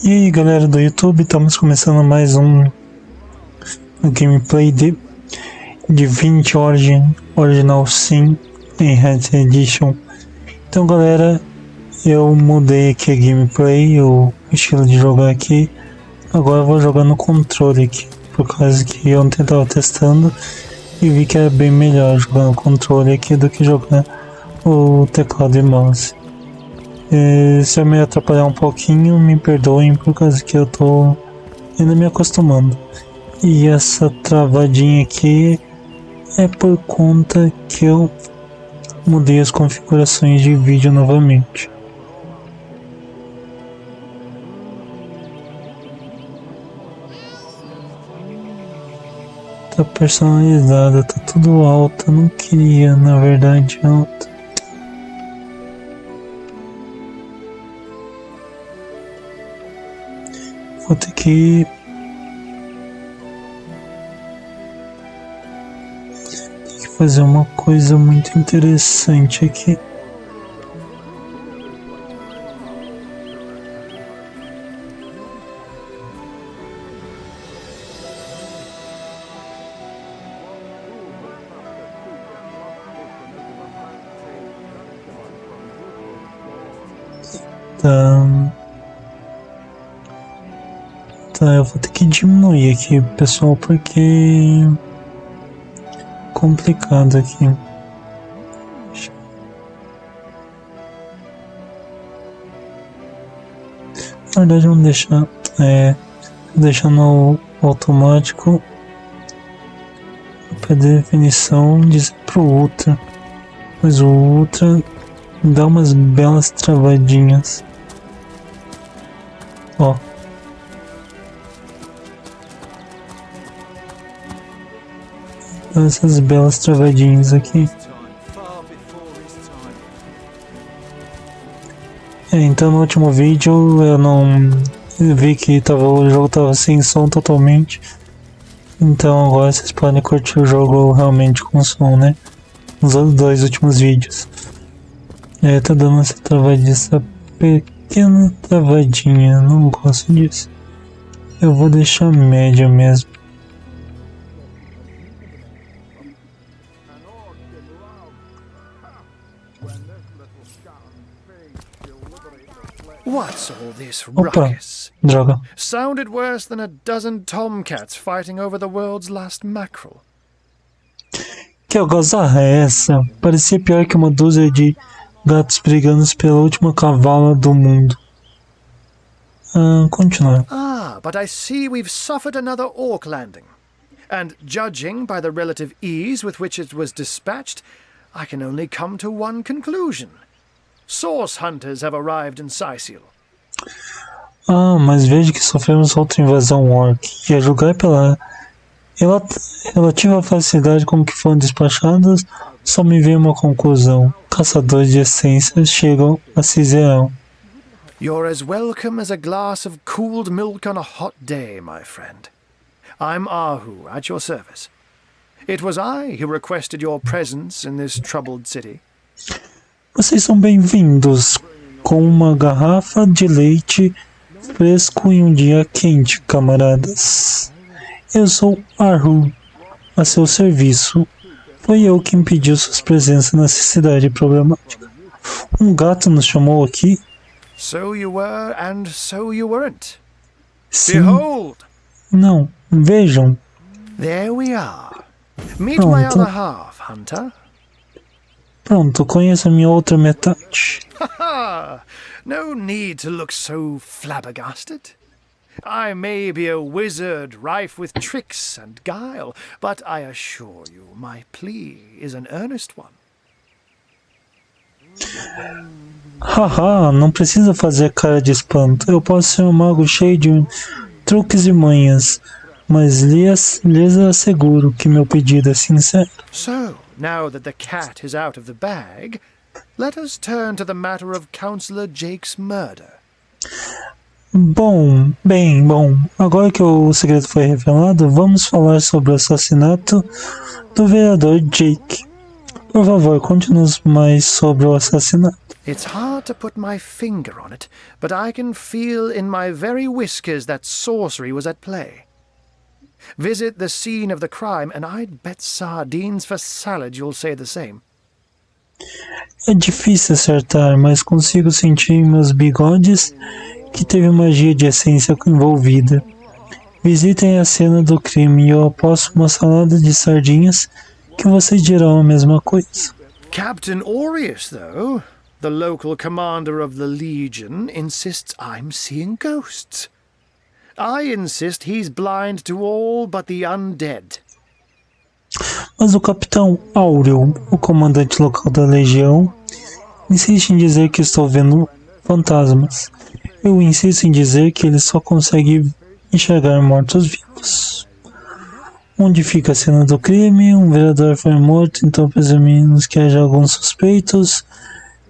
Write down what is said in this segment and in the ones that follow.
E aí galera do YouTube, estamos começando mais um gameplay de Divinity Original Sim em Enhanced Edition. Então galera, eu mudei aqui a gameplay, o estilo de jogar aqui. Agora eu vou jogar no controle aqui, por causa que eu ontem estava testando e vi que era bem melhor jogar no controle aqui do que jogar o teclado e mouse. Se eu me atrapalhar um pouquinho, me perdoem, por causa que eu tô ainda me acostumando. E essa travadinha aqui é por conta que eu mudei as configurações de vídeo novamente. Tá personalizada, tá tudo alto, eu não queria na verdade alto. Vou ter que fazer uma coisa muito interessante aqui. Tá, eu vou ter que diminuir aqui, pessoal, porque é complicado aqui. Na verdade, vamos deixar no automático para definição, dizer pro Ultra, mas o Ultra dá umas belas travadinhas. Ó. Essas belas travadinhas aqui. Então no último vídeo eu não vi que o jogo tava sem som totalmente. Então agora vocês podem curtir o jogo realmente com som, né? Nos dois últimos vídeos. Tá dando essa travadinha, essa pequena travadinha, não gosto disso. Eu vou deixar média mesmo. What's all this Opa, ruckus? droga. Sounded worse than a dozen tomcats fighting over the world's last mackerel. Que algazarra é essa? Parecia pior que uma dúzia de gatos brigando pela última cavala do mundo. Continuar. Ah, but I see we've suffered another orc landing. And judging by the relative ease with which it was dispatched, I can only come to one conclusion. Source hunters have arrived in Cyseal. Mas vejo que sofremos outra invasão orc, e a julgar pela relativa facilidade com que foram despachadas, só me veio uma conclusão. Caçadores de Essência chegam a Cyseal. You're as welcome as a glass of cooled milk on a hot day, my friend. I'm Ahu, at your service. It was I who requested your presence in this troubled city. Vocês são bem-vindos com uma garrafa de leite fresco em um dia quente, camaradas. Eu sou Ahu, a seu serviço. Foi eu que impediu suas presenças nessa cidade problemática. Um gato nos chamou aqui. So you were, and so you weren't. Sim. Behold! Não, vejam. There we are. Meet my other half, Hunter. Pronto, conheço a minha outra metade. Haha! No need to look so flabbergasted. I may be a wizard rife with tricks and guile, but I assure you my plea is an earnest one. Haha, não precisa fazer cara de espanto. Eu posso ser um mago cheio de truques e manhas, mas lhes asseguro que meu pedido é sincero. So, now that the cat is out of the bag, let us turn to the matter of Councillor Jake's murder. Bom, agora que o segredo foi revelado, vamos falar sobre o assassinato do vereador Jake. Por favor, conte-nos mais sobre o assassinato. It's hard to put my finger on it, but I can feel in my very whiskers that sorcery was at play. Visit the scene of the crime, and I'd bet sardines for salad you'll say the same. É difícil acertar, mas consigo sentir em meus bigodes que teve magia de essência envolvida. Visitem a cena do crime e eu aposto uma salada de sardinhas que vocês dirão a mesma coisa. Captain Aureus, though, the local commander of the Legion, insists I'm seeing ghosts. I insist he's blind to all but the undead. Mas o capitão Áureo, o comandante local da Legião, insiste em dizer que estou vendo fantasmas. Eu insisto em dizer que ele só consegue enxergar mortos-vivos. Onde fica a cena do crime? Um vereador foi morto, então presumimos que haja alguns suspeitos.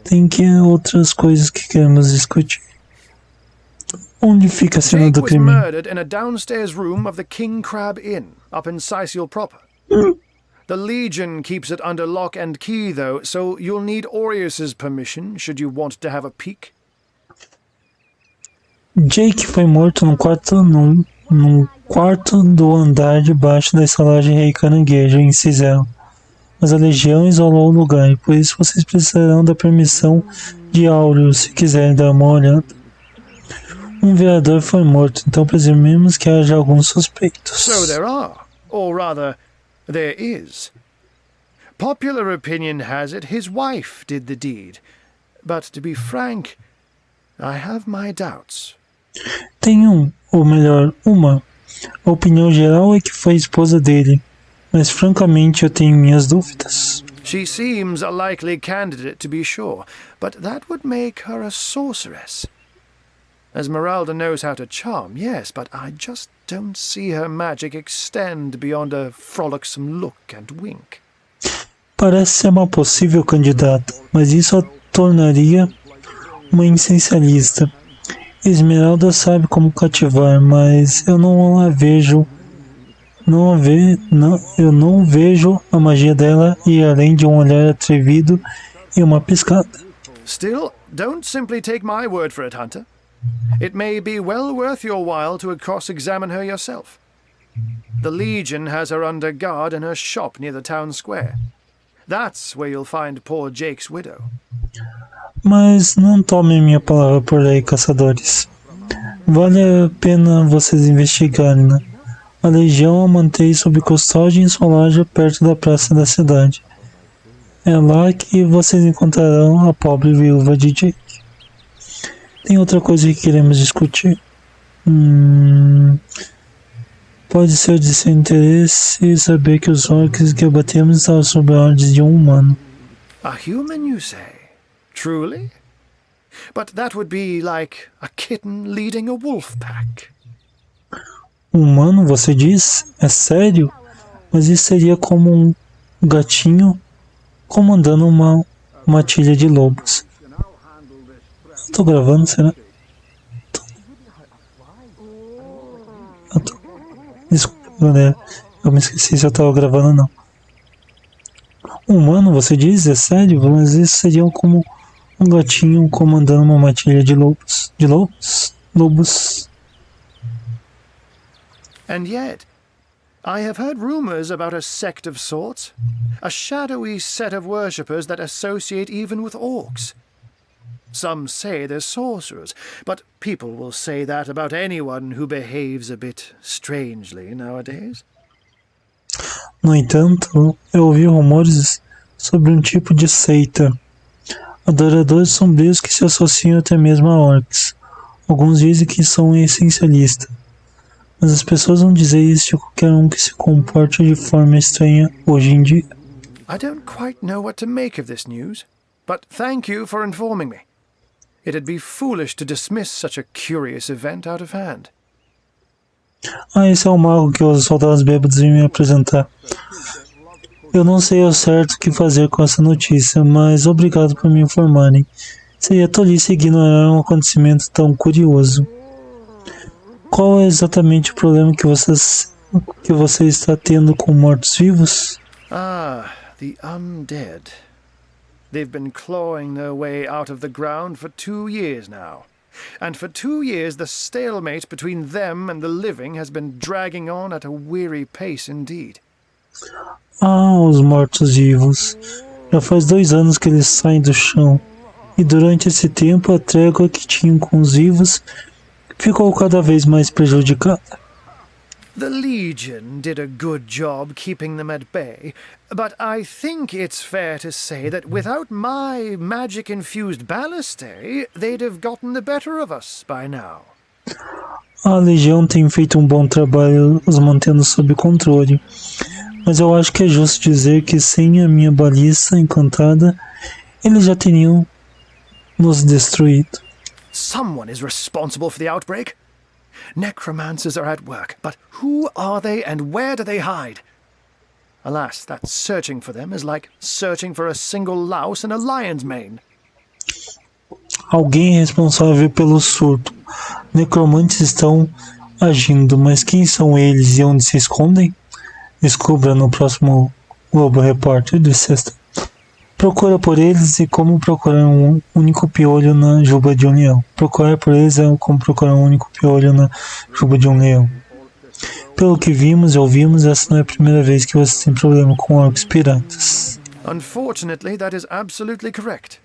Tem que outras coisas que queremos discutir. Onde fica a cena do crime? Jake was murdered in a downstairs room of the King Crab Inn, up in Cyseal proper. The Legion keeps it under lock and key, though, so you'll need Aureus's permission should you want to have a peek. Jake foi morto num quarto do andar de baixo da estalagem Rei Caranguejo, em Cyseal. Mas a Legião isolou o lugar, e por isso vocês precisarão da permissão de Áureo se quiserem dar uma olhada. Um vereador foi morto, então presumimos que haja alguns suspeitos. So there are, or rather, there is. Popular opinion has it his wife did the deed, but to be frank, I have my doubts. Tem ou melhor, uma. A opinião geral é que foi a esposa dele, mas francamente eu tenho minhas dúvidas. She seems a likely candidate to be sure, but that would make her a sorceress. Esmeralda knows how to charm, yes, but I just don't see her magic extend beyond a frolicsome look and wink. Parece ser uma possível candidata, mas isso a tornaria uma essencialista. Esmeralda sabe como cativar, mas eu não a vejo. Eu não vejo a magia dela ir além de um olhar atrevido e uma piscada. Still, don't simply take my word for it, Hunter. It may be well worth your while to cross-examine her yourself. The Legion has her under guard in her shop near the town square. That's where you'll find poor Jake's widow. Mas não tomem minha palavra por aí, caçadores. Vale a pena vocês investigarem, né? A Legião a mantém sob custódia em sua loja perto da praça da cidade. É lá que vocês encontrarão a pobre viúva de Jake. Tem outra coisa que queremos discutir. Pode ser de seu interesse saber que os orcs que abatemos estavam sob a ordem de um humano. A human, you say? Truly? But that would be like a kitten leading a wolf pack. Humano, você diz? É sério? Mas isso seria como um gatinho comandando uma matilha de lobos. Tô gravando, será? Desculpa, galera. Eu me esqueci se eu tava gravando ou não. Humano, você diz? É sério? Mas isso seria como um gatinho comandando uma matilha de lobos. De lobos? Lobos. And yet, I have heard rumors about a sect of sorts. A shadowy set of worshippers that associate even with orcs. Some say they're sorcerers, but people will say that about anyone who behaves a bit strangely nowadays. No entanto, eu ouvi rumores sobre um tipo de seita. Adoradores sombrios que se associam até mesmo a orcs. Alguns dizem que são essencialistas. Mas as pessoas vão dizer isso de qualquer um que se comporte de forma estranha hoje em dia. I don't quite know what to make of this news, but thank you for informing me. It'd be foolish to dismiss such a curious event out of hand. Esse é o mago que os soldados bêbados vêm me apresentar. Eu não sei ao certo o que fazer com essa notícia, mas obrigado por me informarem. Seria tolice ignorar um acontecimento tão curioso. Qual é exatamente o problema que você está tendo com mortos-vivos? Ah, The undead. They've been clawing their way out of the ground for 2 years now. And for 2 years the stalemate between them and the living has been dragging on at a weary pace indeed. Ah, os mortos-vivos. Já faz 2 anos que eles saem do chão. E durante esse tempo a trégua que tinham com os vivos ficou cada vez mais prejudicada. The Legion did a good job keeping them at bay, but I think it's fair to say that without my magic-infused ballistae, they'd have gotten the better of us by now. A Legião tem feito um bom trabalho os mantendo sob controle, mas eu acho que é justo dizer que sem a minha balista encantada, eles já teriam nos destruído. Someone is responsible for the outbreak. Necromancers are at work, but who are they and where do they hide? Alas, that searching for them is like searching for a single louse in a lion's mane. Alguém é responsável pelo surto. Necromantes estão agindo, mas quem são eles e onde se escondem? Descubra no próximo Globo Repórter de sexta. Procura por eles e como procurar um único piolho na juba de um leão. Procurar por eles é como procurar um único piolho na juba de um leão. Pelo que vimos e ouvimos, essa não é a primeira vez que você tem problema com orcs piratas. Unfortunately, that is absolutely correct.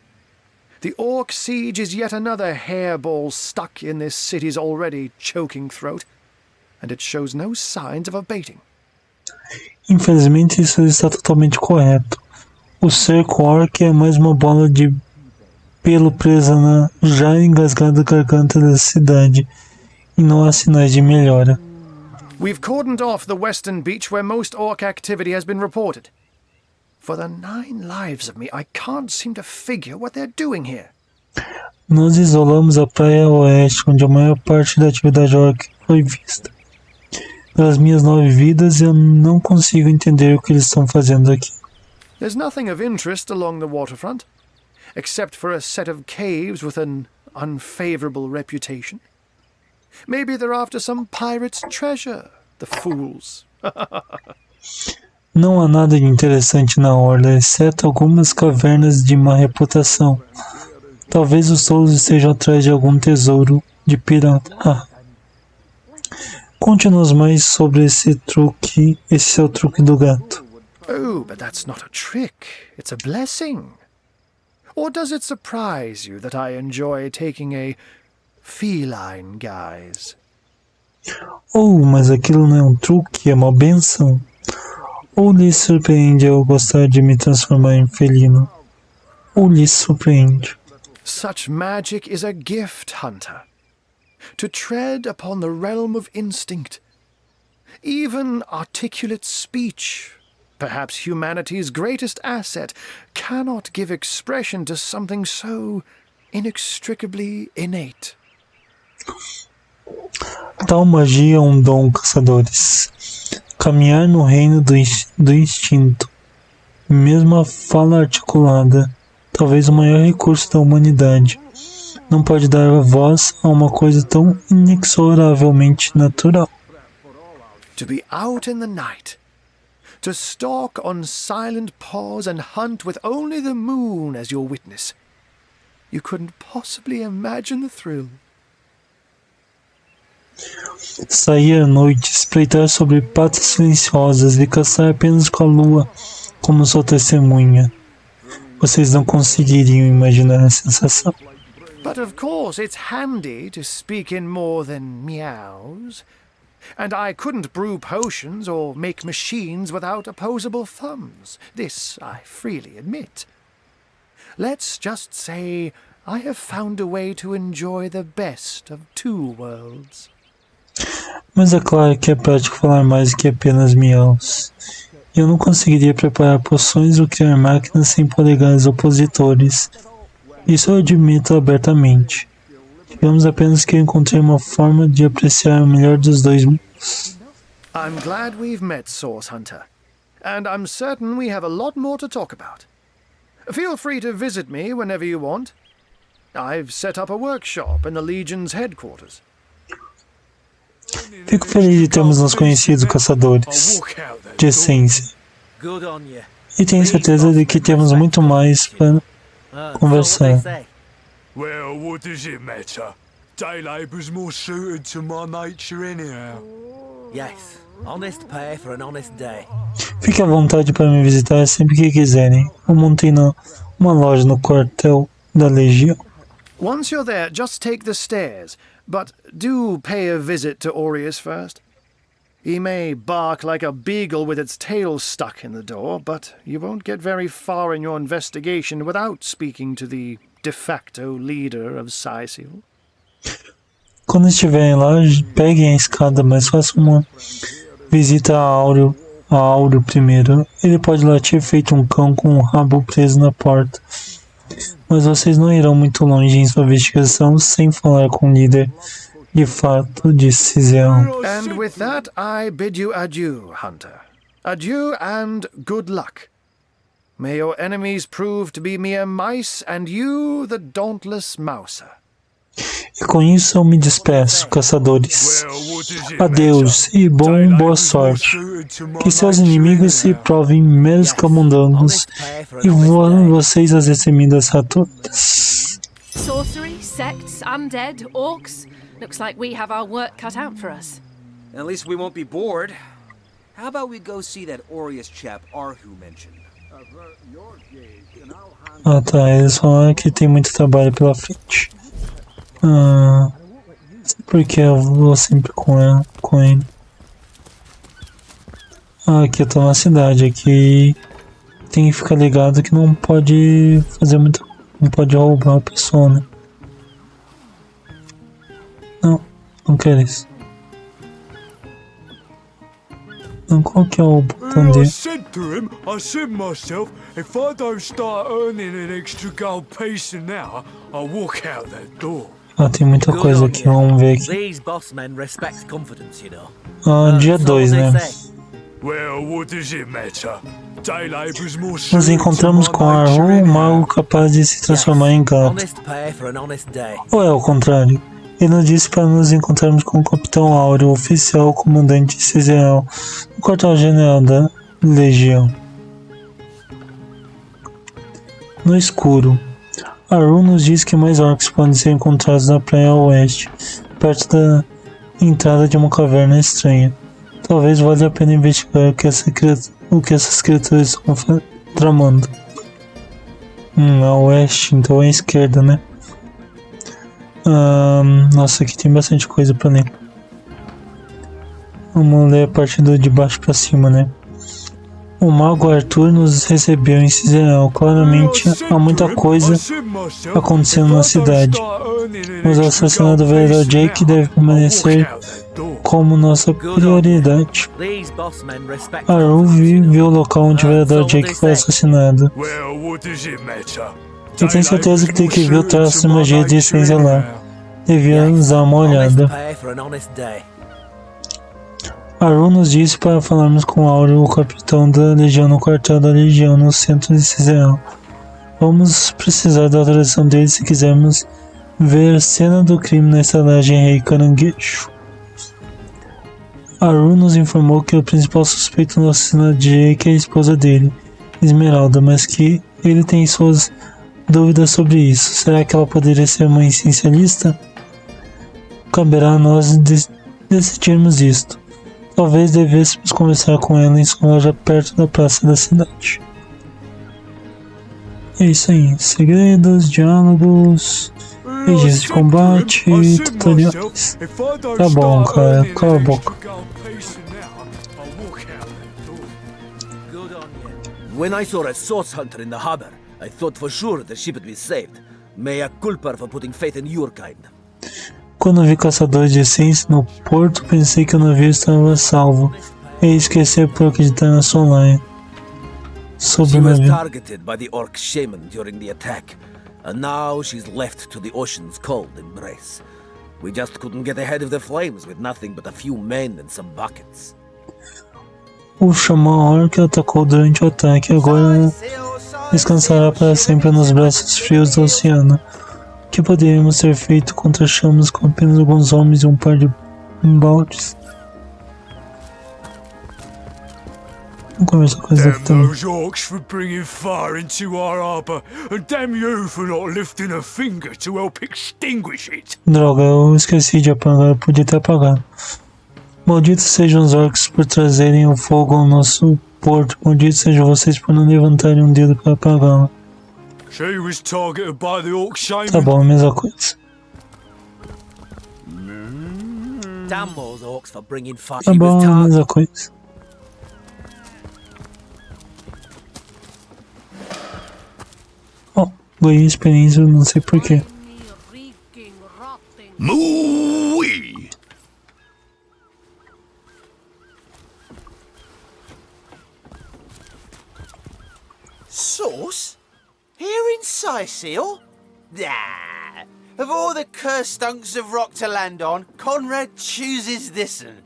The orc siege is yet another hairball stuck in this city's already choking throat, and it shows no signs of abating. Infelizmente, isso está totalmente correto. O cerco orc é mais uma bola de pelo presa na já engasgada garganta da cidade, e não há sinais de melhora. We've cordoned off the western beach where most orc activity has been reported. For the 9 lives of me, I can't seem to figure what they're doing here. Nós isolamos a praia oeste, onde a maior parte da atividade orc foi vista. Pelas minhas 9 vidas, eu não consigo entender o que eles estão fazendo aqui. There's nothing of interest along the waterfront, except for a set of caves with an unfavorable reputation. Maybe they're after some pirate's treasure, the fools. Não há nada de interessante na orla, exceto algumas cavernas de má reputação. Talvez os tolos estejam atrás de algum tesouro de pirata. Conte-nos mais sobre esse seu truque do gato. Oh, but that's not a trick. It's a blessing. Or does it surprise you that I enjoy taking a feline guise? Oh, mas aquilo não é um truque, é uma bênção. Ou lhe surpreende eu gostar de me transformar em felino? Ou lhe surpreende? Such magic is a gift, Hunter. To tread upon the realm of instinct. Even articulate speech, perhaps humanity's greatest asset, cannot give expression to something so inextricably innate. Tal magia é um dom, caçadores. Caminhar no reino do instinto. Mesmo a fala articulada, talvez o maior recurso da humanidade, não pode dar voz a uma coisa tão inexoravelmente natural. To be out in the night, to stalk on silent paws and hunt with only the moon as your witness. You couldn't possibly imagine the thrill. Sair à noite, espreitar sobre patas silenciosas e caçar apenas com a lua como sua testemunha. Vocês não conseguiriam imaginar a sensação. But of course it's handy to speak in more than meows. And I couldn't brew potions or make machines without opposable thumbs. This I freely admit. Let's just say I have found a way to enjoy the best of 2 worlds. Mas é claro que é prático falar mais do que apenas miaus. Eu não conseguiria preparar poções ou criar máquinas sem polegares opositores. Isso eu admito abertamente. Digamos apenas que eu encontrei uma forma de apreciar o melhor dos 2 mundos. I'm glad we've met, Source Hunter. And I'm certain we have a lot more to talk about. Feel free to visit me whenever you want. I've set up a workshop in the Legion's headquarters. Fico feliz de termos nos conhecido, caçadores de Essência. e tenho certeza de que temos muito mais para conversar. Well, what does it matter? Day labour's more suited to my nature anyhow. Yes, honest pay for an honest day. Fique à vontade para me visitar sempre que quiserem. Eu montei uma loja no quartel da Legião. Once you're there, just take the stairs, but do pay a visit to Aureus first. He may bark like a beagle with its tail stuck in the door, but you won't get very far in your investigation without speaking to the de facto leader of Cyseal. Quando estiverem lá, peguem a escada, mas façam uma visita a Áureo primeiro. Ele pode latir feito um cão com o rabo preso na porta. Mas vocês não irão muito longe em sua investigação sem falar com o líder de fato de Cyseal. And with that, I bid you adieu, Hunter. Adieu and good luck. May your enemies prove to be mere mice, and you the dauntless mouser. E com isso eu me despeço, caçadores. Adeus e boa sorte. Que seus inimigos se provem meros camundongos e vocês as ressemidas ratotas. Sorcery, sects, undead, orcs. Looks like we have our work cut out for us. At least we won't be bored. How about we go see that Aureus chap Arhu mentioned? Ah tá, eles falaram que tem muito trabalho pela frente. Não sei porque eu vou sempre com ele. Aqui eu tô na cidade, aqui tem que ficar ligado que não pode fazer muito, não pode roubar a pessoa, né? Não quero isso. Não, qual que é o botão I dele? said to him, I said myself, if I don't start earning an extra gold piece an hour, I'll walk out that door. Ah, tem muita coisa aqui, vamos ver aqui. These boss men respect confidence, you know. Dia 2, né? Well, what does it matter? Day labour's more Nos suited to encontramos my com nature um anyhow. mago capaz de se transformar em gato. Honest pay for an honest day. Ou é o contrário? Ele nos disse para nos encontrarmos com o Capitão Áureo, oficial comandante de Cyseal, no quartel-general da Legião. No escuro, Arun nos diz que mais orcs podem ser encontrados na praia oeste, perto da entrada de uma caverna estranha. Talvez valha a pena investigar o que essas criaturas estão tramando. A oeste, então é a esquerda, né? Nossa, aqui tem bastante coisa pra ler. Vamos ler a partir de baixo pra cima, né? O mago Arthur nos recebeu em Cyseal. Claramente há muita coisa acontecendo na cidade. Mas o assassinato do vereador Jake deve permanecer como nossa prioridade. These boss men respect Arun viu o local onde o vereador Jake foi assassinado. Well, what does it matter? Eu tenho certeza que tem que ver o traço de magia de Essência lá. Devíamos dar uma honest olhada. pay for an honest day. Arun nos disse para falarmos com Áureo, o capitão da Legião, no quartel da Legião, no centro de Cyseal. Vamos precisar da autorização dele se quisermos ver a cena do crime na estalagem Rei Caranguejo. Arun nos informou que o principal suspeito no assassinato de Jake é a esposa dele, Esmeralda, mas que ele tem suas dúvidas sobre isso. Será que ela poderia ser uma essencialista? Caberá a nós decidirmos isto. Talvez devêssemos conversar com ela em sua loja perto da praça da cidade. É isso aí. Segredos, diálogos, registros de combate, tutoriais. Tá bom, cara. Cala a boca. Good on you. When I saw a source hunter in the harbor, I thought for sure the ship would be saved. Mea culpa for putting faith in your kind. Quando vi caçadores de Essência no porto, pensei que o navio estava salvo. E esqueci por acreditar na Solanha. Sobre She o was navio. targeted by the orc shaman during the attack, and now she's left to the ocean's cold embrace. We just couldn't get ahead of the flames with nothing but a few men and some buckets. O xamã orc atacou durante o ataque e agora descansará para sempre nos braços frios do oceano. O que poderíamos ter feito contra chamas com apenas alguns homens e um par de baldes? Vamos conversar com eles aqui Damn também. those orcs for bringing fire into our harbour, and damn you for not lifting a finger to help extinguish it. Droga, eu esqueci de apagar, eu podia ter apagado. Malditos sejam os orcs por trazerem o fogo ao nosso porto. Malditos sejam vocês por não levantarem um dedo para apagá-lo. She was targeted by the orc shaman. Tá bom, a mesma coisa. Damn those orcs for bringing fire. Tá bom, a mesma coisa. Ó, ganhei experiência, não sei porquê. Moo-wee! Sauce? Here in Cyseal? Nah. Of all the cursed hunks of rock to land on, Conrad chooses this one.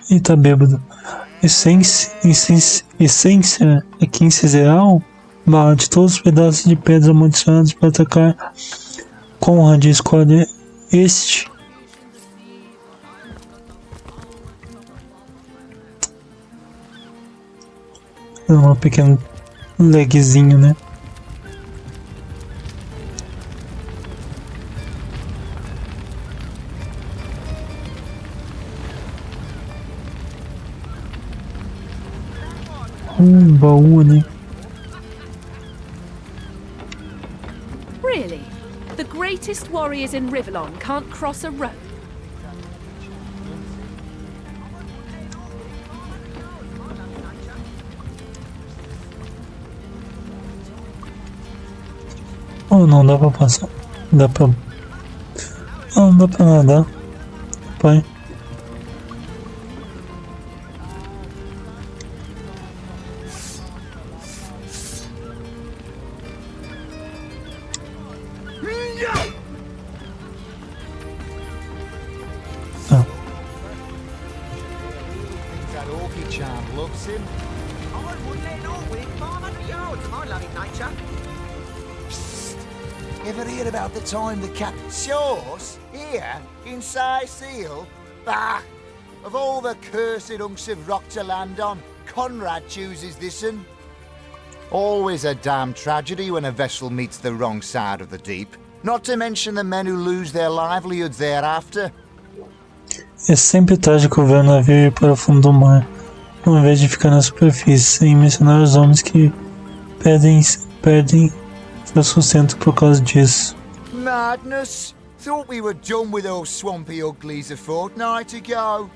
Ih, tá bêbado. Essência aqui em Cyseal? Bate todos os pedaços de pedra amaldiçoados para atacar. Conrad escolhe este. Um pequeno lagzinho, né? Baú, né? Really? The greatest warriors in Rivellon can't cross a road? Oh, não dá pra passar. Dá pra... Não dá pra nadar. Pai. Ah. That orchid charm loves him. I wouldn't let it all within 500 yards, my loving nature. Ever hear about the time the cat Sauce here in Cyseal? Bah! Of all the cursed hunks of rock to land on, Conrad chooses this one. Always a damn tragedy when a vessel meets the wrong side of the deep. Not to mention the men who lose their livelihoods thereafter. É sempre trágico ver o navio ir para o fundo do mar, ao invés de ficar na superfície, sem mencionar os homens que perdem seu sustento por causa disso. Madness! Thought we were done with those swampy uglies a fortnight ago.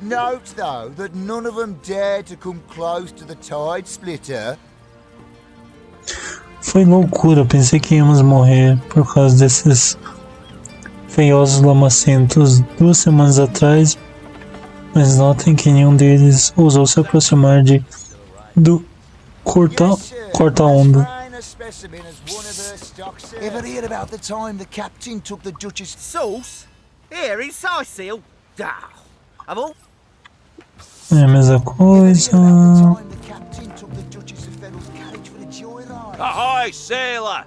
Note, though, that none of them dared to come close to the tide splitter. Foi loucura, pensei que íamos morrer por causa desses feiosos lamacentos 2 semanas atrás, mas notem que nenhum deles ousou se aproximar do corta-onda. Ever hear about the time the captain took the Duchess? Sauce? Here in Cyseal? Ah, of all... É a mesma coisa. Ahoy, sailor!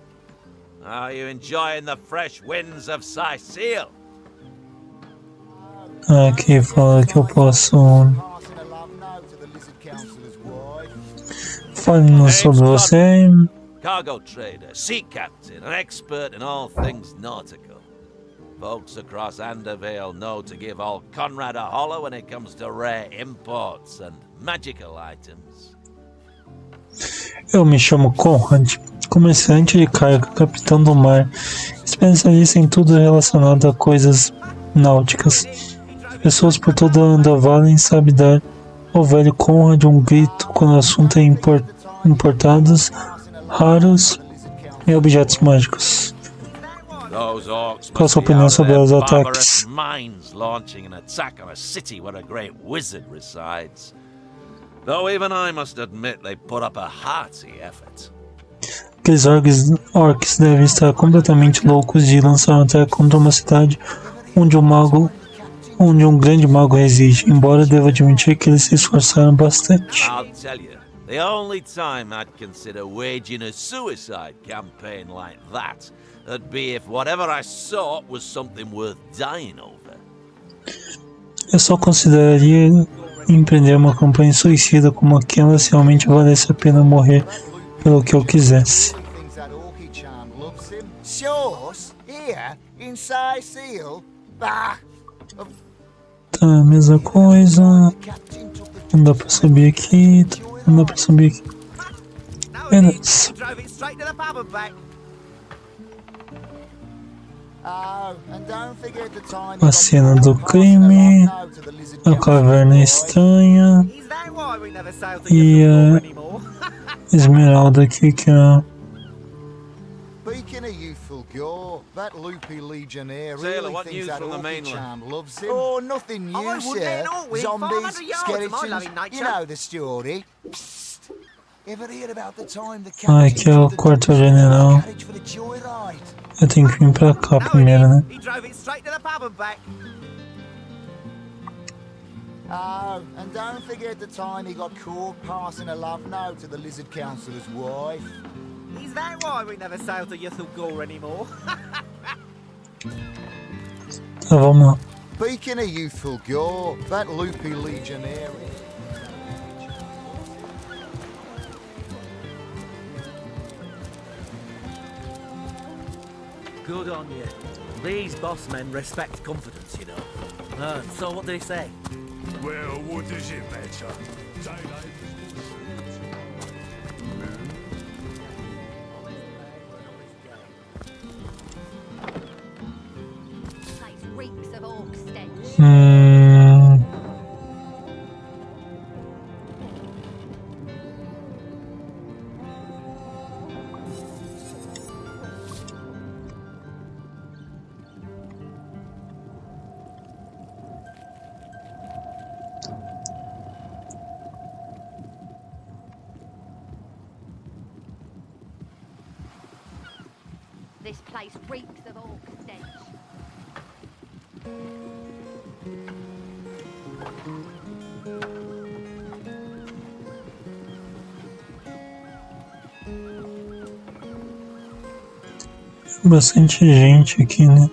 Are you enjoying the fresh winds of Cyseal? Aqui fala que eu posso. Fale-nos sobre você. Cargo trader, sea captain, an expert in all things nautical. Folks across Andervale know to give old Conrad a holler when it comes to rare imports and magical items. Eu me chamo Conrad, comerciante de carga, capitão do mar, especialista em tudo relacionado a coisas náuticas. As pessoas por toda Andavalen sabem dar ao velho Conrad um grito quando o assunto é importados, raros e objetos mágicos. Qual a sua opinião sobre os ataques? Minds launching an attack on a city where a great wizard resides. Though even I must admit they put up a hearty effort. Aqueles orcs devem estar completamente loucos de lançar um ataque contra uma cidade onde um grande mago reside, embora devo admitir que eles se esforçaram bastante. I'll tell you, the only time I'd consider waging a suicide campaign like that would be if whatever I sought was something worth dying over. Eu só consideraria empreender uma campanha suicida como aquela se realmente valesse a pena morrer pelo que eu quisesse. Thinks that orchid charm loves him. Sauce? Here? In Cyseal? Bah! Tá, mesma coisa. Captain took the Não dá pra subir aqui. Não dá pra subir aqui. Beleza. Drove it straight to the pub and back. Oh, and don't forget the time A cena do crime. A caverna estranha. Is that why we never sailed to E Yathoor a anymore? esmeralda aqui que é... Speaking of youthful gore, that loopy legionnaire Sailor, really what thinks news that from the orchid mainland? charm loves him. Oh, nothing new, I wouldn't sir. know, we're Zombies, 500 yards of my skeletons, loving nature. you know the story. Psst. Ever hear about the time the Ah, aqui é o quartel-general. carriage for the joyride? Eu tenho que vir pra cá primeiro, né? He drove it straight to the pub and back. Oh, and don't forget the time he got caught passing a love note to the lizard councillor's wife. Is that why we never sailed to Yathoor anymore? Tá, vamos lá. Speaking of youthful gore, that loopy legionnaire. Good on you. These boss men respect confidence, you know. So what did he say? Well, what does it matter? Place reeks of orc stench. This place reeks of orc stench. Bastante gente aqui, né?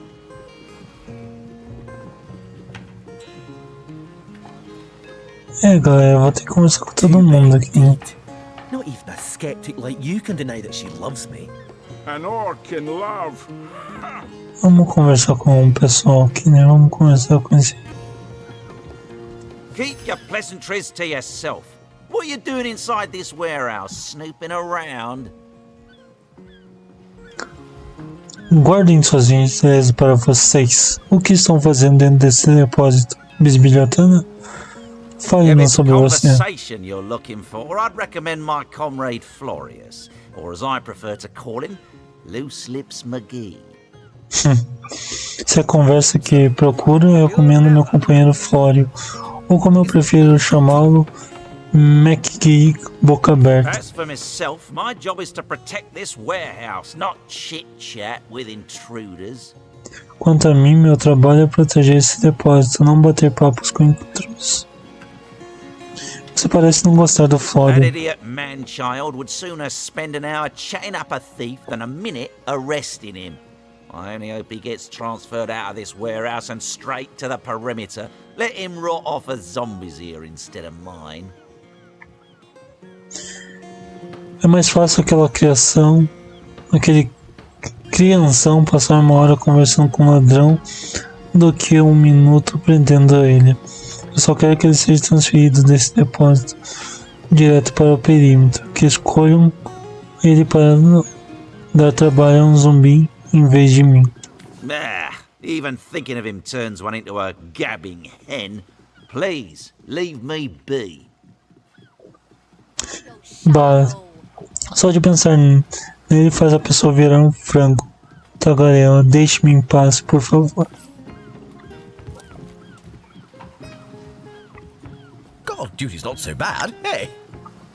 É, galera, eu vou ter que conversar com todo mundo aqui, né? Not even a skeptic like you can deny that she loves me. An orc in love. Vamos conversar com o pessoal aqui, né? Vamos conversar com esse... Keep your pleasantries to yourself. What are you doing inside this warehouse, snooping around? Guardem suas gentilezas para vocês. O que estão fazendo dentro desse depósito? Bisbilhotando? Fale-nos If it's sobre você. conversation you're looking for, I'd recommend my comrade Florius, or as I prefer to call him, Loose Lips McGee. Se é conversa que procuro, eu recomendo meu companheiro Flório, ou como eu prefiro chamá-lo, McGee Boca Aberta. As for myself, my job is to protect this warehouse, not chit-chat with intruders. Quanto a mim, meu trabalho é proteger esse depósito, não bater papos com intrusos. Você parece não gostar do That Flório. idiot man-child would sooner spend an hour chatting up a thief than a minute arresting him. I only hope he gets transferred out of this warehouse and straight to the perimeter. Let him rot off as zombies here instead of mine. É mais fácil aquele crianção passar uma hora conversando com um ladrão do que um minuto prendendo ele. Eu só quero que ele seja transferido desse depósito direto para o perímetro, que escolham ele para dar trabalho a um zumbi em vez de mim. Even thinking of him turns one into a gabbing hen. Please, leave me be. Bah, só de pensar nele faz a pessoa virar um frango. Tagarela, deixe-me em paz, por favor. God, duty's not so bad, hey?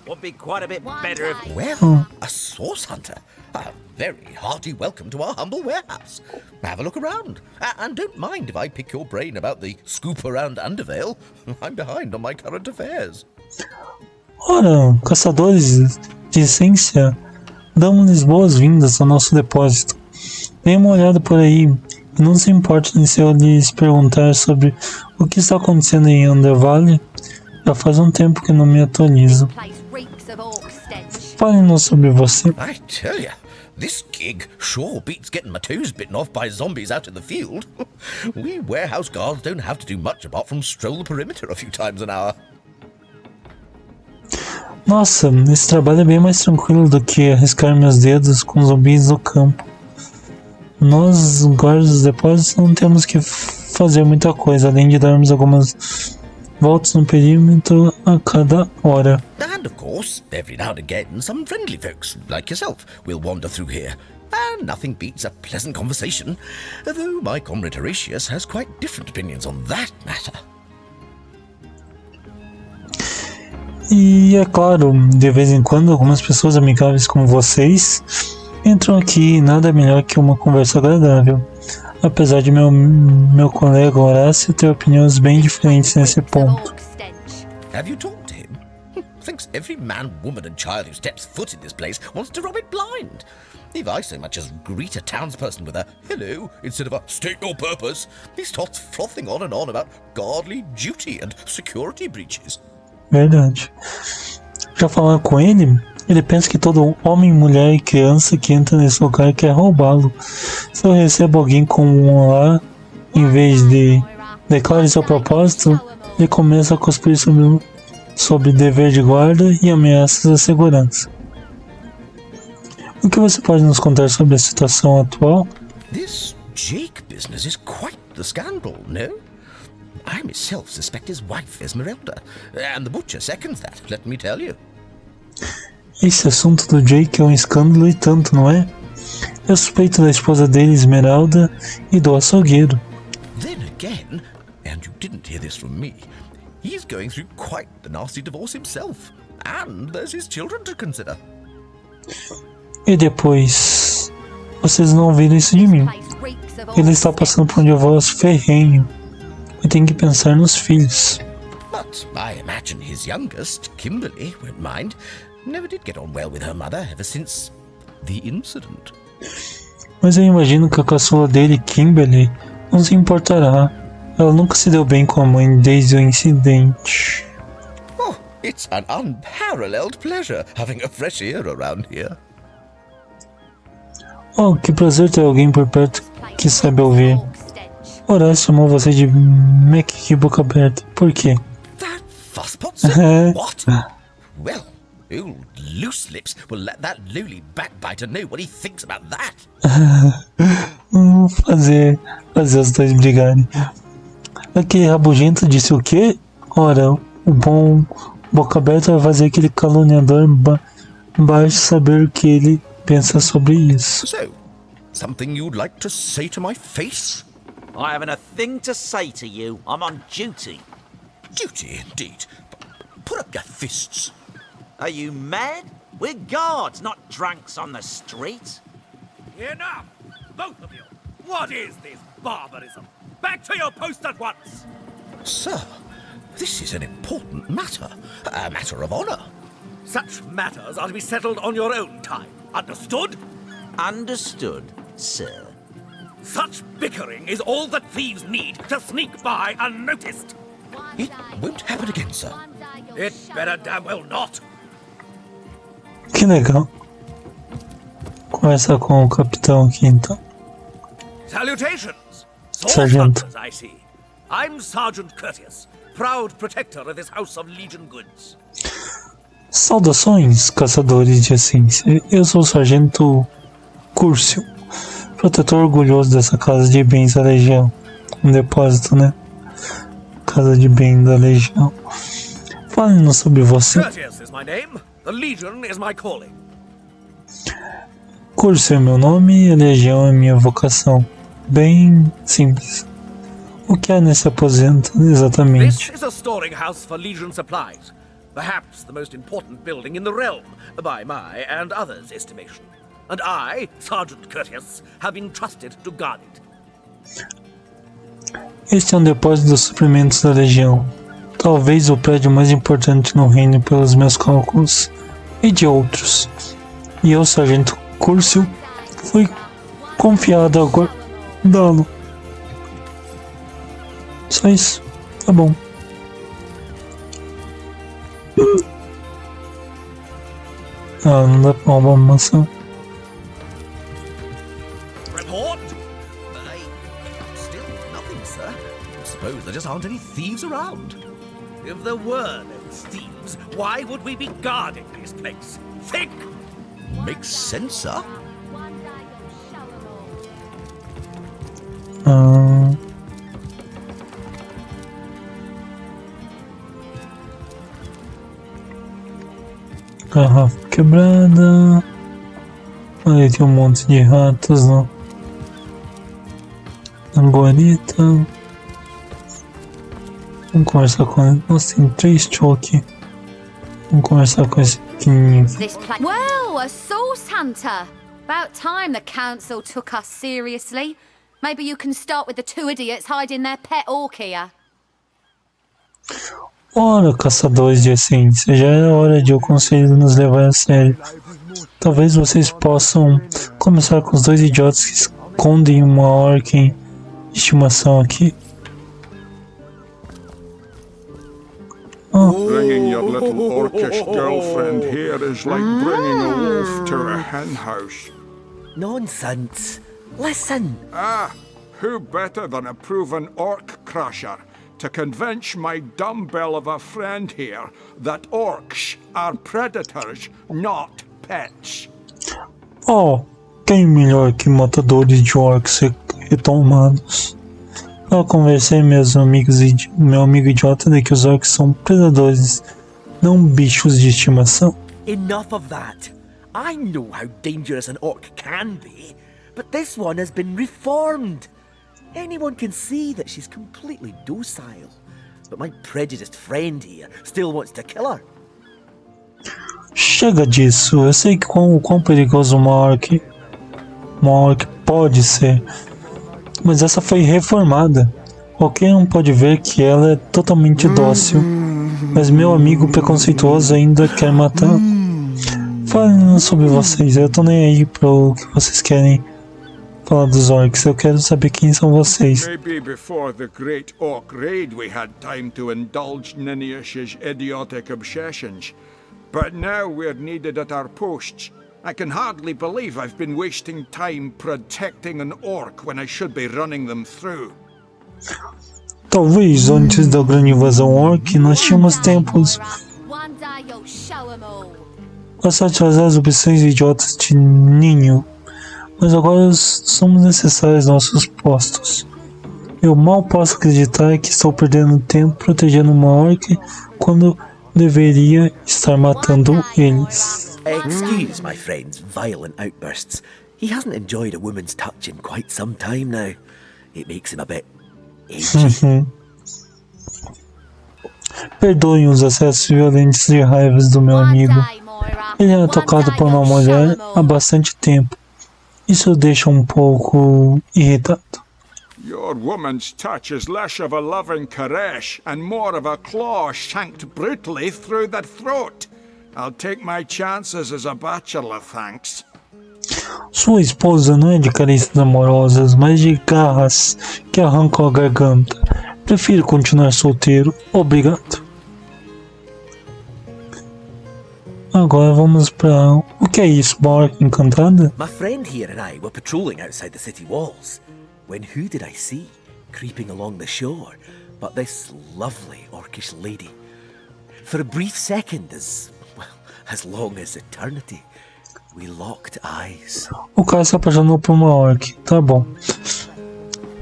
Would be quite a bit better if... Well, a source hunter. A very hearty welcome to our humble warehouse. Have a look around. And don't mind if I pick your brain about the scoop around Undervale. I'm behind on my current affairs. Ora, caçadores de Essência, damos-lhes boas-vindas ao nosso depósito. Dê uma olhada por aí e não se importe se eu lhes perguntar sobre o que está acontecendo em Undervale. Já faz um tempo que não me atualizo. Fale-nos sobre você. I tell ya, this gig sure beats getting my toes bitten off by zombies out in the field. We warehouse guards don't have to do much apart from stroll the perimeter a few times an hour. Nossa, esse trabalho é bem mais tranquilo do que arriscar meus dedos com zumbis no campo. Nós, guardas dos depósitos, não temos que fazer muita coisa, além de darmos algumas voltas no perímetro a cada hora. And of course, every now and again, some friendly folks, like yourself, will wander through here. And nothing beats a pleasant conversation, though my comrade Horatius has quite different opinions on that matter. E é claro, de vez em quando, algumas pessoas amigáveis como vocês entram aqui e nada melhor que uma conversa agradável. Apesar de meu colega Horácio ter opiniões bem diferentes nesse ponto. Have you talked to him? Thinks every man, woman and child who steps foot in this place wants to rob it blind. If I so much as greet a townsperson with a hello instead of a state your purpose, he starts frothing on and on about godly duty and security breaches. Verdade. Já falando com ele, ele pensa que todo homem, mulher e criança que entra nesse lugar quer roubá-lo. Se eu recebo alguém com um olá, em vez de declare seu propósito, ele começa a cuspir sobre dever de guarda e ameaças à segurança. O que você pode nos contar sobre a situação atual? This Jake business is quite the scandal, no? I myself suspect his wife Esmeralda, and the butcher seconds that, let me tell you. Esse assunto do Jake é um escândalo e tanto, não é? Eu suspeito da esposa dele, Esmeralda, e do açougueiro. Then again, and you didn't hear this from me, he's going through quite the nasty divorce himself, and there's his children to consider. E depois, vocês não ouviram isso de mim. Ele está passando por um divórcio ferrenho e tem que pensar nos filhos. But I imagine his youngest, Kimberly, won't mind. Never did get on well with her mother ever since the incident. Mas eu imagino que a caçula dele, Kimberly, não se importará. Ela nunca se deu bem com a mãe desde o incidente. Oh, it's an unparalleled pleasure having a fresh ear around here. Oh, que prazer ter alguém por perto que sabe ouvir. Horácio chamou você de Mac de boca aberta. Por quê? That fusspot said what? Well, old loose lips will let that lowly backbiter know what he thinks about that. fazer os dois brigarem. Aquele rabugento disse o quê? Ora, o bom boca aberta vai fazer aquele caluniador baixo saber o que ele pensa sobre isso. So, something you'd like to say to my face? I haven't a thing to say to you. I'm on duty. Duty, indeed. Put up your fists. Are you mad? We're guards, not drunks on the street. Enough! Both of you! What is this barbarism? Back to your post at once! Sir, this is an important matter. A matter of honor. Such matters are to be settled on your own time. Understood? Understood, sir. Such bickering is all that thieves need to sneak by unnoticed. It won't happen again, sir. It better damn well not. Que legal. Conversar com o capitão aqui então. Salutations! Sargento. Hunters, I see. I'm Sergeant Curtius, proud protector of this house of Legion goods. Saudações, caçadores de Essência. Eu sou o Sargento Curcio, protetor orgulhoso dessa casa de bens da Legião. Um depósito, né? Casa de bens da Legião. Fale-nos sobre você. Curtius is my name. The Legion is my calling. Curcio é meu nome e a Legião é minha vocação. Bem simples. O que há nesse aposento, exatamente? This is a storing house for Legion supplies. Perhaps the most important building in the realm, by my and others' estimation. And I, Sergeant Curtius, have been trusted to guard it. Este é um depósito dos suprimentos da Legião. Talvez o prédio mais importante no reino pelos meus cálculos. E de outros. E eu, Sargento Curcio, fui confiado a guardá-lo. Só isso. Tá bom. Ah, não dá pra roubar uma maçã. Report? Still nothing, sir. Suppose there just aren't any thieves around. If there were no thieves, why would we be guarding this place? Think! Makes sense, sir. Garrafa quebrada. Aí tem um monte de ratos, não. Anguarita. Vamos conversar com ele. Nossa, tem 3 choque. Vamos conversar com esse pequenininho. Well, a source hunter. About time the council took us seriously. Maybe you can start with the 2 idiots hiding their pet orc here. Ora, caçadores de essência, já é hora de o conselho nos levar a sério. Talvez vocês possam começar com os 2 idiotas que escondem uma orc de estimação aqui. Bringing your little orcish girlfriend here is like bringing a wolf to a hen house. Nonsense. Listen. Who better than a proven orc crusher to convince my dumbbell of a friend here that orcs are predators, not pets? Oh, quem melhor que matadores de orcs retomados? Eu conversei meu amigo idiota de que os orcs são predadores, não bichos de estimação. Enough of that. I know how dangerous an orc can be, but this one has been reformed. Anyone can see that she's completely docile, but my prejudiced friend here still wants to kill her. Chega disso, eu sei que quão perigoso uma orc pode ser, mas essa foi reformada. Qualquer um pode ver que ela é totalmente dócil, mas meu amigo preconceituoso ainda quer matar. Falem sobre vocês, eu tô nem aí pro que vocês querem falar dos orcs, eu quero saber quem são vocês. Maybe before the great orc raid we had time to indulge Ninius's idiotic obsessions, but now we're needed at our posts. I can hardly believe I've been wasting time protecting an orc when I should be running them through. Talvez antes da grande invasão orc nós tínhamos tempos para satisfazer as opções idiotas de ninho, mas agora somos necessários nossos postos. Eu mal posso acreditar que estou perdendo tempo protegendo uma orc quando deveria estar matando eles. Excuse my friend's violent outbursts. He hasn't enjoyed a woman's touch in quite some time now. It makes him a bit edgy. Perdoem os acessos violentos de raivas do meu amigo. Ele é tocado por uma mulher há bastante tempo. Isso o deixa um pouco irritado. Your woman's touch is less of a loving caress and more of a claw shanked brutally through the throat. I'll take my chances as a bachelor, thanks. Sua esposa não é de carícias amorosas, mas de garras que arrancam a garganta. Prefiro continuar solteiro, obrigado. Agora vamos pra... O que é isso, uma orc encantada? My friend here and I were patrolling outside the city walls, when who did I see creeping along the shore but this lovely orcish lady? For a brief second, as long as eternity, we locked eyes. O cara se apaixonou por uma orc, tá bom.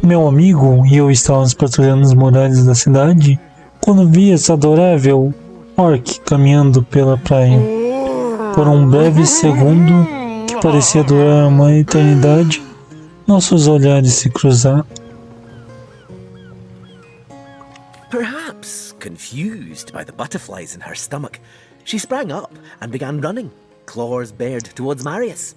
Meu amigo e eu estávamos patrulhando as muralhas da cidade quando vi essa adorável orc caminhando pela praia. Por um breve segundo, que parecia durar uma eternidade, nossos olhares se cruzaram. Perhaps confused by the butterflies in her stomach, she sprang up and began running, claws bared towards Marius.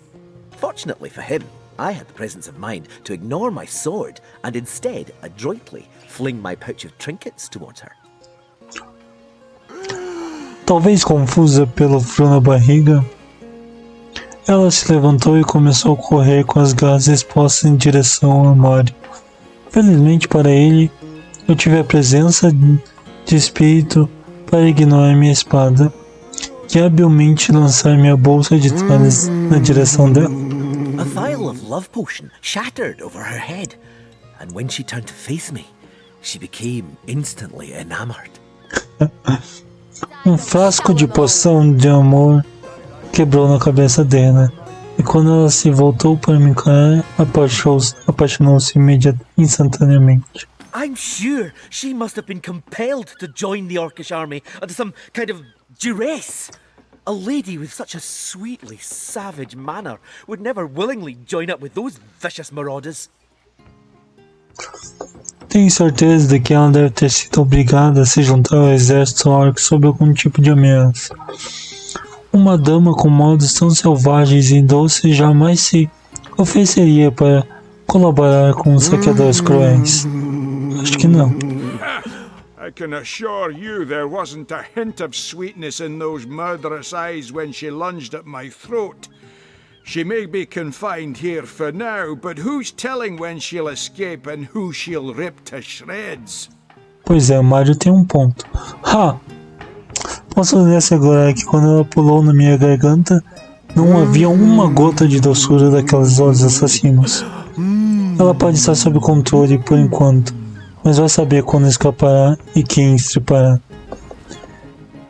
Fortunately for him, I had the presence of mind to ignore my sword and instead adroitly fling my pouch of trinkets towards her. Talvez confusa pelo frio na barriga, ela se levantou e começou a correr com as garras expostas em direção ao armário. Felizmente para ele, eu tive a presença de espírito para ignorar minha espada, de habilmente lançar minha bolsa de tralhas na direção dela. A vial of love potion shattered over her head, and when she turned to face me, she became instantly enamored. Um frasco de poção de amor quebrou na cabeça dela, e quando ela se voltou para me encarar, apaixonou-se instantaneamente. I'm sure she must have been compelled to join the Orcish army under some kind of duress. A lady with such a sweetly savage manner would never willingly join up with those vicious marauders. Tenho certeza de que ela deve ter sido obrigada a se juntar ao exército orc sob algum tipo de ameaça. Uma dama com modos tão selvagens e doces jamais se ofereceria para colaborar com os saqueadores cruéis. Acho que não. I can assure you there wasn't a hint of sweetness in those murderous eyes when she lunged at my throat. She may be confined here for now, but who's telling when she'll escape and who she'll rip to shreds? Pois é, o Mario tem um ponto. Ha! Posso lhe assegurar que quando ela pulou na minha garganta, não havia uma gota de doçura daqueles olhos assassinos. Ela pode estar sob controle por enquanto, mas vai saber quando escapará e quem estripará.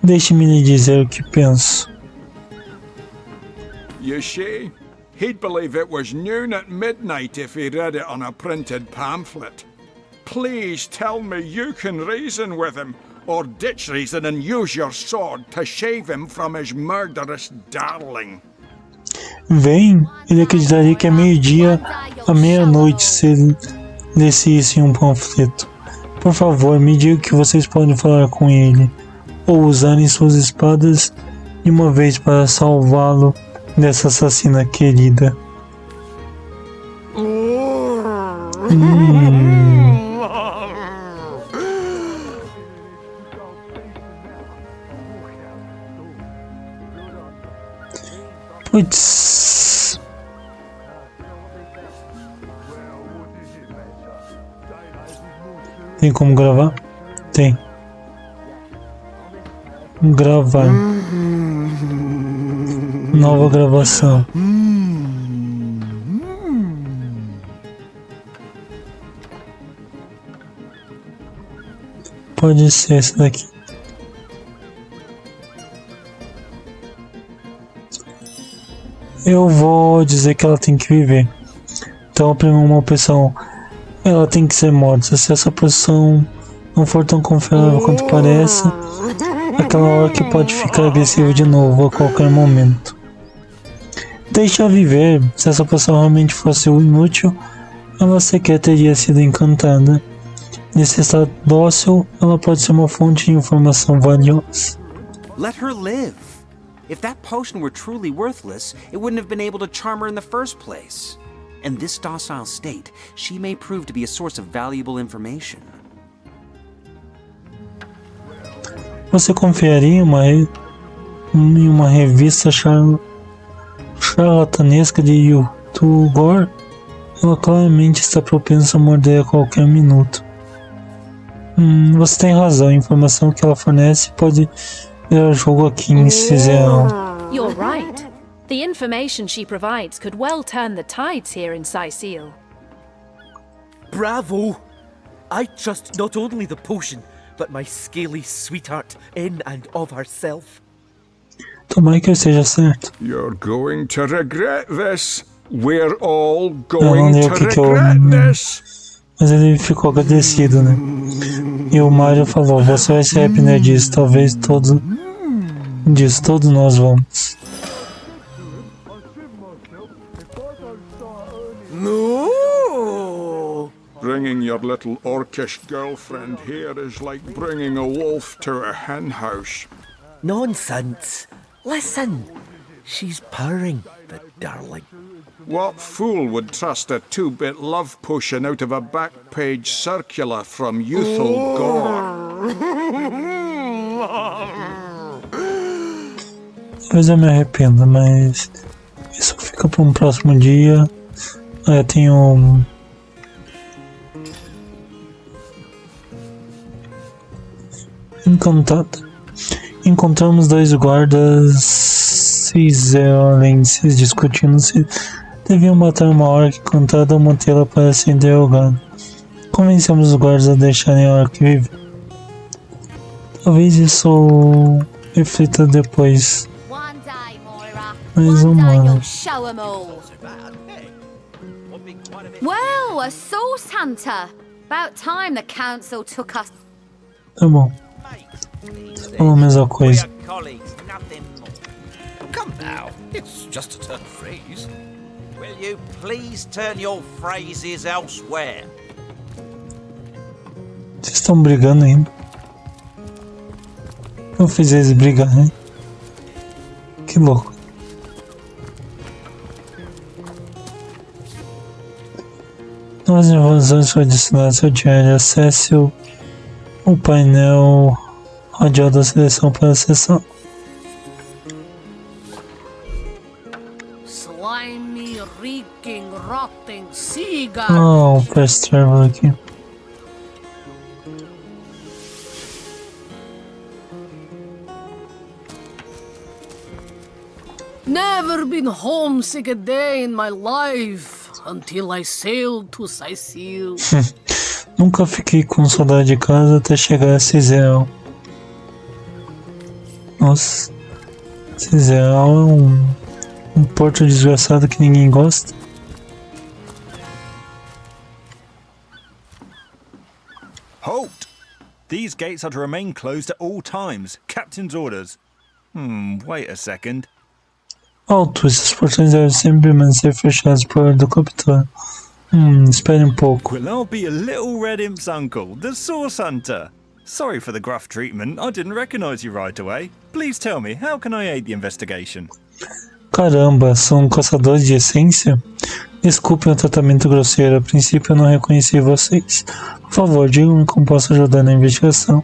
Deixe-me lhe dizer o que penso. You see, he'd believe it was noon at midnight if he read it on a printed pamphlet. Please tell me you can reason with him, or ditch reason and use your sword to shave him from his murderous darling. Vem, ele acreditaria que é meio-dia à meia-noite se ele lesse isso em um panfleto. Por favor, me diga que vocês podem falar com ele, ou usarem suas espadas de uma vez para salvá-lo dessa assassina querida. Puts. Tem como gravar? Tem. Gravar. Nova gravação. Pode ser esse daqui. Eu vou dizer que ela tem que viver. Então a primeira opção, ela tem que ser morta. Se essa posição não for tão confiável quanto parece, aquela orc pode ficar agressiva de novo a qualquer momento. Deixa viver. Se essa poção realmente fosse inútil, ela sequer teria sido encantada. Nesse estado dócil, ela pode ser uma fonte de informação valiosa. Let her live. If that potion were truly worthless, it wouldn't have been able to charm her in the first place. In this docile state, she may prove to be a source of valuable information. Você confiaria em uma revista charlatanesca de YouTuber? Ela claramente está propensa a morder a qualquer minuto. Você tem razão, a informação que ela fornece pode virar jogo aqui em Cyseal. You're right. The information she provides could well turn the tides here in Cyseal. Bravo! I trust not only the potion, but my scaly sweetheart in and of herself. Tomara que eu esteja certo. You're going to regret this. We're all going to regret this. Mas ele ficou agradecido, né? E o Mario falou, você vai se arrepender disso, talvez todos nós vamos. No! Bringing your little orcish girlfriend here is like bringing a wolf to a hen house. Nonsense. Listen. She's purring, the darling. What fool would trust a 2-bit love potion out of a back-page circular from youthful gore? Talvez eu me arrependa, mas isso fica para um próximo dia. Eu tenho Encantada. Encontramos dois guardas cisealenses discutindo se deviam matar uma orc contada ou mantê-la para acender o gado. Convencemos os guardas a deixarem a orc viver. Talvez isso reflita depois. Mais uma. Well, a source hunter. About time the council took us. Tá bom. Falou a mesma coisa. Come now, it's just a turn of phrase. Will you please turn your phrases elsewhere? Vocês estão brigando ainda? Eu fiz eles brigar, né? Que louco. Novas informações foram adicionadas ao diário. Acesse o painel radial da seleção para acessar. Slimy, reeking, rotting, seagull. Ah, o fast travel aqui. Never been homesick a day in my life until I sailed to Cyseal. Nunca fiquei com saudade de casa até chegar a Cyseal. Nossa, Cyseal é um porto desgraçado que ninguém gosta. Halt! These gates are to remain closed at all times. Captain's orders. Wait a second. Alto, esses portões devem sempre permanecer fechados por ordem do capitão. Espere um pouco. Well, I'll be a little red imp's uncle, the source hunter. Sorry for the gruff treatment. I didn't recognize you right away. Please tell me, how can I aid the investigation? Caramba, são caçadores de essência? Desculpem o tratamento grosseiro. A princípio eu não reconheci vocês. Por favor, digam-me como posso ajudar na investigação.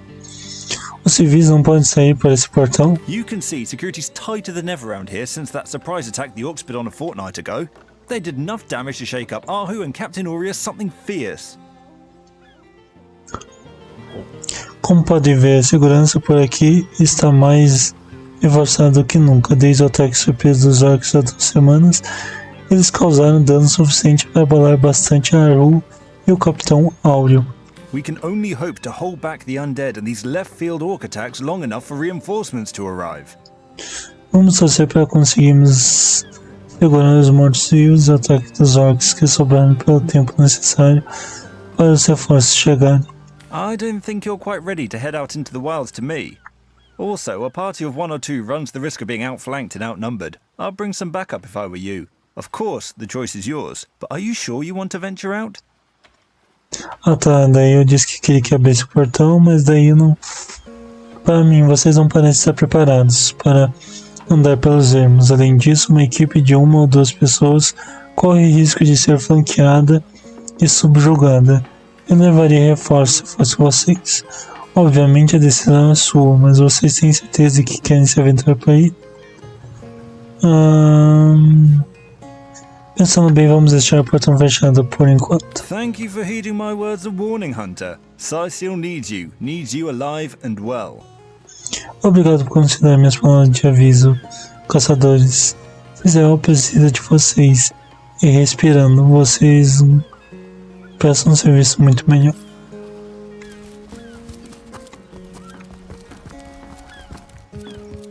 Os civis não podem sair por esse portão? You can see security's tighter than ever around here since that surprise attack the Orcs put on a fortnight ago. They did enough damage to shake up Ahu and Captain Aureus something fierce. Como pode ver, a segurança por aqui está mais reforçada do que nunca. Desde o ataque surpresa dos orcs há 2 semanas, eles causaram dano suficiente para abalar bastante a Aru e o Capitão Áureo. We can only hope to hold back the undead and these left-field orc attacks long enough for reinforcements to arrive. Vamos torcer para conseguirmos segurar os mortos e os ataques dos orcs que sobraram pelo tempo necessário para os reforços chegarem. I don't think you're quite ready to head out into the wilds to me. Also, a party of 1 or 2 runs the risk of being outflanked and outnumbered. I'll bring some backup if I were you. Of course, the choice is yours, but are you sure you want to venture out? Ah tá, daí eu disse que queria que abrisse o portão, mas daí não... Para mim, vocês não parecem estar preparados para andar pelos ermos. Além disso, uma equipe de 1 ou 2 pessoas corre risco de ser flanqueada e subjugada. Eu levaria reforço se fosse vocês. Obviamente a decisão é sua, mas vocês têm certeza de que querem se aventurar por aí? Pensando bem, vamos deixar o portão fechado por enquanto. Thank you for heeding my words of warning, Hunter. Cyseal needs you alive and well. Obrigado por considerar minhas palavras de aviso, caçadores. Cyseal precisa de vocês. E respirando, vocês prestam um serviço muito melhor.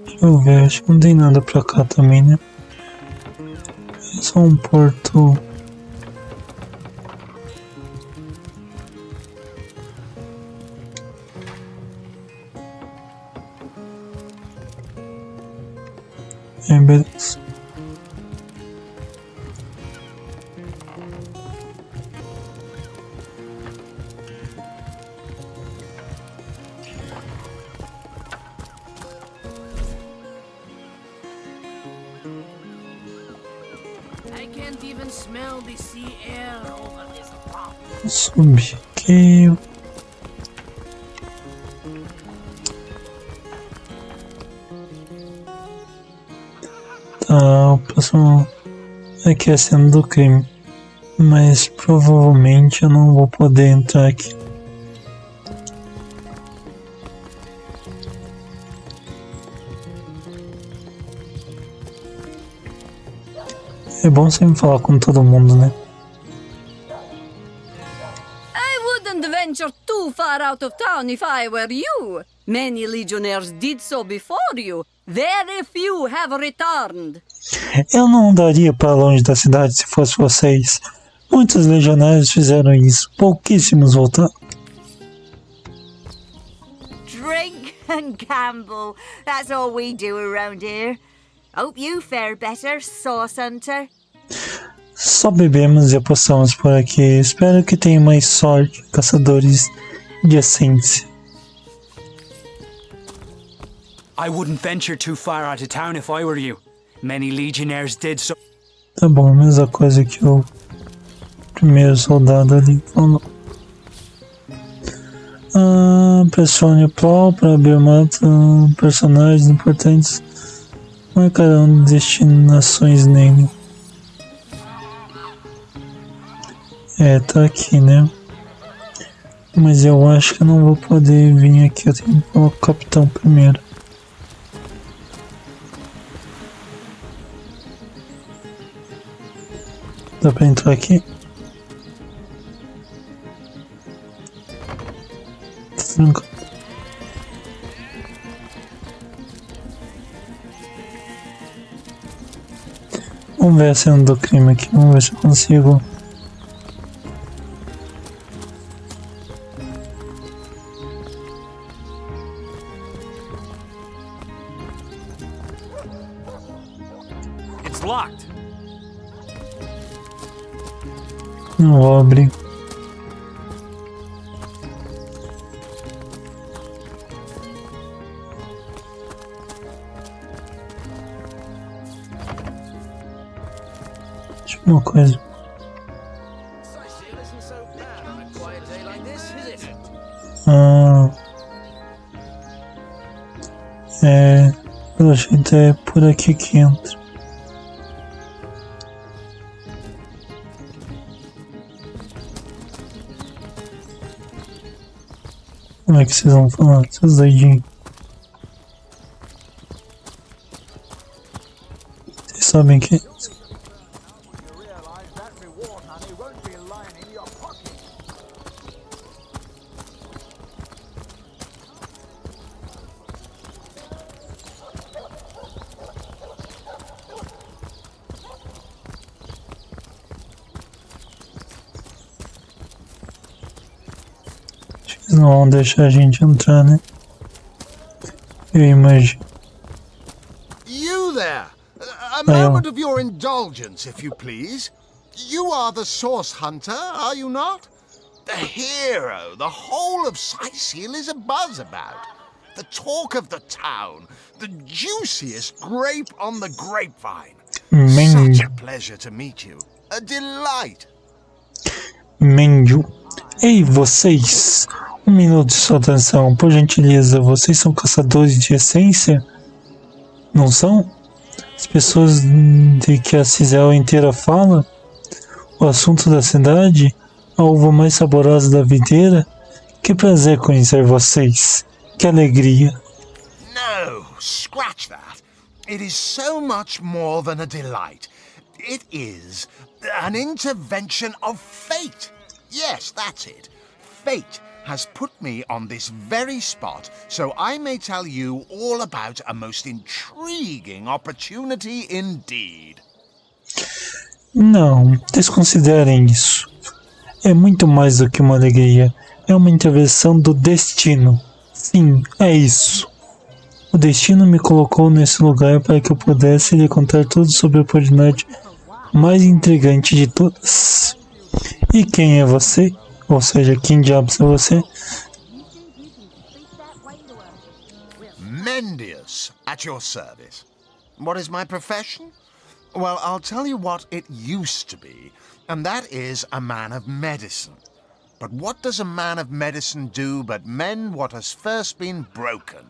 Deixa eu ver, acho que não tem nada pra cá também, né? É só um porto. Beleza. I can't even smell the sea air over this rock. Subir aqui. Tá, o próximo aqui é a cena do crime, mas provavelmente eu não vou poder entrar aqui. É bom sempre falar com todo mundo, né? I wouldn't venture too far out of town if I were you. Many legionnaires did so before you. Very few have returned. Eu não andaria para longe da cidade se fosse vocês. Muitos legionários fizeram isso. Pouquíssimos voltaram. Drink and gamble. That's all we do around here. Hope you fare better, Sauce Hunter. Só bebemos e apostamos por aqui. Espero que tenham mais sorte, caçadores de Essência. I wouldn't venture too far out of town if I were you. Many legionnaires did so. Tá bom, mesma coisa que o primeiro soldado ali falou. Pressione Pro para abrir mata personagens importantes. Marcarão destinações nele. Tá aqui, né? Mas eu acho que eu não vou poder vir aqui. Eu tenho que colocar o capitão primeiro. Dá pra entrar aqui? Tranca. Vamos ver a cena do crime aqui. Vamos ver se eu consigo. It's locked. Não vou abrir. Deixa eu ver uma coisa. Pelo jeito é por aqui que entra. Como é que vocês vão falar, seus doidinhos? Vocês sabem que... Eles não vão deixar a gente entrar, né? Eu imagino. You there! A moment of your indulgence, if you please. You are the Source Hunter, are you not? The hero the whole of Cyseal is abuzz about. The talk of the town. The juiciest grape on the grapevine. Such a pleasure to meet you. A delight. Mendio. Ei, vocês! Um minuto de sua atenção, por gentileza. Vocês são caçadores de essência? Não são? As pessoas de que a Cyseal inteira fala? O assunto da cidade? A uva mais saborosa da videira? Que prazer conhecer vocês. Que alegria. No, scratch that. It is so much more than a delight. It is an intervention of fate. Yes, that's it. Fate has put me on this very spot so I may tell you all about a most intriguing opportunity indeed. Não, desconsiderem isso. É muito mais do que uma alegria. É uma intervenção do destino. Sim, é isso. O destino me colocou nesse lugar para que eu pudesse lhe contar tudo sobre a oportunidade mais intrigante de todas. E quem é você? Ou seja, quem diabos é você? Mendius, at your service. What is my profession? Well, I'll tell you what it used to be, and that is a man of medicine. But what does a man of medicine do but mend what has first been broken?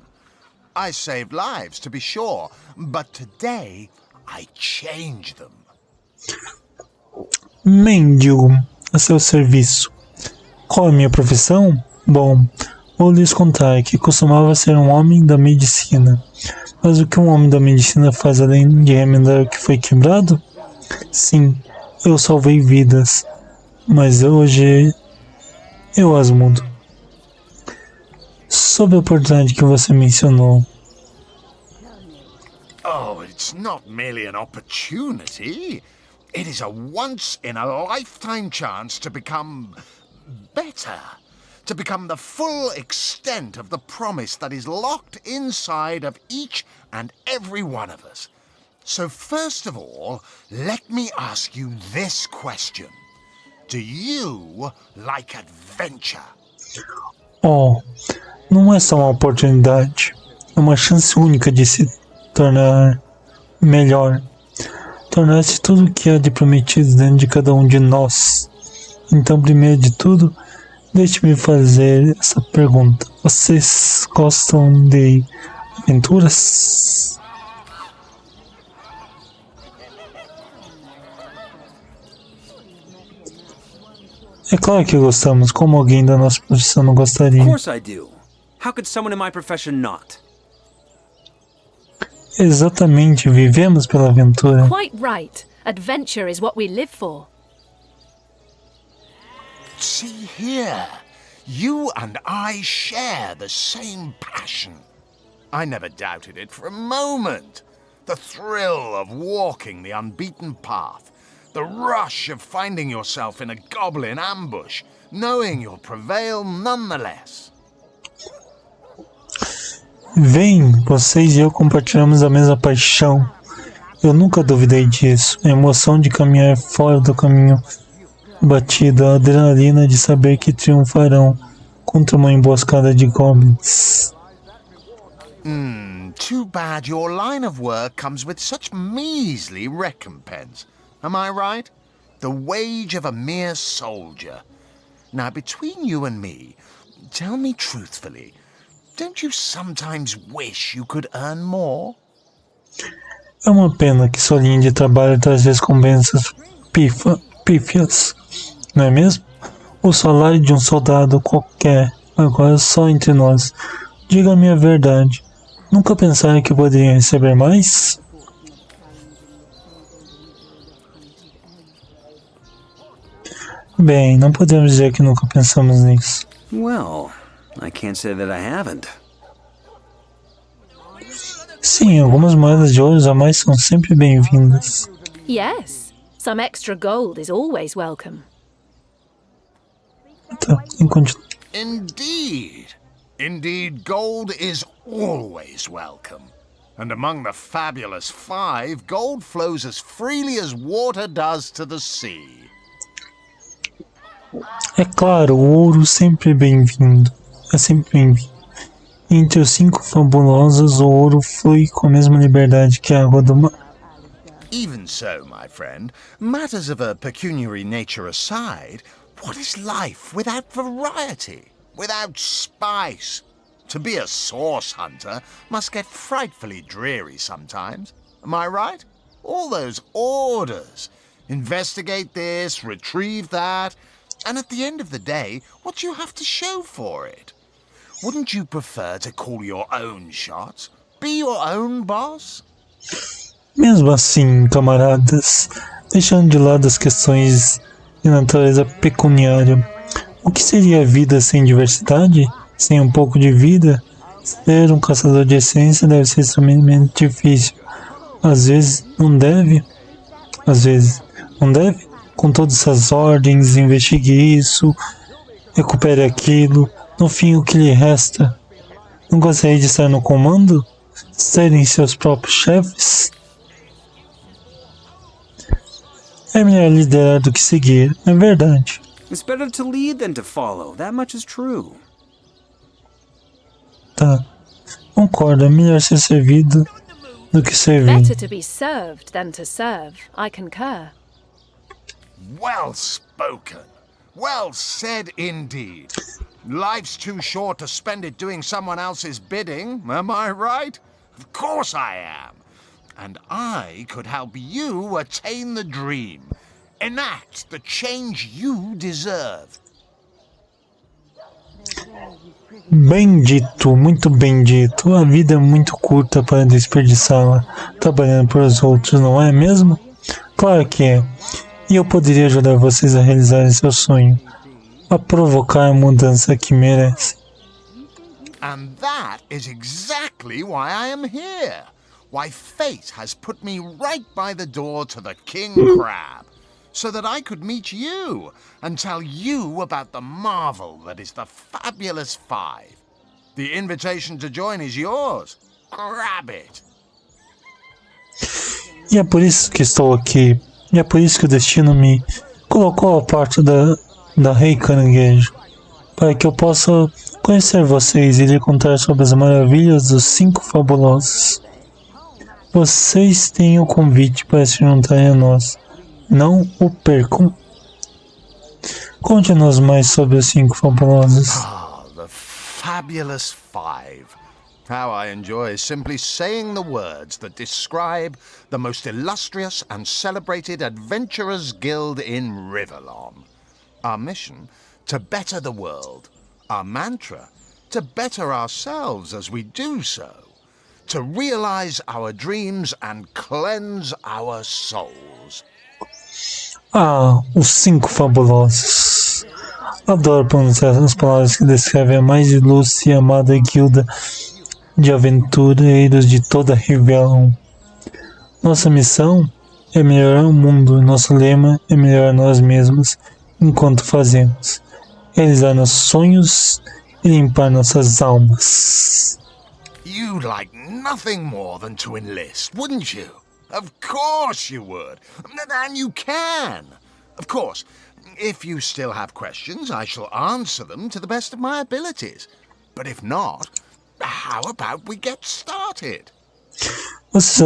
I saved lives, to be sure, but today I change them. Mendigo, a seu serviço. Qual é a minha profissão? Bom, vou lhes contar que costumava ser um homem da medicina. Mas o que um homem da medicina faz além de remendar o que foi quebrado? Sim, eu salvei vidas, mas hoje eu as mudo. Sobre a oportunidade que você mencionou. Oh, it's not merely an opportunity. It is a once-in-a-lifetime chance to become better. To become the full extent of the promise that is locked inside of each and every one of us. So first of all, let me ask you this question. Do you like adventure? Oh, não é só uma oportunidade. É uma chance única de se tornar melhor. Tornar-se tudo o que há de prometido dentro de cada um de nós. Então, primeiro de tudo, deixe-me fazer essa pergunta. Vocês gostam de aventuras? É claro que gostamos. Como alguém da nossa profissão não gostaria? Of course I do. How could someone in my profession not? Exatamente, vivemos pela aventura. Quite right. Adventure is what we live for. See here, you and I share the same passion. I never doubted it for a moment. The thrill of walking the unbeaten path, the rush of finding yourself in a goblin ambush, knowing you'll prevail nonetheless. Vem, vocês e eu compartilhamos a mesma paixão. Eu nunca duvidei disso. A emoção de caminhar fora do caminho batido, a adrenalina de saber que triunfarão contra uma emboscada de goblins. Too bad your line of work comes with such measly recompense. Am I right? The wage of a mere soldier. Now, between you and me, tell me truthfully, don't you sometimes wish you could earn more? É uma pena que sua linha de trabalho traz recompensas pífias, não é mesmo? O salário de um soldado qualquer, agora só entre nós. Diga-me a verdade. Nunca pensaram que poderiam receber mais? Bem, não podemos dizer que nunca pensamos nisso. Well, I can't say that I haven't. Sim, algumas moedas de ouro a mais são sempre bem-vindas. Yes, some extra gold is always welcome. Tá, Indeed. Indeed, gold is always welcome. And among the fabulous 5, gold flows as freely as water does to the sea. É claro, o ouro sempre é bem-vindo. É sempre bem-vindo. Entre os 5 fabulosos, o ouro flui com a mesma liberdade que a água do mar. Even so, my friend, matters of a pecuniary nature aside, what is life without variety, without spice? To be a source hunter must get frightfully dreary sometimes. Am I right? All those orders. Investigate this, retrieve that, and at the end of the day, what do you have to show for it? Wouldn't you prefer to call your own shots? Be your own boss? Mesmo assim, camaradas, deixando de lado as questões de natureza pecuniária, o que seria a vida sem diversidade? Sem um pouco de vida? Ser um caçador de essência deve ser extremamente difícil. Às vezes não deve. Às vezes não deve. Com todas essas ordens, investigue isso, recupere aquilo. No fim, o que lhe resta? Não gostaria de estar no comando? Serem seus próprios chefes? É melhor liderar do que seguir, é verdade. It's better to lead than to follow. That much is true. Tá, concordo, é melhor ser servido do que servir. Better to be served than to serve. I concur. Well spoken. Well said indeed. Life's too short to spend it doing someone else's bidding, am I right? Of course I am. And I could help you attain the dream. Enact the change you deserve. Bem dito, muito bem dito. A vida é muito curta para desperdiçá-la trabalhando para os outros, não é mesmo? Claro que é. E eu poderia ajudar vocês a realizarem seu sonho, a provocar a mudança que merecem. And that is exactly why I am here. Why fate has put me right by the door to the King Crab, so that I could meet you and tell you about the marvel that is the Fabulous Five. The invitation to join is yours. Grab it. E é por isso que estou aqui. E é por isso que o destino me colocou à parte da Rei Caranguejo, para que eu possa conhecer vocês e lhe contar sobre as maravilhas dos 5 fabulosos. Vocês têm o convite para se juntarem a nós. Não o percam. Conte-nos mais sobre os 5 fabulosos. The Fabulous Five. How I enjoy simply saying the words that describe the most illustrious and celebrated adventurers guild in Riverlon. Our mission, to better the world. Our mantra, to better ourselves as we do so. To realize our dreams and cleanse our souls. Os 5 fabulosos. Adoro pronunciar as palavras que descrevem a mais ilustre e amada guilda de aventureiros de toda Riverlon. Nossa missão é melhorar o mundo. Nosso lema é melhorar nós mesmos enquanto fazemos. Realizar nossos sonhos e limpar nossas almas. You'd like nothing more than to enlist, wouldn't you? Of course you would. And you can. Of course, if you still have questions, I shall answer them to the best of my abilities. But if not, how about we get started? Vocês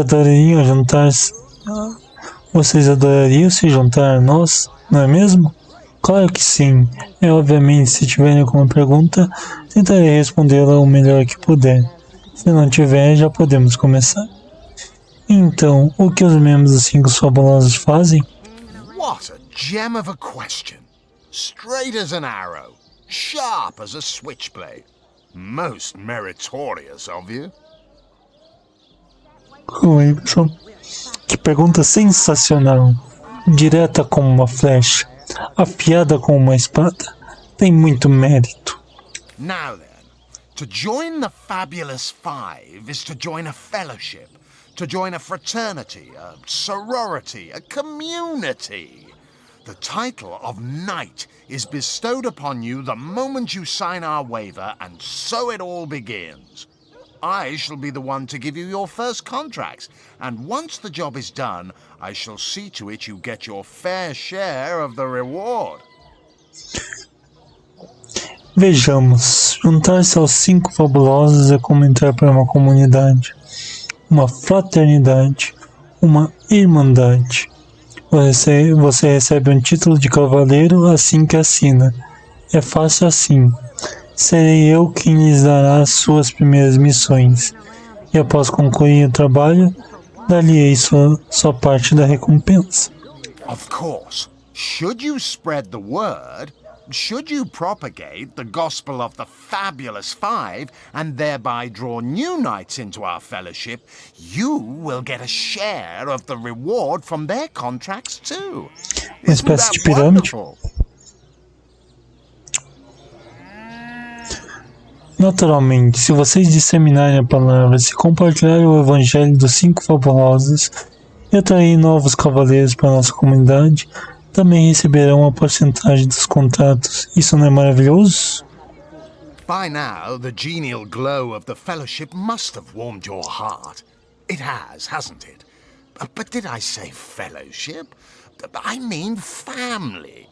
adorariam se juntar a nós, não é mesmo? Claro que sim. Obviamente, se tiverem alguma pergunta, tentarei respondê-la o melhor que puder. Se não tiver, já podemos começar. Então, o que os membros dos 5 fabulosos fazem? What a gem of a question. Straight as an arrow, sharp as a switchblade. Most meritorious of you. Oi, pessoal. Que pergunta sensacional. Direta como uma flecha, afiada como uma espada. Tem muito mérito. Now then, to join the Fabulous Five is to join a fellowship, to join a fraternity, a sorority, a community. The title of Knight is bestowed upon you the moment you sign our waiver, and so it all begins. I shall be the one to give you your first contracts, and once the job is done, I shall see to it you get your fair share of the reward. Vejamos, juntar-se aos 5 fabulosos é como entrar para uma comunidade, uma fraternidade, uma irmandade. Você recebe um título de cavaleiro assim que assina. É fácil assim. Serei eu quem lhes dará as suas primeiras missões. E após concluir o trabalho, dar-lhe-ei sua parte da recompensa. Of course, should you spread the word, should you propagate the gospel of the Fabulous Five and thereby draw new knights into our fellowship, you will get a share of the reward from their contracts too. Uma espécie de pirâmide. Naturalmente, se vocês disseminarem a palavra, se compartilharem o evangelho dos 5 fabulosos e atraírem novos cavaleiros para a nossa comunidade, também receberão uma porcentagem dos contratos. Isso não é maravilhoso? By now, the genial glow of the fellowship must have warmed your heart. It has, hasn't it? But did I say fellowship? I mean family.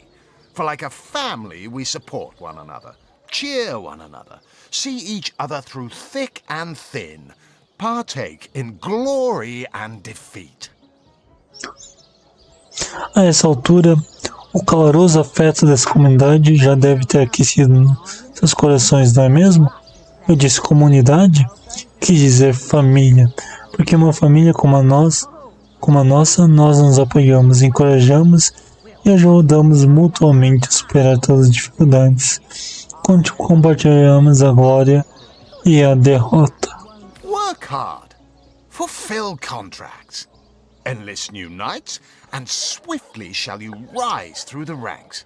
For like a family, we support one another, cheer one another, see each other through thick and thin, partake in glory and defeat. A essa altura, o caloroso afeto dessa comunidade já deve ter aquecido seus corações, não é mesmo? Eu disse comunidade, quis dizer família, porque uma família como a nossa, nós nos apoiamos, encorajamos e ajudamos mutuamente a superar todas as dificuldades. Compartilhamos a glória e a derrota. Work hard. Fulfill contracts. Enlist new knights, and swiftly shall you rise through the ranks.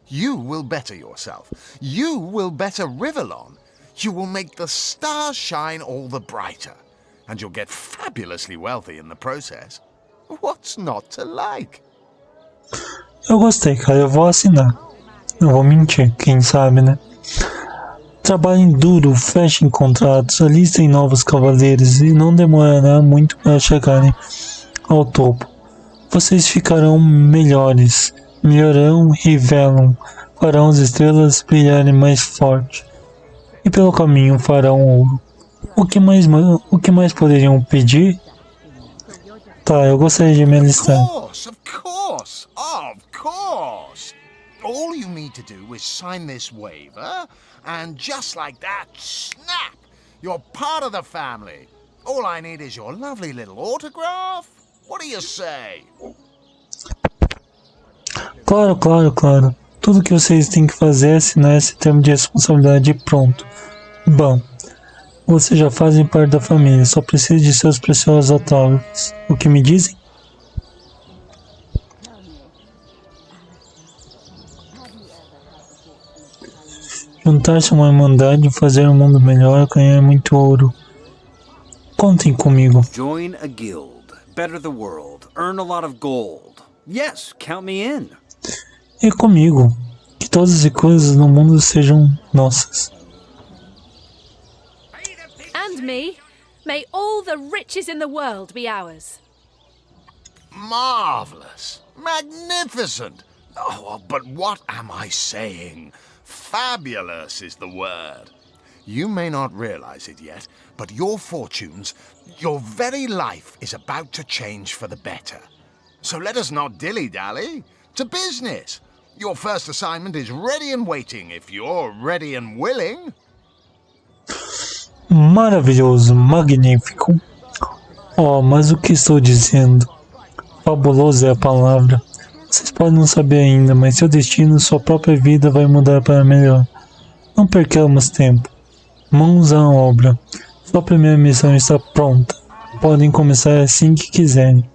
You will better yourself. You will better Rivellon. You will make the stars shine all the brighter. And you'll get fabulously wealthy in the process. What's not to like? Eu gostei, cara. Eu vou assinar. Não vou mentir, quem sabe, né? Trabalhem duro, fechem contratos, alistem novos cavaleiros e não demorará muito para chegarem ao topo. Vocês ficarão melhores, melhorarão, rivelam, farão as estrelas brilharem mais forte e pelo caminho farão ouro. O que mais poderiam pedir? Tá, eu gostaria de me alistar. Of course! All you need to do is sign this waiver, and just like that, snap! You're part of the family. All I need is your lovely little autograph. What do you say? Claro. Tudo que vocês têm que fazer é assinar esse termo de responsabilidade e pronto. Bom, vocês já fazem parte da família, só preciso de seus preciosos autógrafos. O que me dizem? Juntar-se a uma irmandade, fazer um mundo melhor, ganhar muito ouro. Contem comigo. Join a guild, better the world, earn a lot of gold. Yes, count me in. E comigo, que todas as coisas no mundo sejam nossas. And me. May all the riches in the world be ours. Marvelous! Magnificent! Oh, but what am I saying? Fabulous is the word. You may not realize it yet, but your fortunes, your very life is about to change for the better. So let us not dilly-dally. To business! Your first assignment is ready and waiting if you're ready and willing. Maravilhoso, magnífico. Oh, mas o que estou dizendo? Fabuloso é a palavra. Vocês podem não saber ainda, mas seu destino, sua própria vida vai mudar para melhor. Não percamos tempo. Mãos à obra. Sua primeira missão está pronta. Podem começar assim que quiserem.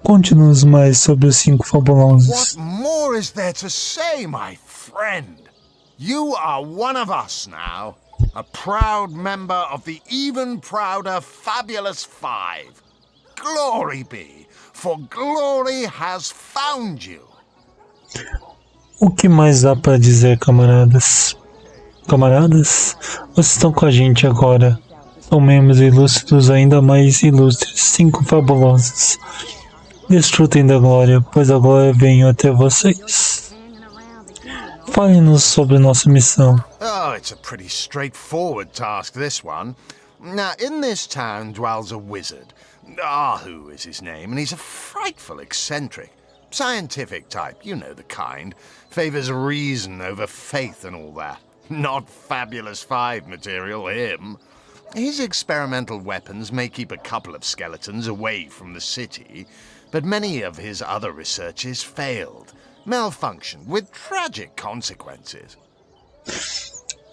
Conte-nos mais sobre os 5 fabulosos. What more is there to say, my friend? You are one of us now. A proud member of the even prouder Fabulous Five. Glory be, for glory has found you. O que mais dá para dizer, camaradas? Camaradas, vocês estão com a gente agora. São membros ilustres, ainda mais ilustres, 5 fabulosos. Desfrutem da glória, pois a glória veio até vocês. Fale-nos sobre nossa missão. Oh, it's a pretty straightforward task, this one. Now, in this town dwells a wizard. Ahu is his name, and he's a frightful eccentric. Scientific type, you know the kind. Favors reason over faith and all that. Not Fabulous Five material, him. His experimental weapons may keep a couple of skeletons away from the city, but many of his other researches failed, malfunctioned with tragic consequences.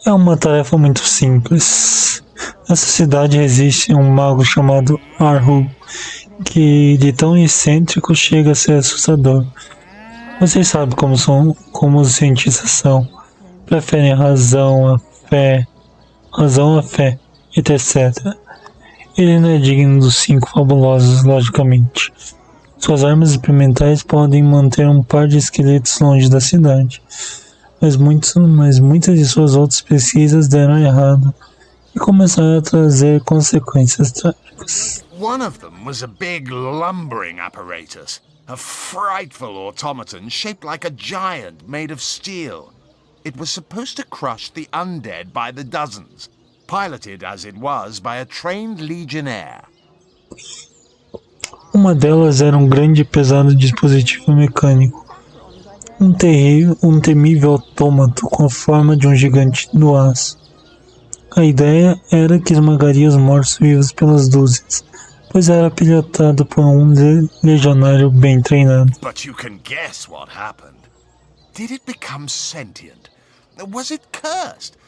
É uma tarefa muito simples. Nessa cidade existe um mago chamado Ahu, que de tão excêntrico chega a ser assustador. Vocês sabem como os cientistas são. Preferem a razão, a fé, etc. Ele não é digno dos 5 fabulosos, logicamente. Suas armas experimentais podem manter um par de esqueletos longe da cidade, mas muitas de suas outras pesquisas deram errado e começaram a trazer consequências trágicas. One of them was a big lumbering apparatus, a frightful automaton shaped like a giant made of steel. It was supposed to crush the undead by the dozens, piloted as it was by a trained legionnaire. Uma delas era um grande e pesado dispositivo mecânico, um temível autômato com a forma de um gigante do aço. A ideia era que esmagaria os mortos-vivos pelas dúzias, pois era pilotado por um legionário bem treinado. But you can guess what happened. Did it become sentient? Was it cursed?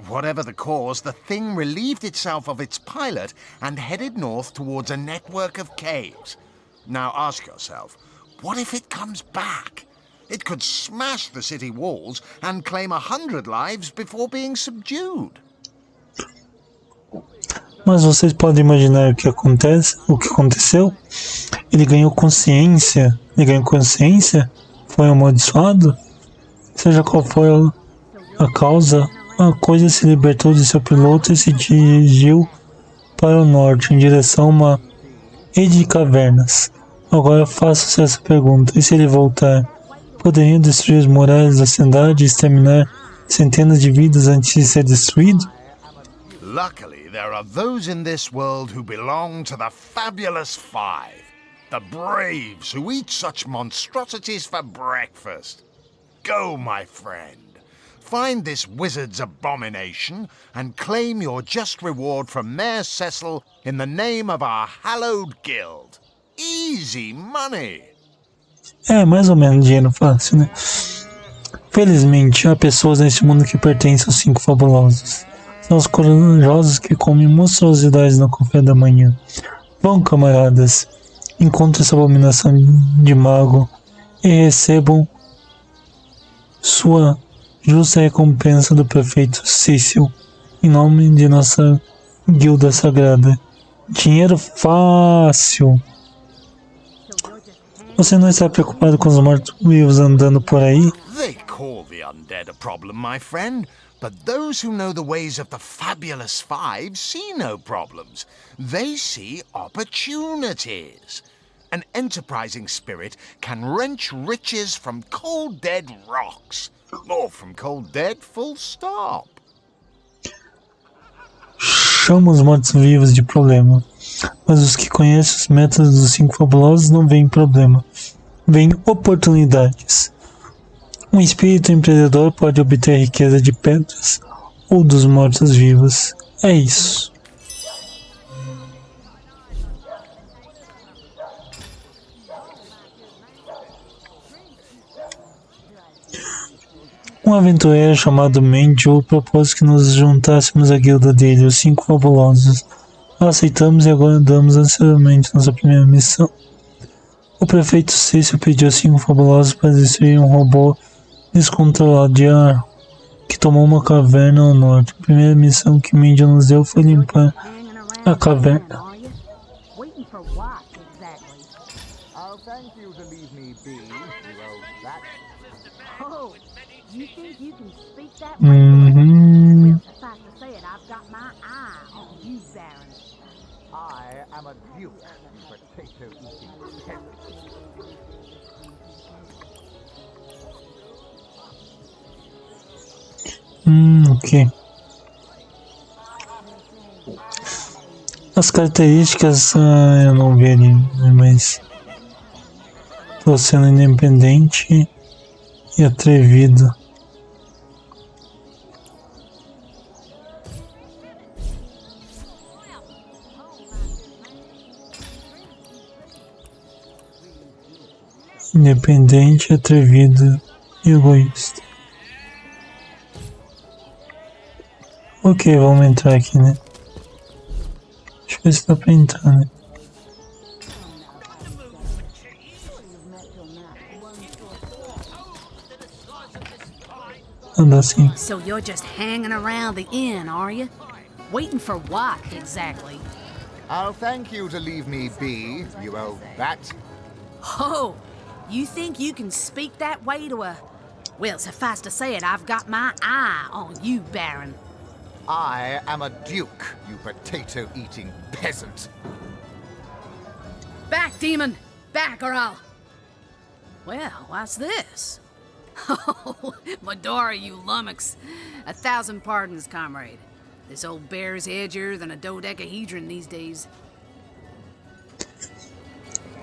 Whatever the cause, the thing relieved itself of its pilot and headed north towards a network of caves. Now ask yourself, what if it comes back? It could smash the city walls and claim 100 lives before being subdued. Mas vocês podem imaginar o que aconteceu? Ele ganhou consciência, foi amaldiçoado? Seja qual for a causa, a coisa se libertou de seu piloto e se dirigiu para o norte, em direção a uma rede de cavernas. Agora faço-se essa pergunta, e se ele voltar, poderia destruir as muralhas da cidade e exterminar centenas de vidas antes de ser destruído? Luckily, there are those in this world who belong to the Fabulous Five, the braves who eat such monstrosities for breakfast. Go, my friend. Find this wizard's abomination and claim your just reward from Mayor Cecil in the name of our hallowed guild. Easy money. É, mais ou menos dinheiro fácil, né? Felizmente, há pessoas neste mundo que pertencem aos 5 fabulosos. São os corajosos que comem monstruosidades no café da manhã. Vão, camaradas, encontrem essa abominação de mago e recebam sua justa recompensa do prefeito Cyseal, em nome de nossa guilda sagrada. Dinheiro fácil. Você não está preocupado com os mortos-vivos andando por aí? They call the undead a problem, my friend, but those who know the ways of the Fabulous Five see no problems. They see opportunities. An enterprising spirit can wrench riches from cold dead rocks, or from cold dead full stop. Chama os mortos-vivos de problema, mas os que conhecem os métodos dos 5 fabulosos não veem problema, veem oportunidades. Um espírito empreendedor pode obter riqueza de pedras ou dos mortos-vivos. É isso. Um aventureiro chamado Menjo propôs que nos juntássemos à guilda dele, os 5 fabulosos. Aceitamos e agora damos ansiosamente nossa primeira missão. O prefeito Cyseal pediu aos 5 fabulosos para destruir um robô descontrolado de ar que tomou uma caverna ao norte. A primeira missão que Menjo nos deu foi limpar a caverna. Ok. As características eu não vi ali, mas tô sendo independente e atrevido. Independente, atrevido e egoísta. Ok, vamos entrar aqui, né? Deixa eu ver se dá pra entrar, né? Anda assim. So you're just hanging around the inn, are you? Waiting for what, exactly? I'll thank you to leave me be, you old bat. Oh, you think you can speak that way to a... Well, suffice to say it, I've got my eye on you, Baron. I am a duke, you potato-eating peasant. Back, demon! Back, or I'll... Well, what's this? Oh, Medora, you lummox. 1,000 pardons, comrade. This old bear's edgier than a dodecahedron these days.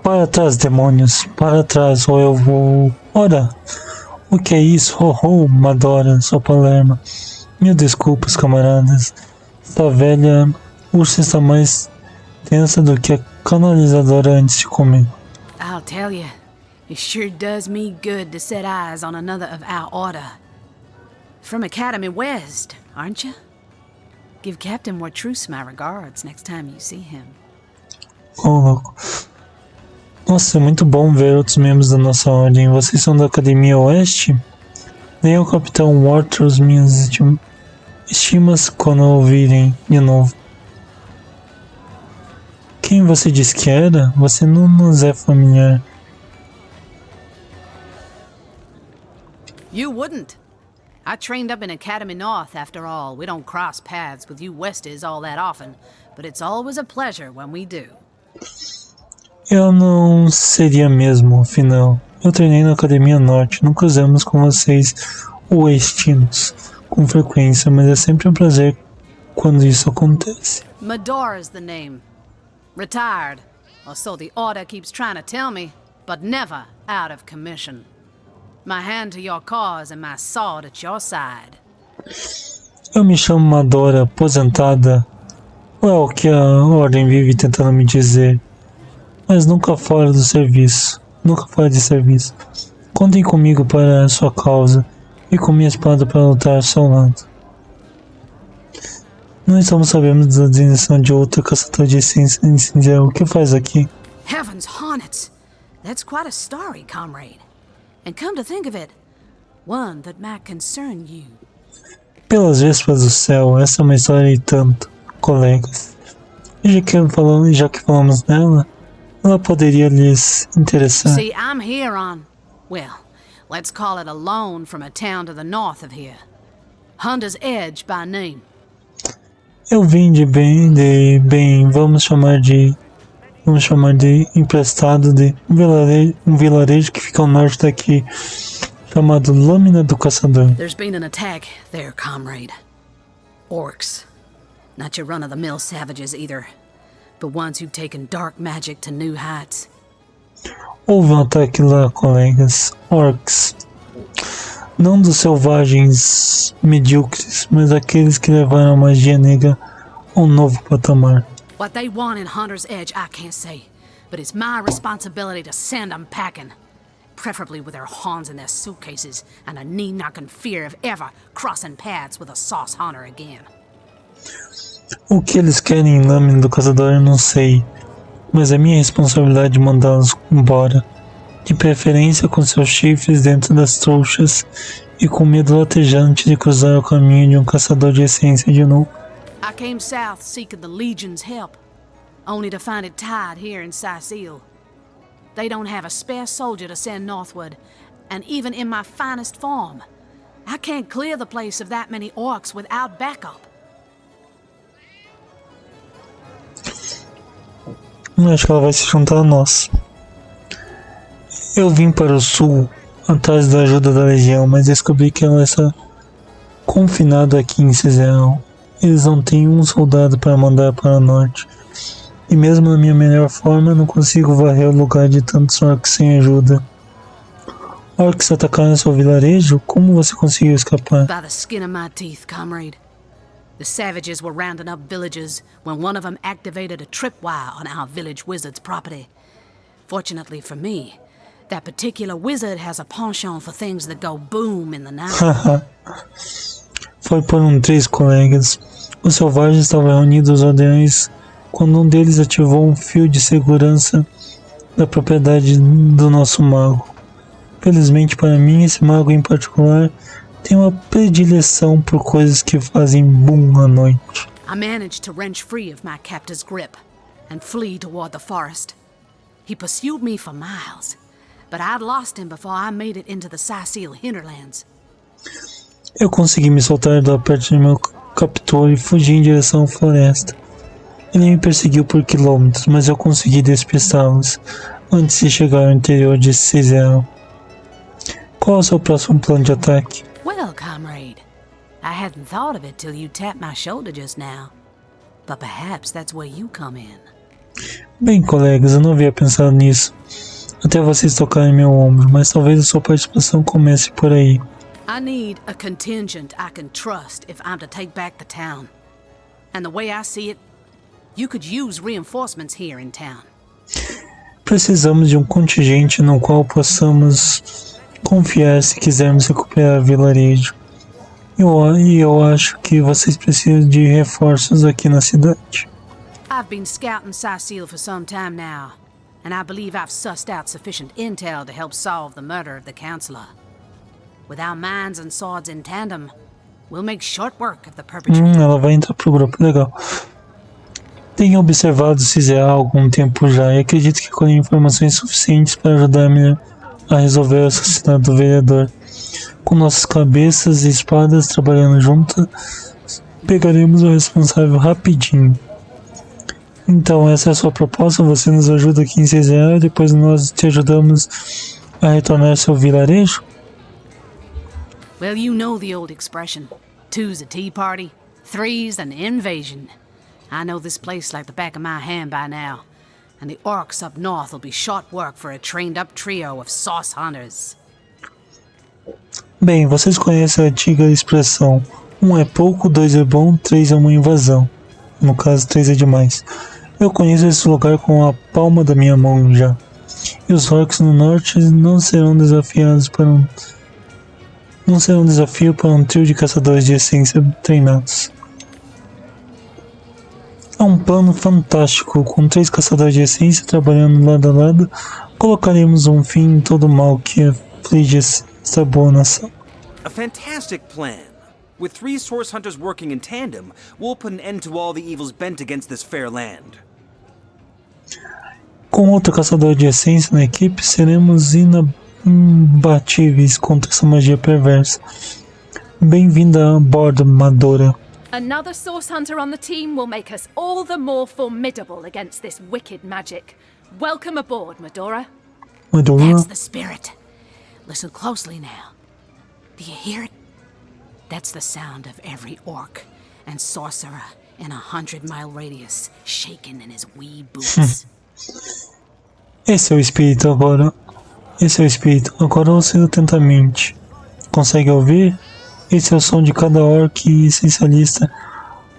Para trás, demônios. Para trás, ou eu vou... Ora! O que é isso? Oh, Madora, sua palerma. Mil desculpas, camaradas. Esta velha ursa está mais tensa do que a canalizadora antes de comer. I'll tell you, it sure does me good to set eyes on another of our order. From Academy West, aren't you? Give Captain Wartruce my regards next time you see him. Oh, louco. Nossa, é muito bom ver outros membros da nossa ordem. Vocês são da Academia Oeste? Nem o Capitão Wartos minhas estimas quando ouvirem de novo. Quem você disse que era? Você não nos é familiar. You wouldn't. I trained up in Academy North, after all. We don't cross paths with you Westies all that often, but it's always a pleasure when we do. Eu não seria mesmo, afinal. Eu treinei na Academia Norte, nunca usamos com vocês oestinos com frequência, mas é sempre um prazer quando isso acontece. Medora's the name. Retired, or so the Order keeps trying to tell me, but never out of commission. My hand to your cause and my sword at your side. Eu me chamo Madora, aposentada. É o que a Ordem vive tentando me dizer. Mas nunca fora do serviço. Nunca fora de serviço. Contem comigo para a sua causa e com minha espada para lutar ao seu lado. Não estamos sabendo da designação de outro caçador de essência em Cyseal. O que faz aqui? Heavens hornets! That's quite a story, comrade. And come to think of it, one that might concern you. Pelas vespas do céu, essa é uma história e tanto, colegas. E já que falamos nela, ela poderia lhes interessar. See, I'm here on, well, let's call it a loan from a town to the north of here. Hunter's Edge by name. Eu vim vamos chamar de emprestado de um vilarejo que fica ao norte daqui, chamado Lâmina do Caçador. There's been an attack there, comrade. Orcs. Not your run-of-the-mill savages either, but ones who've taken dark magic to new heights. Houve um ataque lá, colegas. Orcs. Não dos selvagens medíocres, mas aqueles que levaram a magia negra a um novo patamar. What they want in Hunter's Edge, I can't say, but it's my responsibility to send them packing. Preferably with their horns in their suitcases and a knee-knocking fear of ever crossing paths with a sauce hunter again. O que eles querem em Lâmina do Caçador eu não sei, mas é minha responsabilidade mandá-los embora. De preferência com seus chifres dentro das trouxas e com medo latejante de cruzar o caminho de um caçador de essência de novo. I came south seeking the Legion's help, only to find it tied here in Cyseal. They don't have a spare soldier to send northward, and even in my finest form, I can't clear the place of that many orcs without backup. Acho que ela vai se juntar a nós. Eu vim para o sul, atrás da ajuda da Legião, mas descobri que ela está confinada aqui em Cyseal. Eles não têm um soldado para mandar para o norte. E mesmo na minha melhor forma, não consigo varrer o lugar de tantos orcs sem ajuda. Orcs atacaram seu vilarejo? Como você conseguiu escapar? By the skin of my teeth, comrade. The savages were rounding up villagers when one of them activated a tripwire on our village wizard's property. Fortunately for me, that particular wizard has a penchant for things that go boom in the night. Foi por um triz, colegas. Os selvagens estavam reunidos aos aldeões quando um deles ativou um fio de segurança da propriedade do nosso mago. Felizmente para mim, esse mago em particular tem uma predileção por coisas que fazem boom à noite. I managed to wrench free of my captor's grip and flee toward the forest. He pursued me for miles, but I'd lost him before I made it into the Cyseal hinterlands. Eu consegui me soltar da perto de meu captor e fugir em direção à floresta. Ele me perseguiu por quilômetros, mas eu consegui despistá-los antes de chegar ao interior de Cyseal. Qual é o seu próximo plano de ataque? Well, comrade, I hadn't thought of it till you tapped my shoulder just now. But perhaps that's where you come in. Bem, colegas, eu não havia pensado nisso até vocês tocarem meu ombro, mas talvez a sua participação comece por aí. I need a contingent I can trust if I'm to take back the town. And the way I see it, you could use reinforcements here in town. Precisamos de um contingente no qual possamos confiar se quisermos recuperar o vilarejo. E eu acho que vocês precisam de reforços aqui na cidade. I've been scouting Cyseal for some time now, and I believe I've sussed out sufficient intel to help solve the murder of the Councillor. With our minds and swords in tandem, we'll make short work of the perpetrator. Ela vai entrar pro grupo, legal. Tenho observado Cyseal há algum tempo já e acredito que colhi informações suficientes para ajudar-me a resolver o assassinato do vereador. Com nossas cabeças e espadas trabalhando juntas, pegaremos o responsável rapidinho. Então, essa é a sua proposta? Você nos ajuda aqui em Cyseal e depois nós te ajudamos a retornar ao seu vilarejo? Well, you know the old expression. 2's a tea party, 3's an invasion. I know this place like the back of my hand by now, and the orcs up north will be short work for a trained-up trio of sauce hunters. Bem, vocês conhecem a antiga expressão 1 é pouco, 2 é bom, 3 é uma invasão. No caso, 3 é demais. Eu conheço esse lugar com a palma da minha mão já. E os orcs no norte não serão desafio para um trio de caçadores de essência treinados. É um plano fantástico. Com 3 caçadores de essência trabalhando lado a lado, colocaremos um fim em todo o mal que aflige esta boa nação. A fantastic plan. With 3 source hunters working in tandem, we'll put an end to all the evils bent against this fair land. Com outro caçador de essência na equipe, seremos imbatíveis contra essa magia perversa. Bem-vinda a bordo, Madora. Another source hunter on the team will make us all the more formidable against this wicked magic. Welcome aboard, Medora. That's the spirit. Listen closely now. Do you hear it? That's the sound of every orc and sorcerer in a 100-mile radius, shaking in his wee boots. Esse é o espírito agora. Agora ouça atentamente. Consegue ouvir? Esse é o som de cada orc essencialista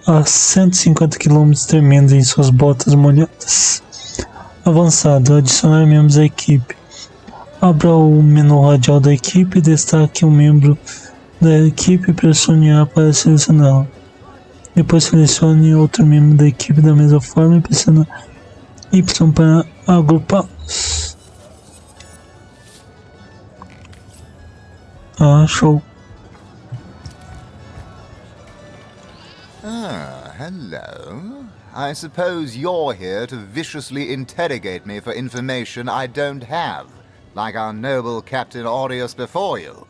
a 150 km tremendo em suas botas molhadas. Avançado, adicionar membros à equipe. Abra o menu radial da equipe e destaque um membro da equipe e pressione A para selecioná-lo. Depois selecione outro membro da equipe da mesma forma e pressione Y para agrupá-los. Show. Hello. I suppose you're here to viciously interrogate me for information I don't have, like our noble Captain Aureus before you.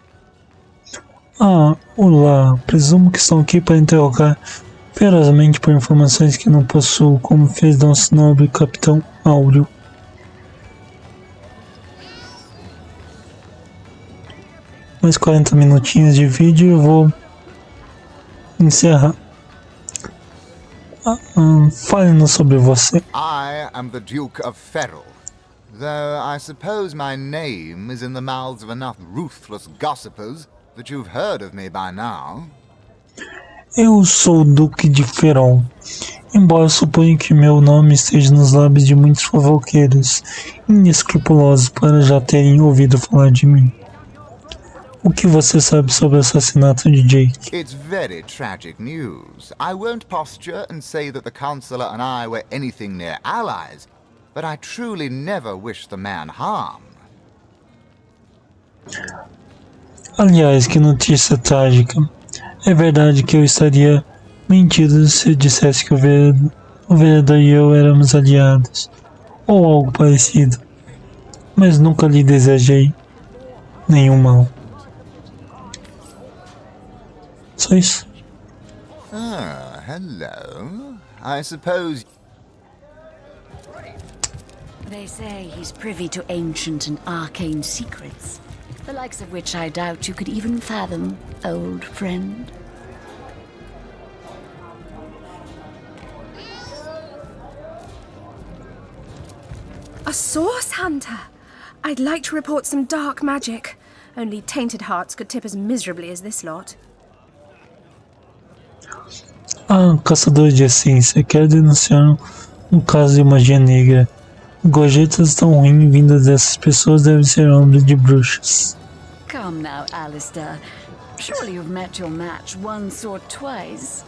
Olá. Presumo que estão aqui para interrogar ferozmente por informações que não possuo, como fez nosso nobre Capitão Áureo. Mais 40 minutinhos de vídeo e eu vou encerrar. Fale-nos sobre você. I am the Duke of Ferrell, though I suppose my name is in the mouths of enough ruthless gossipers that you've heard of me by now. Eu sou o Duque de Ferrol, embora suponha que meu nome esteja nos lábios de muitos fofoqueiros inescrupulosos para já terem ouvido falar de mim. O que você sabe sobre o assassinato de Jake? It's very tragic news. I won't posture and say that the Councillor and I were anything near allies, but I truly never wished the man harm. Aliás, que notícia trágica. É verdade que eu estaria mentindo se eu dissesse que o vereador e eu éramos aliados, ou algo parecido, mas nunca lhe desejei nenhum mal. Só isso. Hello. I suppose... They say he's privy to ancient and arcane secrets, the likes of which I doubt you could even fathom, old friend. A source hunter? I'd like to report some dark magic. Only tainted hearts could tip as miserably as this lot. Caçador de essência, quero denunciar um caso de magia negra. Gorjetas tão ruins vindas dessas pessoas devem ser obras de bruxas. Come now, Alistair. Surely you've met your match once or twice.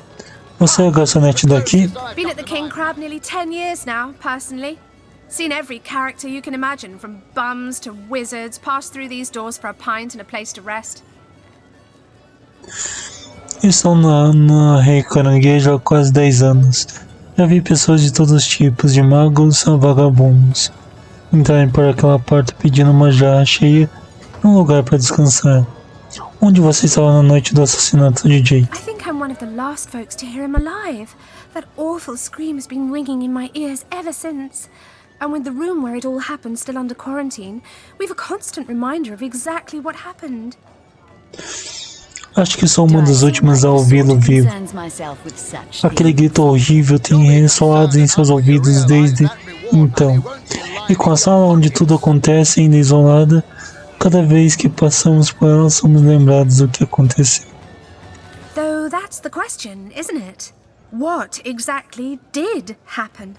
Você é a garçonete daqui? Been at the King Crab nearly 10 years now, personally. Seen every character you can imagine, from bums to wizards, passed through these doors for a pint and a place to rest. Estou na Rei Caranguejo há quase 10 anos. Já vi pessoas de todos os tipos, de magos a vagabundos, entrarem por aquela porta pedindo uma jarra cheia e um lugar para descansar. Onde você estava na noite do assassinato de Jake? I think I'm one of the last folks to hear him alive. That awful scream has been ringing in my ears ever since. And with the room where it all happened still under quarantine, we've a constant reminder of exactly what happened. Acho que sou uma das últimas a ouvi-lo vivo. Aquele grito horrível tem ressoado em seus ouvidos desde então. E com a sala onde tudo acontece ainda isolada, cada vez que passamos por ela somos lembrados do que aconteceu. Though that's the question, isn't it? What exactly did happen?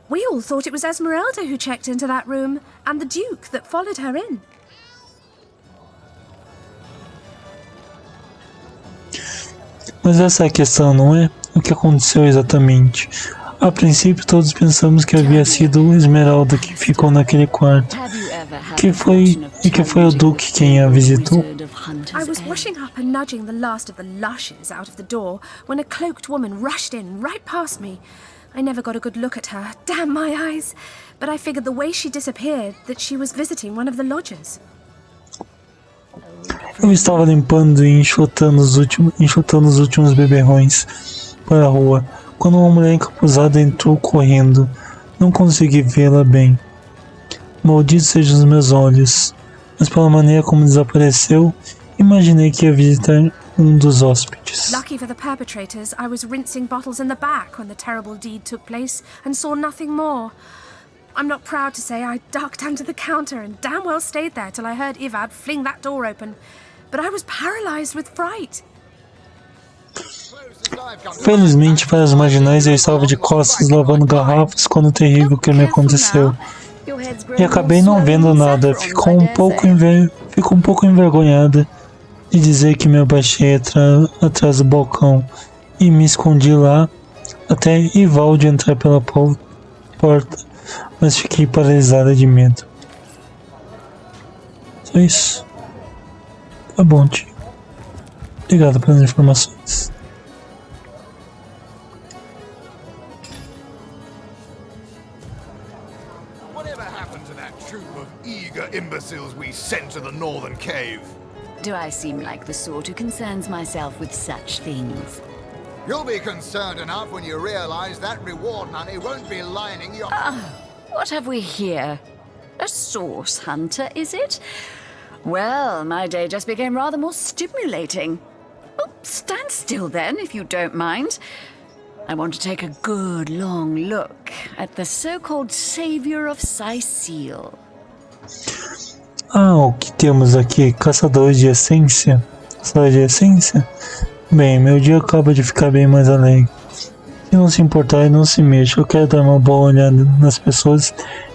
We all thought it was Esmeralda who checked into that room, and the Duke that followed her in. Mas essa é a questão, não é? O que aconteceu exatamente? A princípio todos pensamos que havia sido Esmeralda que ficou naquele quarto. Que foi o Duque quem a visitou? I was washing up and nudging the last of the lushes out of the door when a cloaked woman rushed in right past me. I never got a good look at her, damn my eyes, but I figured the way she disappeared that she was visiting one of the lodgers. Eu estava limpando e enxotando os últimos beberrões para a rua, quando uma mulher encapuzada entrou correndo. Não consegui vê-la bem. Malditos sejam os meus olhos, mas pela maneira como desapareceu, imaginei que ia visitar um dos hóspedes. Lucky for the perpetrators, I was rinsing bottles in the back when the terrible deed took place and saw nothing more. I'm not proud to say I ducked under the counter and damn well stayed there till I heard Ivad fling that door open. But I was paralyzed with fright. Felizmente para os marginais eu estava de costas lavando garrafas quando o terrível crime aconteceu. E acabei não vendo nada, ficou um pouco envergonhada de dizer que me abaixei atrás do balcão e me escondi lá até Ivaldi entrar pela porta, mas fiquei paralisada de medo. Só isso. Tá bom, tio. Obrigado pelas informações. Whatever happened to that troop of eager imbeciles we sent to the northern cave? Do I seem like the sort who concerns myself with such things? You'll be concerned enough when you realize that reward money won't be lining your... What have we here? A source hunter, is it? Well, my day just became rather more stimulating. Oh, stand still then, if you don't mind. I want to take a good long look at the so-called savior of Cyseal. O que temos aqui? Caçadores de Essência? Caçadores de Essência? Bem, meu dia acaba de ficar bem mais alegre. Se não se importar e não se mexa, eu quero dar uma boa olhada nas pessoas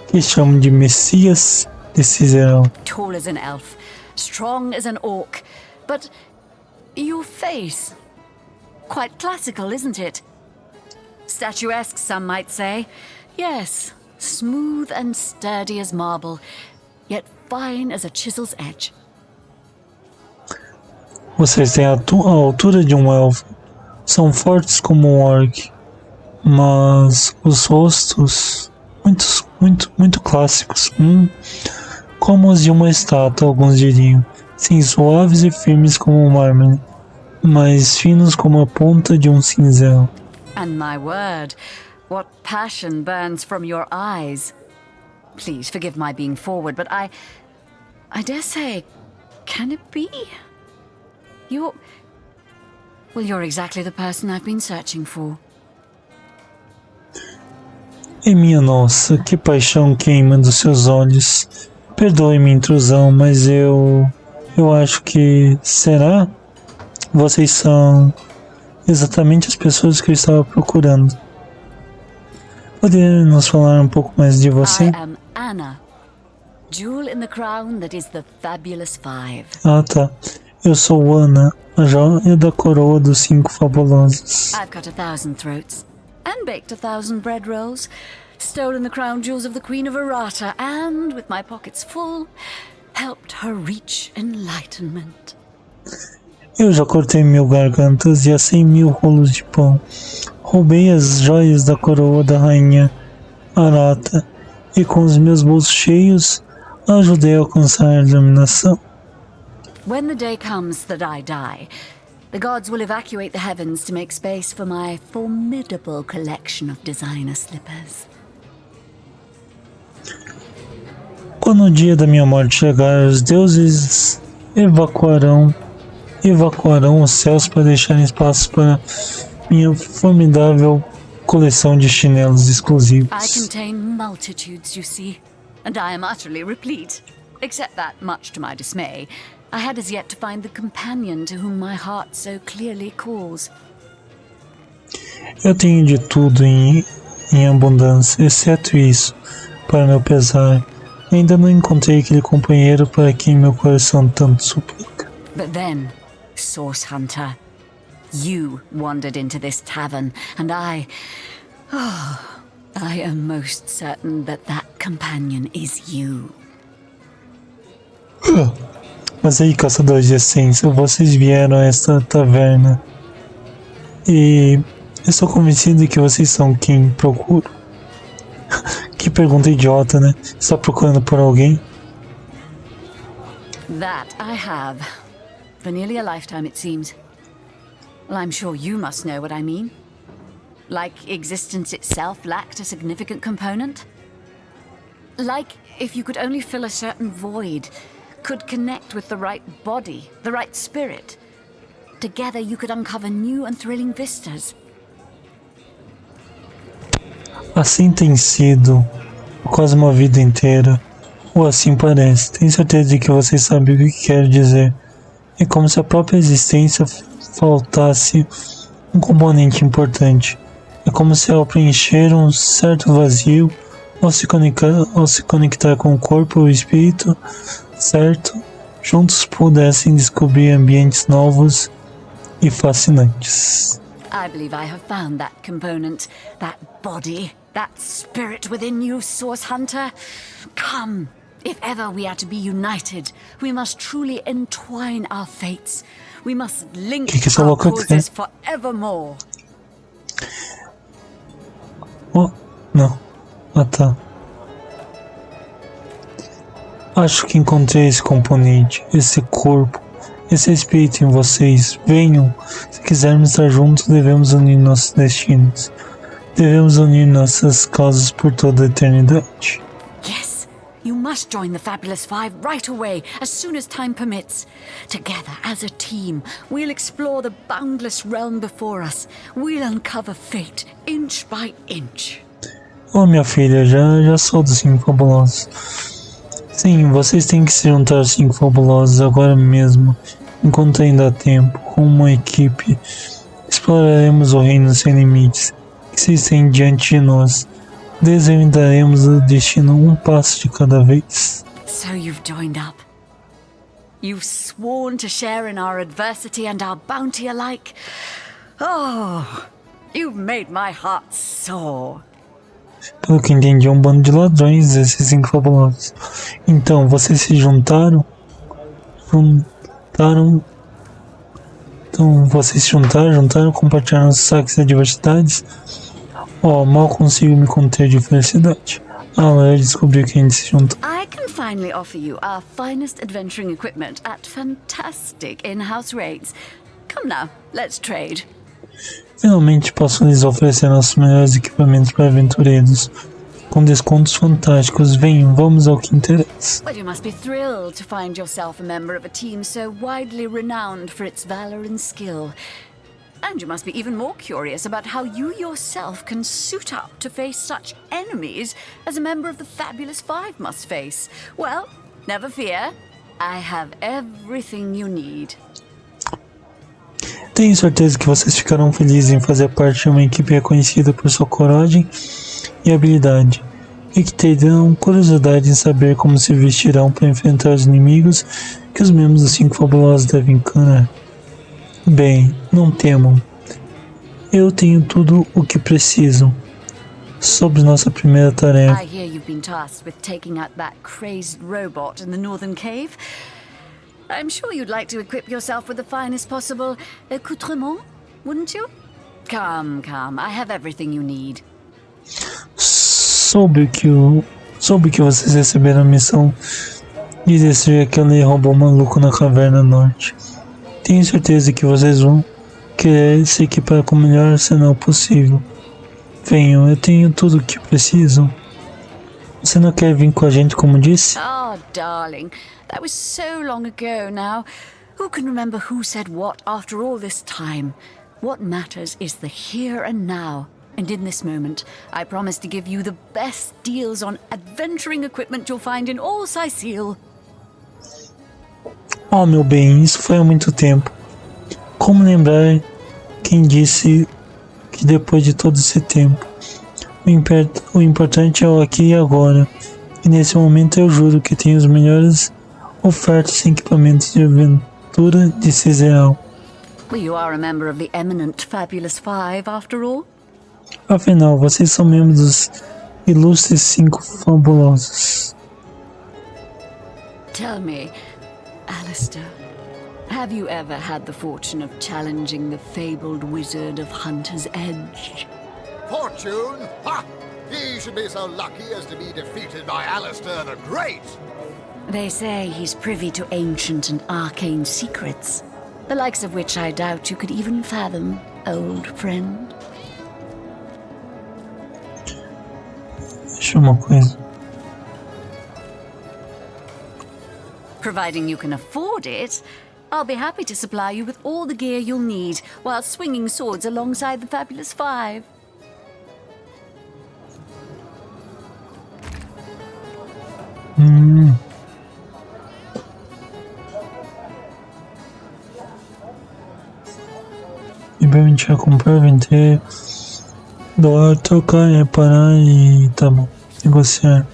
que chamam de Messias de Cyseal. Tall as an elf, strong as an orc, but your face, quite classical, isn't it? Statuesque, some might say. Yes, smooth and sturdy as marble, yet fine as a chisel's edge. Vocês têm a altura de um elfo, são fortes como um orc, mas os rostos muito clássicos, como os de uma estátua, alguns diriam, sim, suaves e firmes como um mármore, mas finos como a ponta de um cinzel. And my word, what passion burns from your eyes. Please forgive my being forward, but I dare say, can it be? You're exactly the person I've been searching for. E minha nossa, que paixão queima dos seus olhos. Perdoe-me intrusão, mas eu acho que... Será? Vocês são exatamente as pessoas que eu estava procurando. Poderia nos falar um pouco mais de você? I am Anna, jewel in the crown that is the fabulous five. Tá. Eu sou Ana, a joia da coroa dos 5 fabulosos. I've cut 1,000 throats and baked 1,000 bread rolls. stolen the crown jewels of the Queen of Arata, and, with my pockets full, helped her reach enlightenment. Eu já cortei 1000 gargantas e assei 1000 rolos de pão. Roubei as joias da coroa da rainha Arata e com os meus bolsos cheios ajudei a alcançar a iluminação. When the day comes that I die, the gods will evacuate the heavens to make space for my formidable collection of designer slippers. Quando o dia da minha morte chegar, os deuses evacuarão os céus para deixar espaço para minha formidável coleção de chinelos exclusivos. I contain multitudes, you see, and I am utterly replete. Except that, much to my dismay, I had as yet to find the companion to whom my heart so clearly calls. Eu tenho de tudo em abundância, exceto isso, para meu pesar. Ainda não encontrei aquele companheiro para quem meu coração tanto suplica. But then, Source Hunter, you wandered into this tavern, and I am most certain that companion is you. Mas aí, caçadores de essência, vocês vieram a esta taverna e eu estou convencido de que vocês são quem procuro. Que pergunta idiota, né? Está procurando por alguém? That I have. For nearly a lifetime, it seems. Well, I'm sure you must know what I mean. Like existence itself lacked a significant component. Like if you could only fill a certain void, could connect with the right body, the right spirit. Together you could uncover new and thrilling vistas. Assim tem sido quase uma vida inteira, ou assim parece. Tenho certeza de que vocês sabem o que quero dizer. É como se a própria existência faltasse um componente importante. É como se ao preencher um certo vazio, ao se conectar com o corpo ou o espírito certo, juntos pudessem descobrir ambientes novos e fascinantes. I believe I have found that component, that body, that spirit within you, Source Hunter. Come, if ever we are to be united, we must truly entwine our fates. We must link our causes forevermore. Oh, não. Ah, tá. Acho que encontrei esse componente, esse corpo, esse espírito em vocês. Venham. Se quisermos estar juntos, devemos unir nossos destinos. Devemos unir nossas causas por toda a eternidade. Yes, you must join the Fabulous Five right away, as soon as time permits. Together, as a team, we'll explore the boundless realm before us. We'll uncover fate, inch by inch. Oh, minha filha, já sou dos 5 fabulosos. Sim, vocês têm que se juntar aos 5 fabulosos agora mesmo, enquanto ainda há tempo. Com uma equipe, exploraremos o reino sem limites que se estende diante de nós. Desvendaremos o destino um passo de cada vez. So you've joined up. You've sworn to share in our adversity and our bounty alike. Oh, you've made my heart soar. Pelo que entendi, é um bando de ladrões esses 5 fabulosos. Então, vocês se juntaram? Então, vocês se juntaram, compartilharam os saques e adversidades? Oh, mal consigo me conter de felicidade. Ela descobriu que a gente se juntou. I can finally offer you our finest adventuring equipment at fantastic in-house rates. Come now, let's trade. Finalmente posso lhes oferecer nossos melhores equipamentos para aventureiros, com descontos fantásticos. Venham, vamos ao que interessa. Well, you must be thrilled to find yourself a member of a team so widely renowned for its valor and skill. And you must be even more curious about how you yourself can suit up to face such enemies as a member of the Fabulous Five must face. Well, never fear. I have everything you need. Tenho certeza que vocês ficarão felizes em fazer parte de uma equipe reconhecida por sua coragem e habilidade, e que terão curiosidade em saber como se vestirão para enfrentar os inimigos que os membros dos 5 fabulosos devem encarar. Bem, não temam. Eu tenho tudo o que precisam. sobre nossa primeira tarefa. I hear you've been tasked with taking out that crazed robot in the northern cave. I'm sure you'd like to equip yourself with the finest possible accoutrement, wouldn't you? Come, I have everything you need. Soube que vocês receberam a missão de destruir aquele robô maluco na caverna norte. Tenho certeza que vocês vão querer se equipar com o melhor arsenal possível. Venham, eu tenho tudo o que precisam. Você não quer vir com a gente como disse? Oh, darling, that was so long ago now. Who can remember who said what after all this time? What matters is the here and now. And in this moment, I promise to give you the best deals on adventuring equipment you'll find in all Cyseal. Oh, meu bem, isso foi há muito tempo. Como lembrar quem disse que depois de todo esse tempo, o importante é o aqui e agora. E nesse momento eu juro que tenho as melhores ofertas e equipamentos de aventura de Cyseal. Well, you are a member of the eminent Fabulous Five, after all. Afinal, vocês são membros dos ilustres 5 fabulosos. Tell me, Alistair, have you ever had the fortune of challenging the fabled wizard of Hunter's Edge? Fortune? Ha! He should be so lucky as to be defeated by Alistair the Great! They say he's privy to ancient and arcane secrets, the likes of which I doubt you could even fathom, old friend. Deixa uma coisa. Providing you can afford it, I'll be happy to supply you with all the gear you'll need while swinging swords alongside the Fabulous Five. Me permitir comprar, vender, doar, trocar, reparar e tá bom, negociar.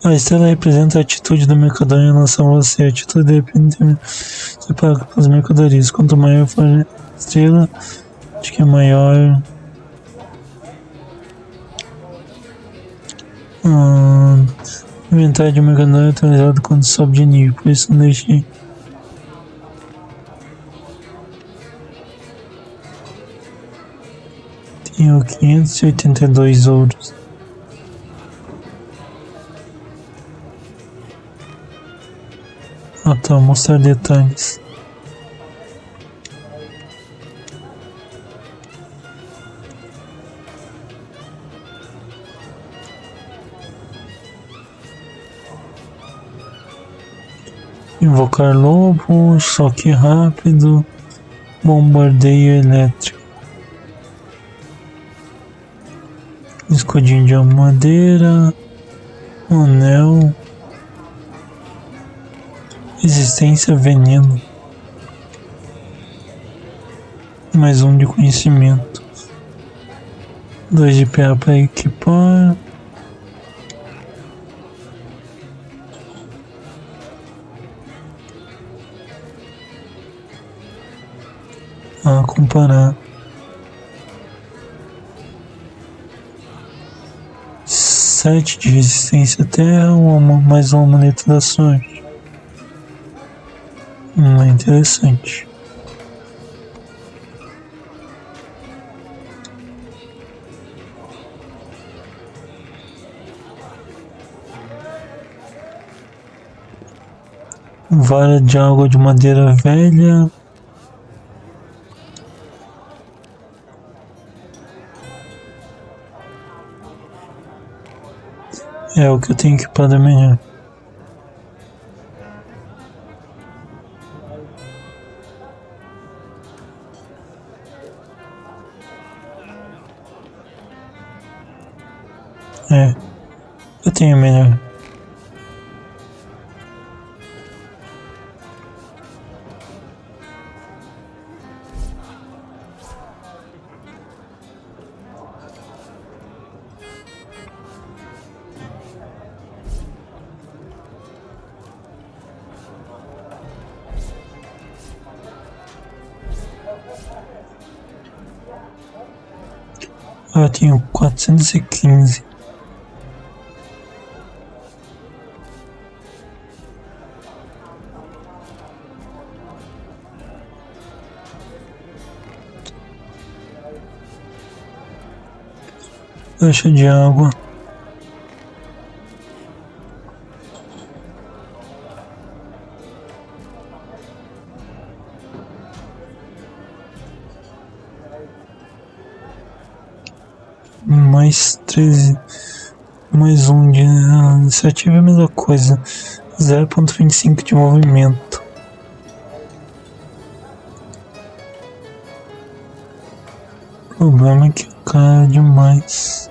A estrela representa a atitude do mercador em relação a você. A atitude depende de você paga pelas mercadorias. Quanto maior for a estrela, acho que é maior. O inventário de mercador é atualizado quando sobe de nível, por isso não deixei. Tenho 582 ouros. Ah tá, mostrar detalhes. Invocar lobo, choque rápido, bombardeio elétrico. Escudinho de madeira, anel, resistência a veneno, mais um de conhecimento, 2 de PA para equipar, comparar. 7 de resistência à terra, mais uma amuleto da sorte. Interessante. Vara de água de madeira velha. É o que eu tenho equipado amanhã. Eu tenho melhor. Eu tenho 415. Caixa de água. Mais 13, mais um de iniciativa é a mesma coisa, 0,25 de movimento. O problema é que cai demais.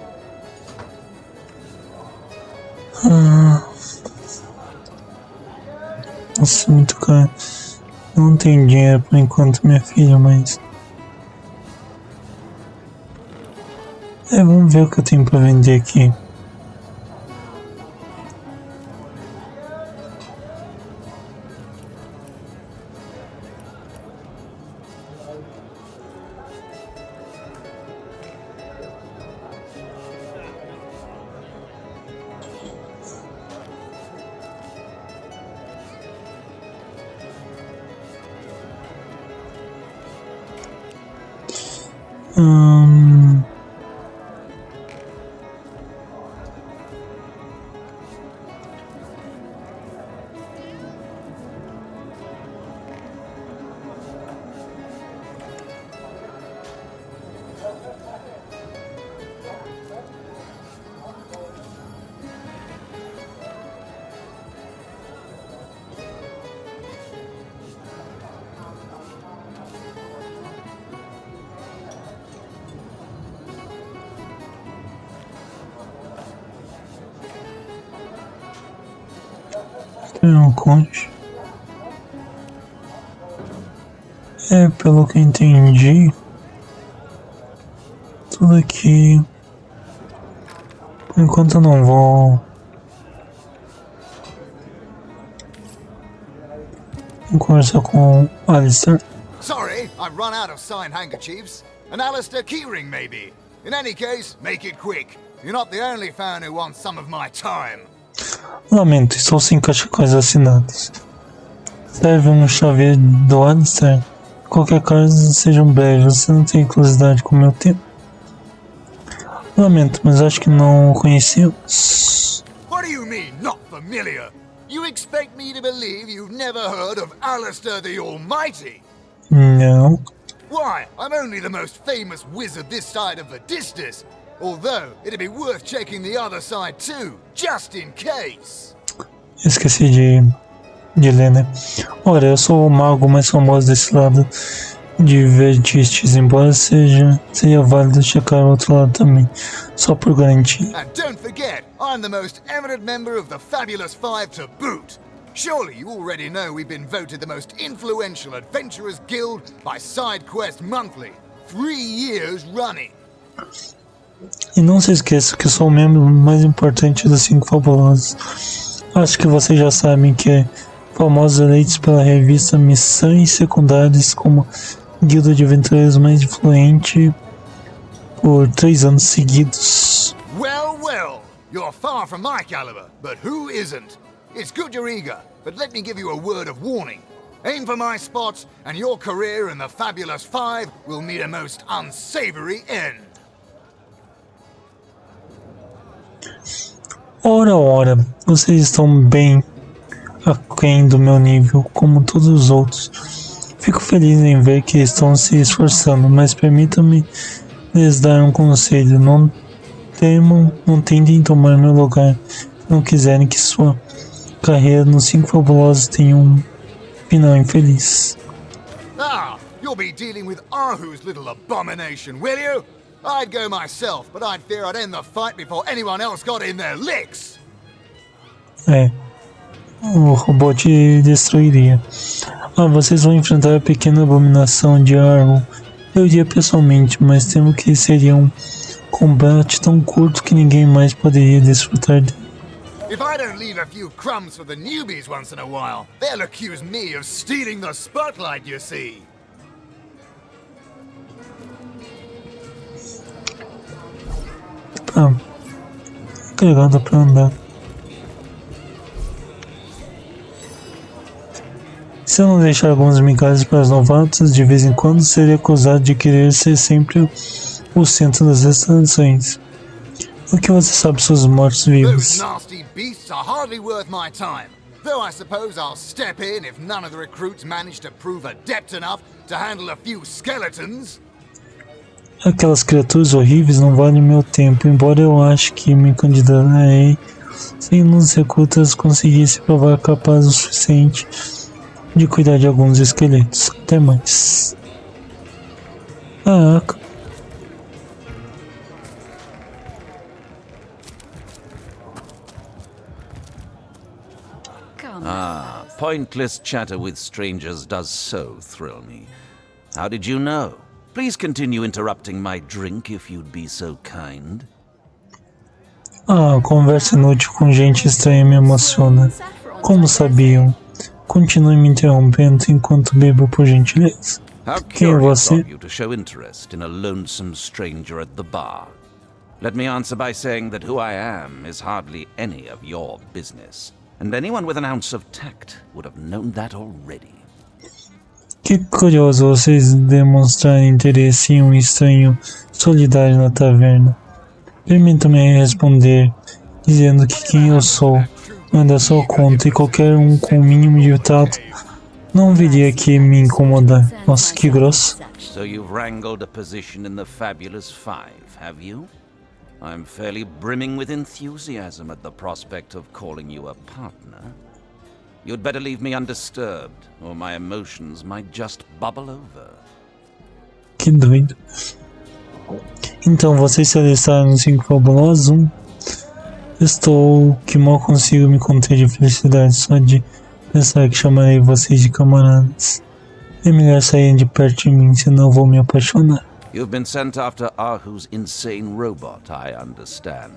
Nossa, muito caro. Não tenho dinheiro por enquanto, minha filha, mas vamos ver o que eu tenho pra vender aqui. Não conte. Pelo que entendi, tudo aqui. Por enquanto eu não vou conversar com o Alistair. Sorry, I've run out of signed handkerchiefs. An Alistair keyring, maybe. In any case, make it quick. You're not the only fan who wants some of my time. Lamento, estou sem cachecóis assinados. Serve um chaveiro do Alistair? Qualquer caso, seja um breve. Você não tem curiosidade com o meu tempo? Lamento, mas acho que não o conhecemos. What do you mean, not familiar? You expect me to believe you've never heard of Alistair the Almighty? Não. Why, I'm only the most famous wizard this side of the distance. Although, it'd be worth checking the other side too, just in case. Esqueci de ler, né? Ora, eu sou o mago mais famoso desse lado de Verdistes, embora seria válido checar o outro lado também, só por garantia. And don't forget, I'm the most eminent member of the Fabulous Five to boot. Surely you already know we've been voted the most influential adventurers guild by SideQuest Monthly, 3 years running. E não se esqueça que eu sou o membro mais importante dos 5 fabulosos. Acho que vocês já sabem que famosos eleitos pela revista Missões Secundárias como guilda de aventureiros mais influente por 3 anos seguidos. Well, well, you're far from my caliber, but who isn't? It's good you're eager, but let me give you a word of warning. Aim for my spots, and your career in the Fabulous Five will meet a most unsavory end. Ora, vocês estão bem aquém do meu nível, como todos os outros. Fico feliz em ver que estão se esforçando, mas permitam-me lhes dar um conselho. Não tentem tomar meu lugar se não quiserem que sua carreira nos 5 fabulosos tenha um final infeliz. Ah, you'll be dealing with Arhu's little abomination, will you? I'd go myself, but I'd fear I'd end the fight before anyone else got in their licks. O robô te destruiria. Vocês vão enfrentar a pequena abominação de Arhu. Eu iria pessoalmente, mas temo que seria um combate tão curto que ninguém mais poderia desfrutar dele. If I don't leave a few crumbs for the newbies once in a while, they'll accuse me of stealing the spotlight, you see. Ah, que legal, dá pra andar. Se eu não deixar algumas migalhas para os novatos, de vez em quando serei acusado de querer ser sempre o centro das atenções. O que você sabe sobre os mortos-vivos? Those nasty beasts are hardly worth my time. Though I suppose I'll step in if none of the recruits manage to prove adept enough to handle a few skeletons. Aquelas criaturas horríveis não valem meu tempo, embora eu ache que me candidatarei se um dos recrutas conseguisse provar capaz o suficiente de cuidar de alguns esqueletos. Até mais. Ah, pointless chatter with strangers does so thrill me. How did you know? Please continue interrupting my drink if you'd be so kind. Conversa inútil com gente estranha me emociona. Como sabiam? Continue me interrompendo enquanto bebo, por gentileza. How Quem é curious você? of you to show interest in a lonesome stranger at the bar. Let me answer by saying that who I am is hardly any of your business. And anyone with an ounce of tact would have known that already. Que curioso vocês demonstrarem interesse em um estranho solidário na taverna. Permita-me responder, dizendo que quem eu sou não é da sua conta e qualquer um com o mínimo de tato não viria aqui me incomodar. Nossa, que grosso. So you've wrangled a position in the Fabulous Five, have you? I'm fairly brimming with enthusiasm at the prospect of calling you a partner. You'd better leave me undisturbed, or my emotions might just bubble over. Que doido. Então, vocês se alistaram no 5 fabulosos? Estou que mal consigo me conter de felicidade só de pensar que chamarei vocês de camaradas. É melhor saírem de perto de mim, senão vou me apaixonar. You've been sent after Ahu's insane robot, I understand.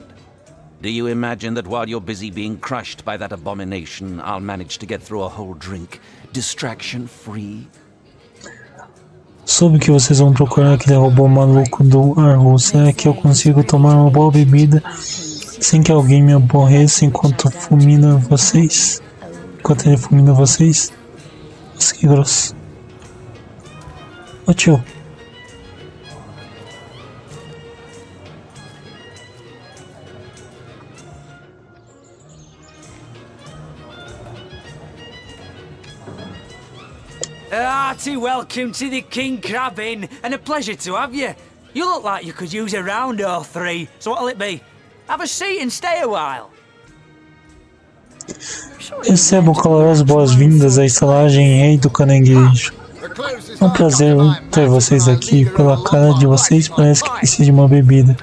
Do you imagine that while you're busy being crushed by that abomination, I'll manage to get through a whole drink, distraction-free? Soube que vocês vão procurar aquele robô maluco do Arhu. Será que eu consigo tomar uma boa bebida sem que alguém me aborreça enquanto fulmina vocês? Enquanto ele fulmina vocês? Nossa, que grosso. Ô tio. Hearty welcome to the King Crab Inn, and a pleasure to have you. You look like you could use a round or three, so what'll it be? Have a seat and stay a while. Recebam calorosas boas-vindas à estalagem Rei do Caranguejo. É um prazer ter vocês aqui. Pela cara de vocês parece que precisa de uma bebida.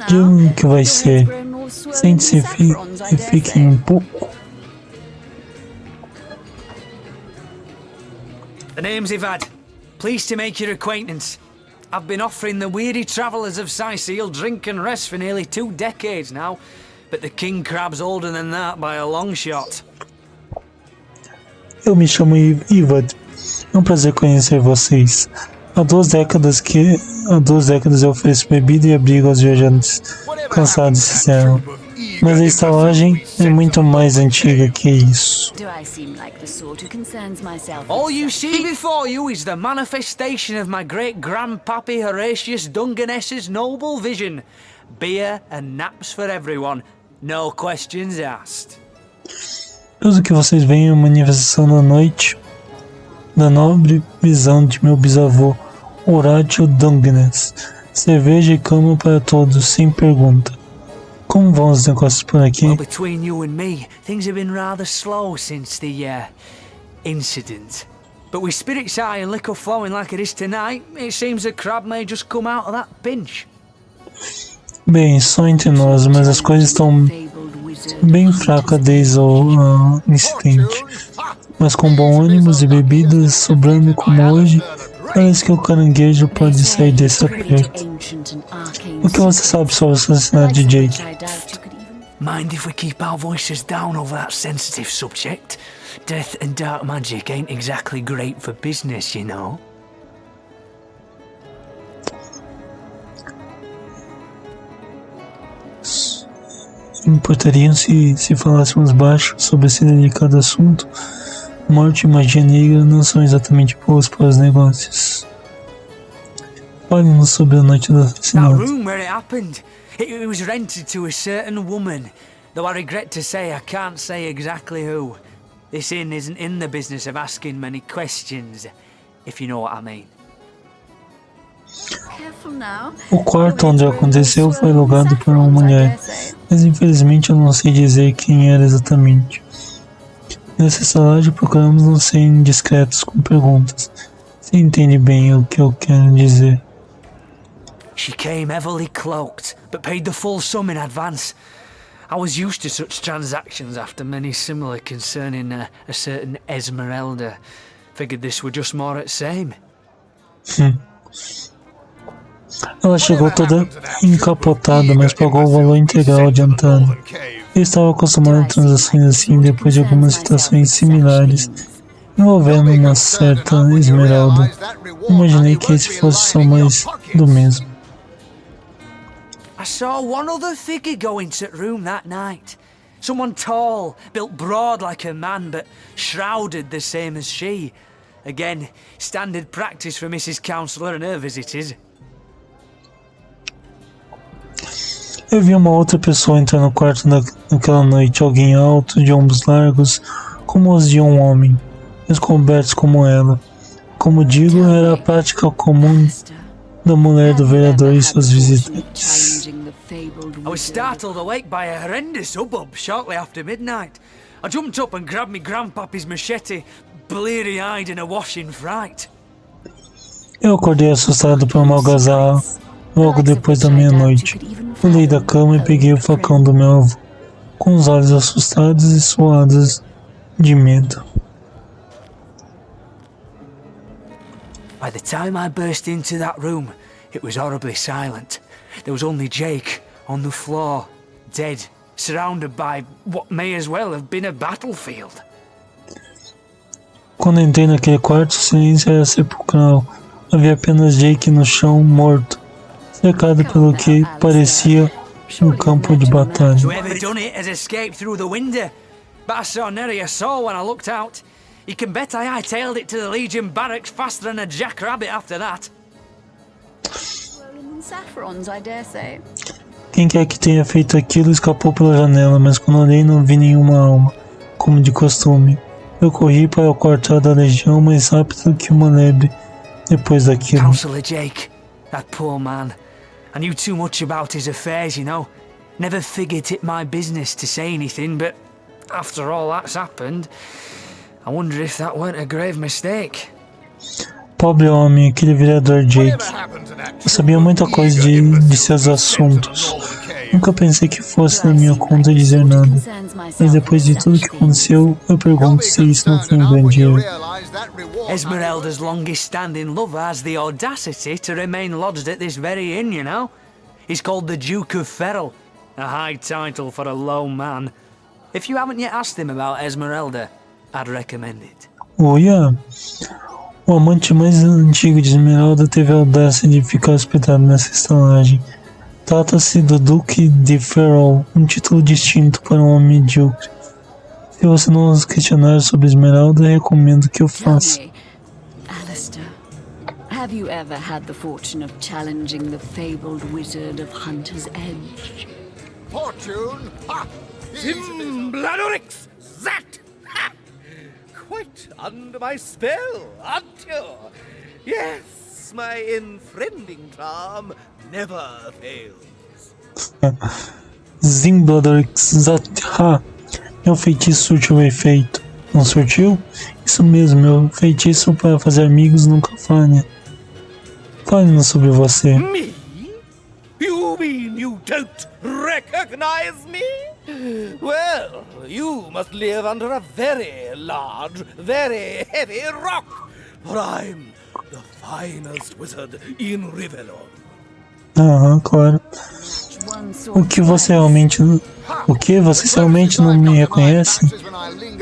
Digam o que vai ser. Sente-se e fiquem um pouco. The name's Ivad. Pleased to make your acquaintance. I've been offering the weary travellers of Cyseal drink and rest for nearly 2 decades now, but the king crab's older than that by a long shot. Eu me chamo Ivad. É um prazer conhecer vocês. Há 2 décadas eu ofereço bebida e abrigo aos viajantes cansados de Cyseal. Mas a estalagem é muito mais antiga que isso. All you see before you is the manifestation of my great-grandpappy Horatius Dungeness's noble vision. Beer and naps for everyone. No questions asked. Tudo que vocês veem é uma manifestação da noite da nobre visão de meu bisavô, Horatio Dungeness. Cerveja e cama para todos, sem pergunta. Como vão os negócios por aqui? Well, between you and me, things have been rather slow since the incident. But with spirits high and liquor flowing like it is tonight, it seems the crab may just come out of that pinch. Bem, só entre nós, mas as coisas estão bem fracas desde o incidente. Mas com bom ânimo e bebidas sobrando como hoje, parece que o caranguejo pode sair desse aperto. O que você sabe sobre o assassinato de Jake? Mind if we keep our voices down over that sensitive subject? Death and dark magic ain't exactly great for business, you know. Importariam se falássemos baixo sobre esse delicado assunto? Morte e magia negra não são exatamente boas para os negócios. Fale-nos sobre a noite do That assassinato. room where it happened, it was rented to a certain woman, though I regret to say I can't say exactly who. This inn isn't in the business of asking many questions, if you know what I mean. O quarto onde aconteceu foi alugado por uma mulher, mas infelizmente eu não sei dizer quem era exatamente. Nessa estalagem procuramos não ser indiscretos com perguntas. Você entende bem o que eu quero dizer? She came heavily cloaked, but paid the full sum in advance. I was used to such transactions after many similar concerning a certain Esmeralda. Figured this were just more at same. Ela chegou toda encapotada, mas pagou o valor integral adiantado. Eu estava acostumado a transações assim depois de algumas situações similares, envolvendo uma certa Esmeralda. Imaginei que esse fosse só mais do mesmo. I saw one other figure go into that room that night. Someone tall, built broad like a man, but shrouded the same as she. Again, standard practice for Mrs. Counselor and her visitors. Eu vi uma outra pessoa entrar no quarto naquela noite, alguém alto, de ombros largos, como os de um homem, mas cobertos como ela. Como digo, era a prática comum da mulher do vereador e seus visitantes. I was startled awake by a horrendous hubbub shortly after midnight. I jumped up and grabbed me grandpappy's machete, bleary-eyed and awash in fright. Eu acordei assustado por uma algazarra logo depois da meia-noite. Pulei da cama e peguei o facão do meu avô, com os olhos assustados e suados de medo. By the time I burst into that room, it was horribly silent. There was only Jake on the floor, dead, surrounded by what may as well have been a battlefield. Quando entrei naquele quarto, o silêncio era sepulcral. Havia apenas Jake no chão, morto, cercado pelo que parecia um campo de batalha. Whoever done it has escaped through the window, but I saw nary a soul when I looked out. You can bet I hightailed it to the Legion barracks faster than a jackrabbit after that. Saffrons, I dare say. Quem quer que tenha feito aquilo escapou pela janela, mas quando olhei não vi nenhuma alma, como de costume. Eu corri para o quartel da legião mais rápido que uma lebre depois daquilo. Counselor Jake, that poor man. I knew too much about his affairs, you know. Never figured it my business to say anything, but after all that's happened, I wonder if that weren't a grave mistake. Pobre homem, aquele vereador Jake. Eu sabia muita coisa de seus assuntos. Nunca pensei que fosse na minha conta dizer nada. Mas depois de tudo que aconteceu, eu pergunto se isso não foi um grande erro. Esmeralda's longest-standing lover has the audacity to remain lodged at this very inn, you know. He's called the Duke of Ferrell, a high title for a low man. If you haven't yet asked him about Esmeralda, I'd recommend it. Olha, o amante mais antigo de Esmeralda teve a audácia de ficar hospedado nessa estalagem. Trata-se do Duque de Ferrell, um título distinto para um homem medíocre. Se você não os questionar sobre Esmeralda, recomendo que eu faça. Alistair, have you ever had the fortune of challenging the fabled wizard of Hunter's Edge? Fortune? Ha! Zimbladorix! That! Ha! Quite under my spell, aren't you? Yes, my enfriending charm never fails. Zimbladorix Zatha. Meu feitiço surtiu efeito. Não surtiu? Isso mesmo, meu feitiço para fazer amigos nunca falha. Fale-nos sobre você. Me? You mean you don't recognize me? Well, you must live under a very large, very heavy rock, for I'm the finest wizard in Rivelon. Aham, claro. O que você realmente não me reconhece?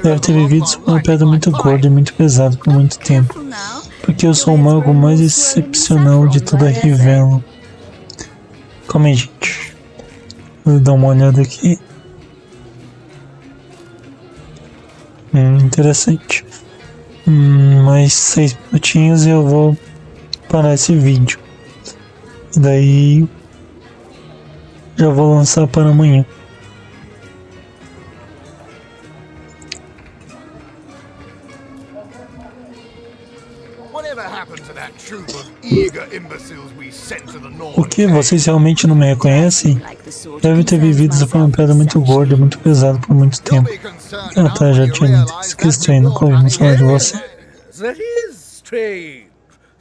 Deve ter vivido sob uma pedra muito gorda e muito pesada por muito tempo. Porque eu sou o mago mais excepcional de toda a Rivelon. Calma aí, gente. Vou dar uma olhada aqui. Interessante. Mais 6 minutinhos e eu vou parar esse vídeo. E daí já vou lançar para amanhã. O que? Vocês realmente não me reconhecem? Deve ter vivido sob uma pedra muito gorda, muito pesada por muito tempo. Tá, já tinha dito. Que estranho, nunca ouvimos falar de você. That is strange.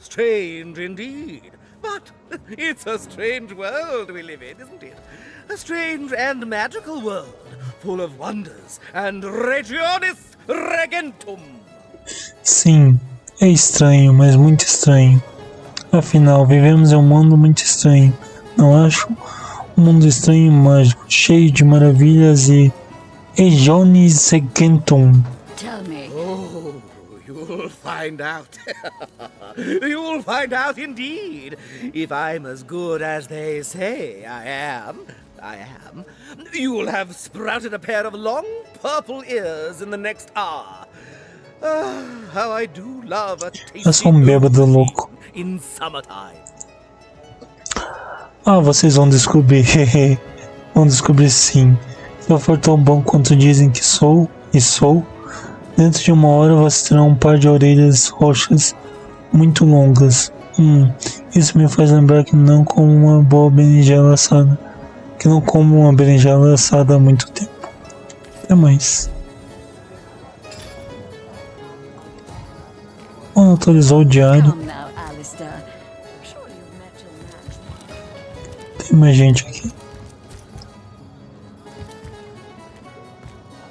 Strange indeed. But it's a strange world we live in, isn't it? A strange and magical world, full of wonders and regionis regentum. Sim, é estranho, mas muito estranho. Afinal, vivemos em um mundo muito estranho, não acho? Um mundo estranho e mágico, cheio de maravilhas e regionis regentum. Tell me. Oh, you'll find out. You'll find out indeed. If I'm as good as they say I am, you'll have sprouted a pair of long purple ears in the next hour. How I do love a tasty Eu sou um bêbado louco. in summertime. Vocês vão descobrir. Vão descobrir sim. Se eu for tão bom quanto dizem que sou, e sou, dentro de uma hora vocês terão um par de orelhas roxas muito longas. Isso me faz lembrar que não como uma boa berinjela assada. Que não como uma berinjela assada há muito tempo. Até mais. Atualizou o diário. Tem mais gente aqui.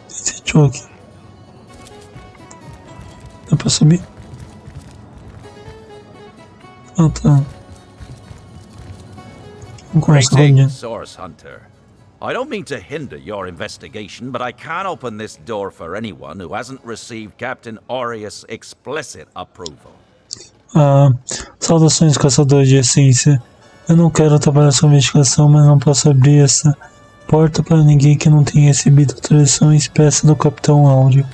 Esse aqui. Dá pra subir? Tá. Vamos começar a rodinha. Source Hunter. I don't mean to hinder your investigation, but I can't open this door for anyone who hasn't received Captain Aureus' explicit approval. Saudações, caçadores de Essência. Eu não quero atrapalhar sua investigação, mas não posso abrir essa porta para ninguém que não tenha recebido autorização expressa do Capitão Áureo.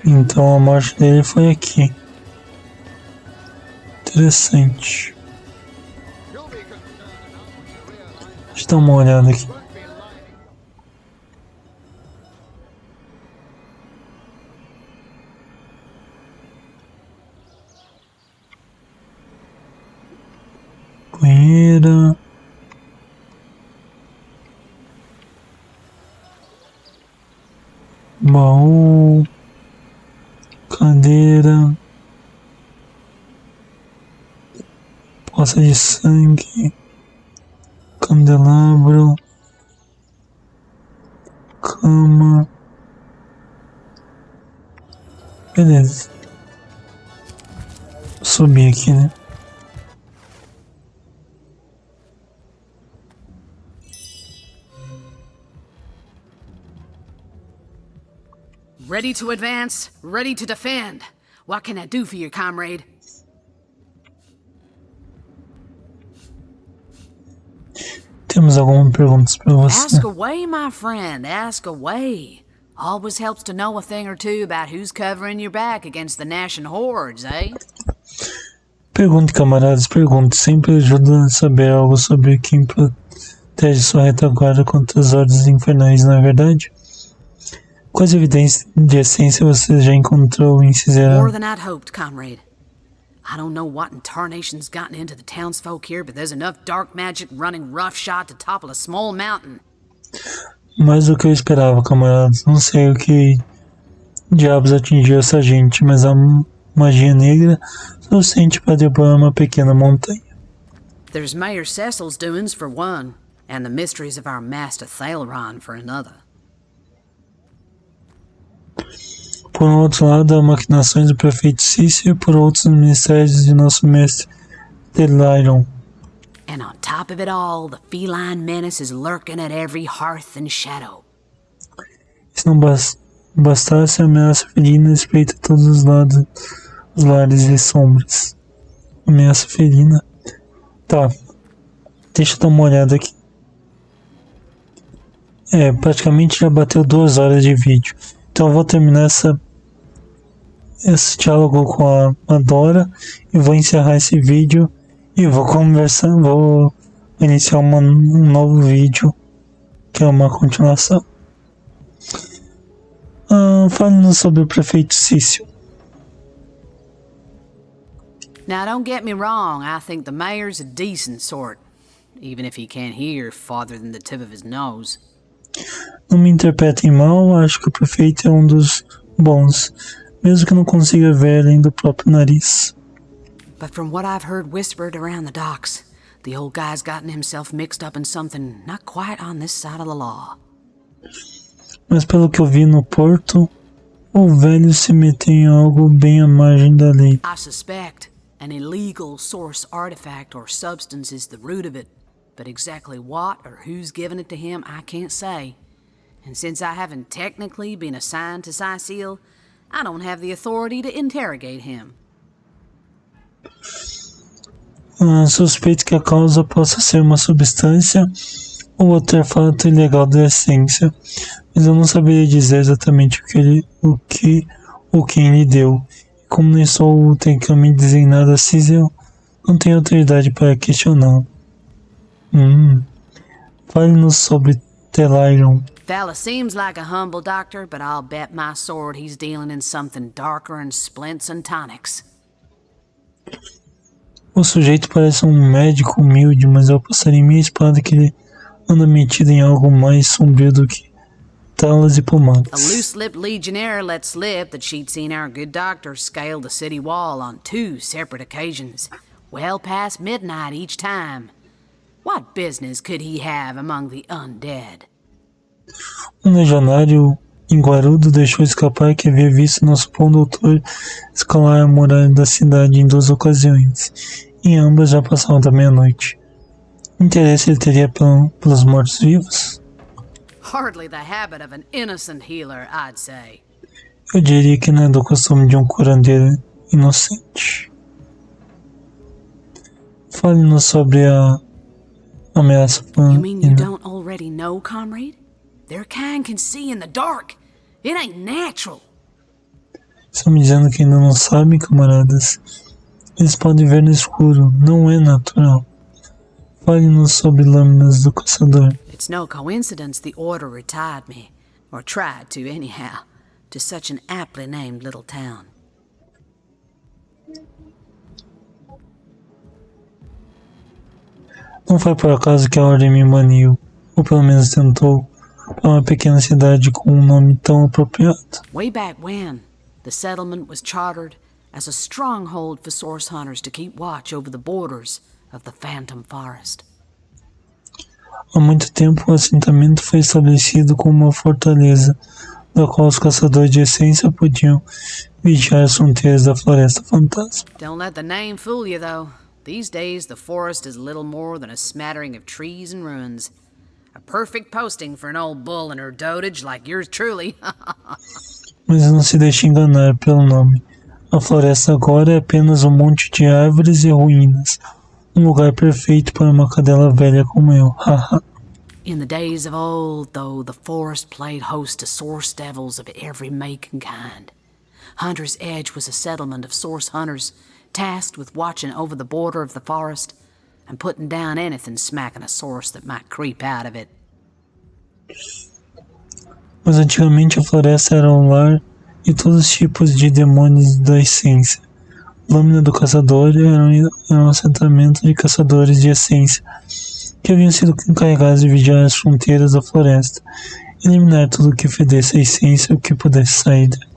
Então a morte dele foi aqui. Interessante. Deixa eu dar uma olhada aqui. Banheira. Baú. Cadeira. Poça de sangue. Candelabro. Cama. Beleza. Vou subir aqui, né? Ready to advance, ready to defend. What can I do for you, comrade? Temos algumas perguntas para você. Ask away, my friend, ask away. Always helps to know a thing or two about who's covering your back against the Gnashin hordes, eh? Pergunte, camaradas, pergunte. Sempre ajuda a saber algo sobre quem protege sua retaguarda contra as ordens infernais, não é verdade? Quais evidências de essência você já encontrou em Cyseal? More than I'd hoped, comrade. I don't know what in tarnation's gotten into the townsfolk here, but there's enough dark magic running roughshod to topple a small mountain. Mais do que eu esperava, camaradas. Não sei o que diabos atingiu essa gente, mas a magia negra suficiente para derrubar uma pequena montanha. There's Mayor Cecil's doings for one, and the mysteries of our master Thalron for another. Por um outro lado, as maquinações do prefeito Cício e por outros os ministérios de nosso mestre Thalron. And on top of it all, the feline menace is lurking at every hearth and shadow. Se não bastasse, a ameaça felina espreita todos os lados, os lares e sombras. Ameaça felina. Tá. Deixa eu dar uma olhada aqui. Praticamente já bateu 2 horas de vídeo. Então eu vou terminar esse diálogo com a Dora e vou encerrar esse vídeo e vou iniciar um novo vídeo que é uma continuação. Falando sobre o prefeito Cyseal. Now, don't get me wrong, I think the mayor's a decent sort, even if he can't hear farther than the tip of his nose. Não me interpretem mal, acho que o prefeito é um dos bons, mesmo que não consiga ver além do próprio nariz. But from what I've heard whispered around the docks, the old guy's gotten himself mixed up in something not quite on this side of the law. Mas pelo que eu vi no porto, o velho se meteu em algo bem à margem da lei. I suspect an illegal source artifact or substance is the root of it, but exactly what or who's given it to him, I can't say. And since I haven't technically been assigned to Cyseal, I don't have the authority to interrogate him. Suspeito que a causa possa ser uma substância ou artefato ilegal da Essência, mas eu não saberia dizer exatamente o que ou quem lhe deu. Como nem sou tecnicamente designado a Cyseal, não tenho autoridade para questioná-lo. Fale-nos sobre Telairon. Fella seems like a humble doctor, but I'll bet my sword he's dealing in something darker than splints and tonics. O sujeito parece um médico humilde, mas eu apostaria em minha espada que ele anda metido em algo mais sombrio do que talas e A pomadas. loose-lipped legionnaire let slip that she'd seen our good doctor scale the city wall on 2 separate occasions, well past midnight each time. What business could he have among the undead? Legionário enguarudo deixou escapar que havia visto nosso bom doutor escalar a muralha da cidade em 2 ocasiões, e ambas já passavam da meia-noite. Interesse ele teria pelos mortos-vivos? Hardly the habit of an innocent healer, I'd say. Eu diria que não é do costume de um curandeiro inocente. Fale-nos sobre a ameaça. You mean you don't already know, comrade? Their kind can see in the dark. It ain't natural. Estão me dizendo que ainda não sabem, camaradas. Eles podem ver no escuro, não é natural. Fale-nos sobre lâminas do caçador. It's no coincidence the Order retired me, or tried to anyhow, to such an aptly named little town. Não foi por acaso que a Ordem me baniu, ou pelo menos tentou, para uma pequena cidade com um nome tão apropriado. Way back when, the settlement was chartered as a stronghold for source hunters to keep watch over the borders of the Phantom Forest. Há muito tempo o assentamento foi estabelecido como uma fortaleza, da qual os caçadores de essência podiam vigiar as fronteiras da Floresta Fantasma. Don't let the name fool you, though. These days, the forest is little more than a smattering of trees and ruins. A perfect posting for an old bull and her dotage like yours truly. Mas não se deixe enganar pelo nome. A floresta agora é apenas um monte de árvores e ruínas. Um lugar perfeito para uma cadela velha como eu. In the days of old, though, the forest played host to source devils of every make and kind. Hunter's Edge was a settlement of source hunters, tasked with watching over the border of the forest and putting down anything smacking a source that might creep out of it. Mas antigamente a floresta era um lar de todos os tipos de demônios da essência. Lâmina do Caçador era um assentamento de caçadores de essência, que haviam sido encarregados de vigiar as fronteiras da floresta, eliminar tudo o que fedesse a essência ou que pudesse sair dela.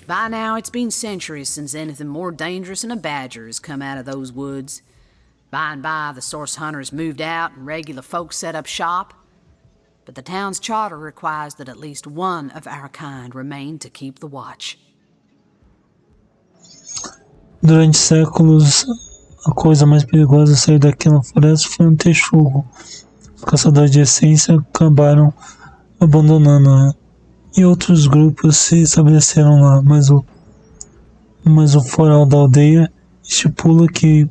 By now, it's been centuries since anything more dangerous than a badger has come out of those woods. By and by, the source hunters moved out and regular folks set up shop. But the town's charter requires that at least one of our kind remain to keep the watch. Durante séculos, a coisa mais perigosa a sair daquela floresta foi um texugo. Os caçadores de essência acabaram abandonando-a, e outros grupos se estabeleceram lá, mas o foral da aldeia estipula que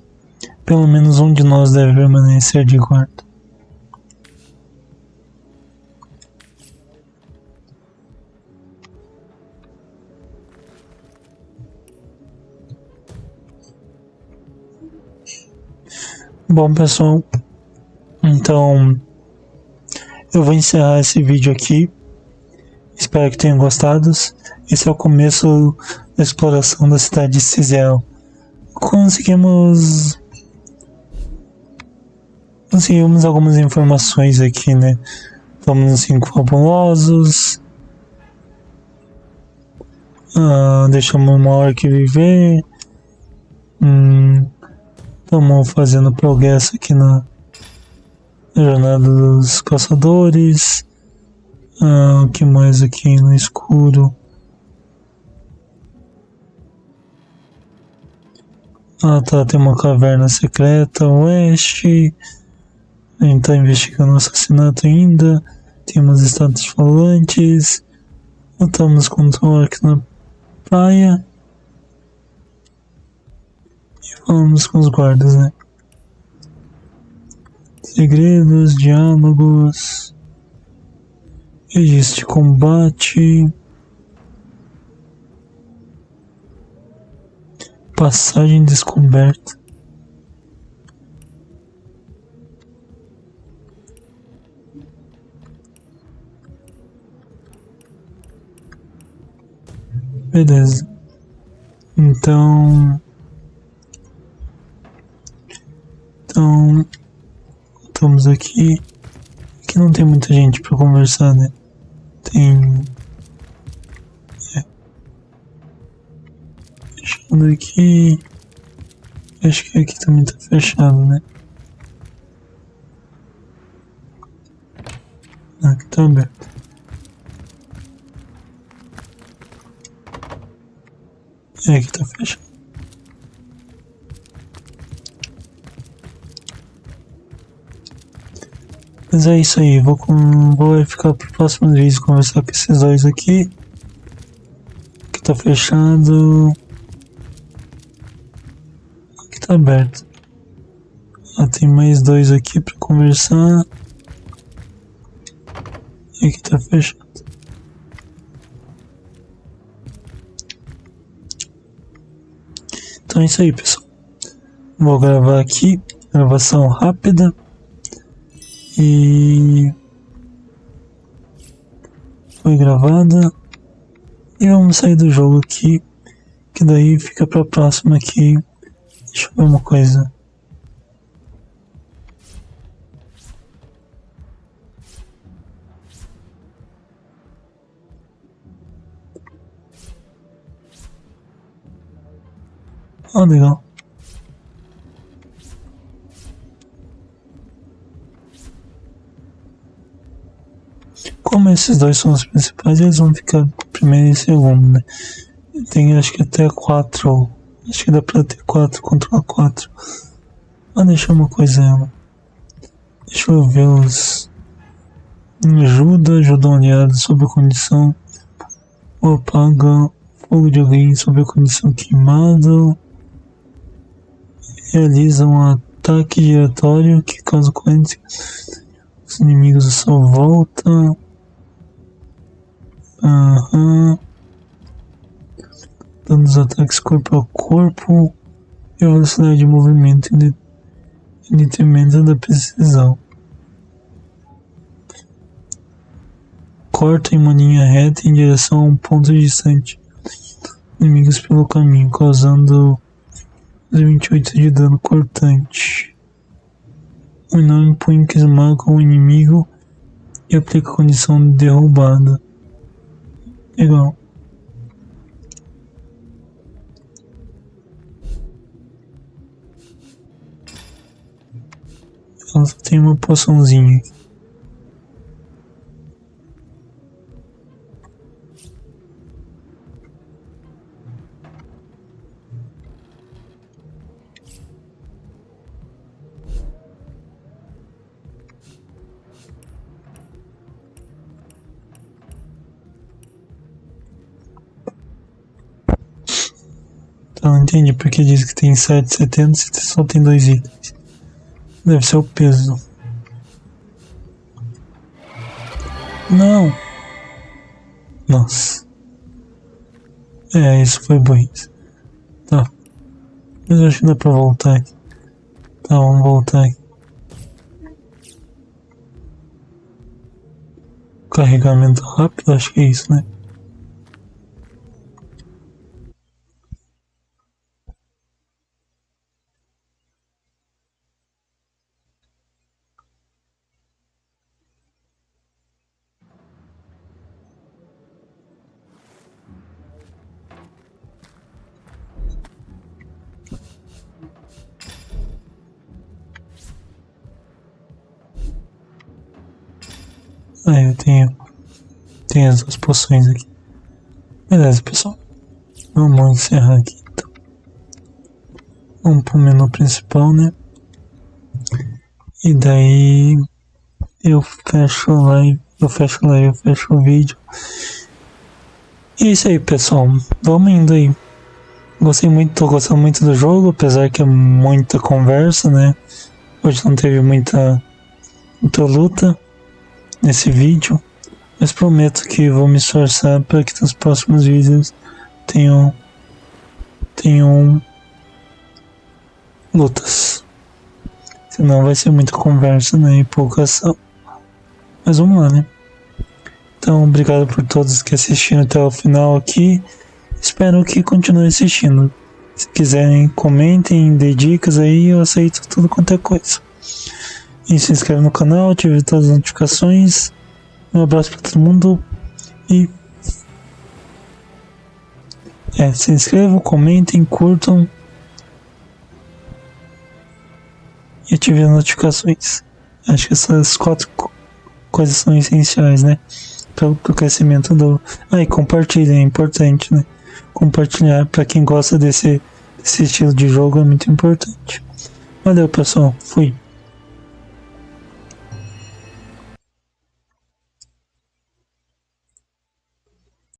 pelo menos um de nós deve permanecer de guarda. Bom, pessoal, então eu vou encerrar esse vídeo aqui. Espero que tenham gostado. Esse é o começo da exploração da cidade de Cyseal. Conseguimos algumas informações aqui, né? Estamos nos 5 fabulosos. Deixamos uma hora que viver. Estamos fazendo progresso aqui na jornada dos caçadores. O que mais aqui no escuro? Tá, tem uma caverna secreta oeste. A gente tá investigando o assassinato ainda. Temos estátuas falantes. Lutamos contra o orc na praia. E falamos com os guardas, né? Segredos, diálogos. Registro de combate. Passagem descoberta. Beleza. Então estamos aqui. Aqui não tem muita gente para conversar, né? Fechando aqui. Acho que aqui também tá fechado, né? Aqui tá aberto. Aqui tá fechado. Mas é isso aí, vou ficar pro próximo vídeo conversar com esses dois aqui. Aqui tá fechado. Aqui tá aberto. Tem mais dois aqui pra conversar. E aqui tá fechado. Então é isso aí, pessoal. Vou gravar aqui, gravação rápida. E foi gravada. E vamos sair do jogo aqui, que daí fica pra próxima aqui. Deixa eu ver uma coisa. Legal. Como esses dois são os principais, eles vão ficar primeiro e segundo, né? Tem acho que até 4. Acho que dá pra ter 4, controlar 4. Deixa uma coisa. Deixa eu ver os. Ajuda um aliado sob a condição. Apaga fogo de alguém sob a condição queimado. Realiza um ataque giratório que causa corrente os inimigos à sua volta. Dando os ataques corpo a corpo e a velocidade de movimento em detrimento da precisão. Corta em uma linha reta em direção a um ponto distante. Inimigos pelo caminho, causando 28 de dano cortante. Um enorme punho que esmaga o inimigo e aplica a condição de derrubada. Legal. Ela só tem uma poçãozinha aqui. Então, não entendi porque diz que tem 7,70 se só tem 2 itens. Deve ser o peso. Não! Nossa. Isso foi bom. Tá. Mas eu acho que dá pra voltar aqui. Tá, vamos voltar aqui. Carregamento rápido, acho que é isso, né? Ah, eu tenho as duas poções aqui. Beleza, pessoal. Vamos encerrar aqui, então. Vamos pro menu principal, né? E daí eu fecho a live, eu fecho o vídeo. E é isso aí, pessoal. Vamos indo aí. Tô gostando muito do jogo, apesar que é muita conversa, né? Hoje não teve muita luta nesse vídeo, mas prometo que vou me esforçar para que nos próximos vídeos tenham lutas. Senão vai ser muita conversa, né, e pouca ação. Mas vamos lá, né? Então, obrigado por todos que assistiram até o final aqui. Espero que continuem assistindo. Se quiserem, comentem, dê dicas aí, eu aceito tudo quanto é coisa. E se inscreve no canal, ative todas as notificações. Um abraço para todo mundo. E se inscrevam, comentem, curtam. E ative as notificações. Acho que essas 4 coisas são essenciais, né? Para o crescimento do... e compartilhem, é importante, né? Compartilhar para quem gosta desse estilo de jogo é muito importante. Valeu, pessoal. Fui.